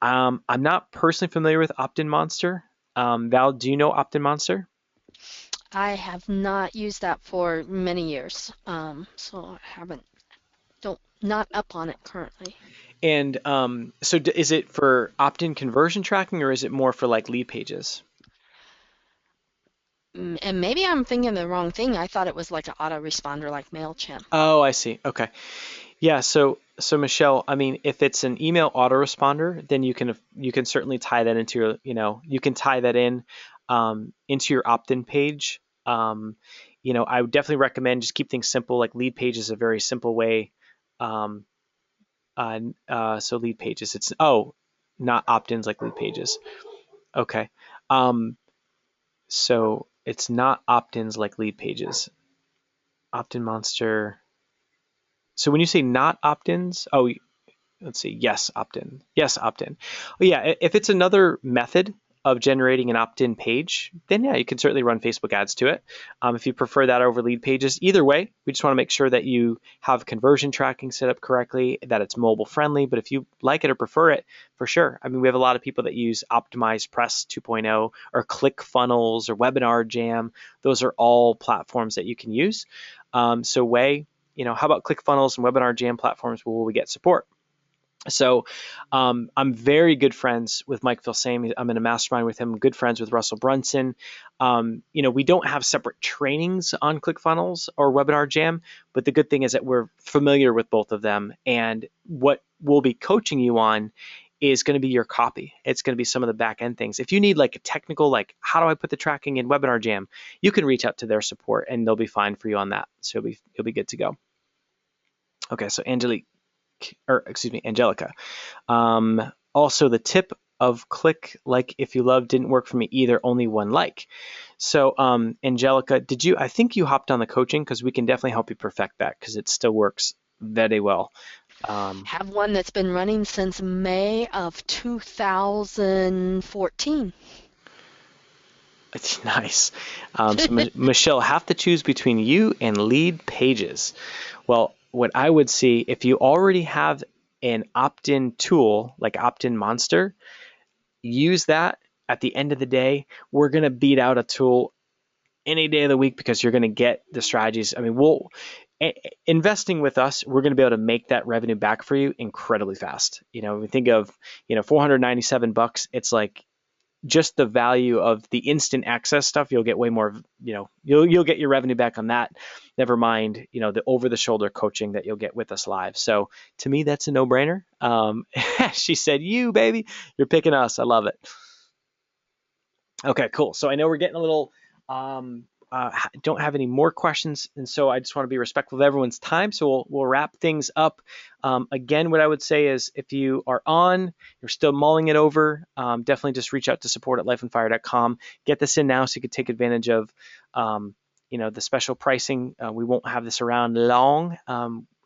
I'm not personally familiar with Opt-in Monster. Val, do you know Opt-in Monster? I have not used that for many years, so not up on it currently. And so is it for opt-in conversion tracking, or is it more for like lead pages? And maybe I'm thinking the wrong thing. I thought it was like an autoresponder like MailChimp. Oh, I see. Okay. Yeah, so Michelle, I mean, if it's an email autoresponder, then you can certainly tie that into your, you can tie that in into your opt-in page. I would definitely recommend just keep things simple. Like lead page is a very simple way. Um, so lead pages, not opt-ins like lead pages. Okay. Um, so it's not opt-ins like lead pages. Opt-in monster. So when you say not opt-ins, let's see. Yes, opt-in. Yes, opt-in. Oh, yeah, if it's another method of generating an opt-in page, then yeah, you can certainly run Facebook ads to it. If you prefer that over lead pages, either way, we just want to make sure that you have conversion tracking set up correctly, that it's mobile friendly. But if you like it or prefer it, for sure. I mean, we have a lot of people that use Optimize Press 2.0 or ClickFunnels or Webinar Jam. Those are all platforms that you can use. So how about ClickFunnels and Webinar Jam platforms where we get support? So I'm very good friends with Mike Filsaime. I'm in a mastermind with him. I'm good friends with Russell Brunson. We don't have separate trainings on ClickFunnels or Webinar Jam, but the good thing is that we're familiar with both of them. And what we'll be coaching you on is going to be your copy. It's going to be some of the back end things. If you need like a technical, like how do I put the tracking in Webinar Jam, you can reach out to their support and they'll be fine for you on that. So you'll be good to go. Okay, so Angelica. Also, the tip of click like if you love didn't work for me either, only one like. So, Angelica, I think you hopped on the coaching because we can definitely help you perfect that because it still works very well. Um, Have one that's been running since May of 2014. it's nice. So, Michelle, have to choose between you and lead pages. Well, what I would see if you already have an opt-in tool like Opt-in Monster, use that. At the end of the day, we're going to beat out a tool any day of the week because you're going to get the strategies. I mean, investing with us, we're going to be able to make that revenue back for you incredibly fast. We think of, $497. It's like just the value of the instant access stuff. You'll get way more, you'll get your revenue back on that. Never mind, the over the shoulder coaching that you'll get with us live. So to me, that's a no brainer. She said, you baby, you're picking us. I love it. Okay, cool. So I know we're getting a little, don't have any more questions, and so I just want to be respectful of everyone's time. So we'll wrap things up. Again, what I would say is if you are you're still mulling it over, definitely just reach out to support@lifeonfire.com. Get this in now so you can take advantage of, the special pricing. We won't have this around long.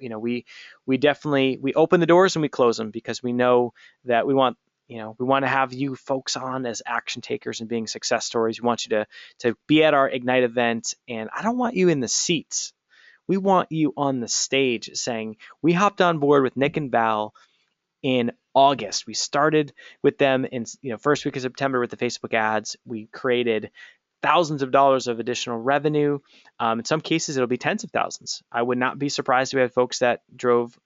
We definitely we open the doors and we close them because we know that we want to have you folks on as action takers and being success stories. We want you to be at our Ignite event, and I don't want you in the seats. We want you on the stage saying, we hopped on board with Nick and Val in August. We started with them in first week of September with the Facebook ads. We created thousands of dollars of additional revenue. In some cases, it'll be tens of thousands. I would not be surprised if we had folks that drove,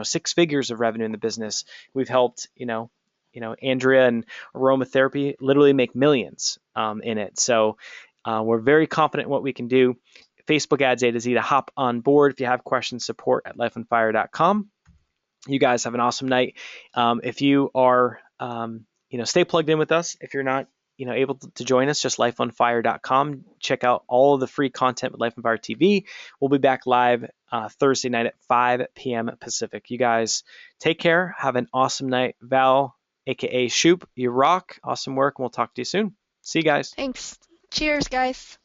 6 figures of revenue in the business. We've helped, Andrea and aromatherapy literally make millions in it. So we're very confident in what we can do. Facebook ads A to Z to hop on board. If you have questions, support@lifeonfire.com. You guys have an awesome night. If you are, stay plugged in with us. If you're not, able to join us, just lifeonfire.com. Check out all of the free content with Life on Fire TV. We'll be back live Thursday night at 5 p.m. Pacific. You guys take care. Have an awesome night. Val, aka Shoop, you rock. Awesome work, and we'll talk to you soon. See you guys. Thanks. Cheers, guys.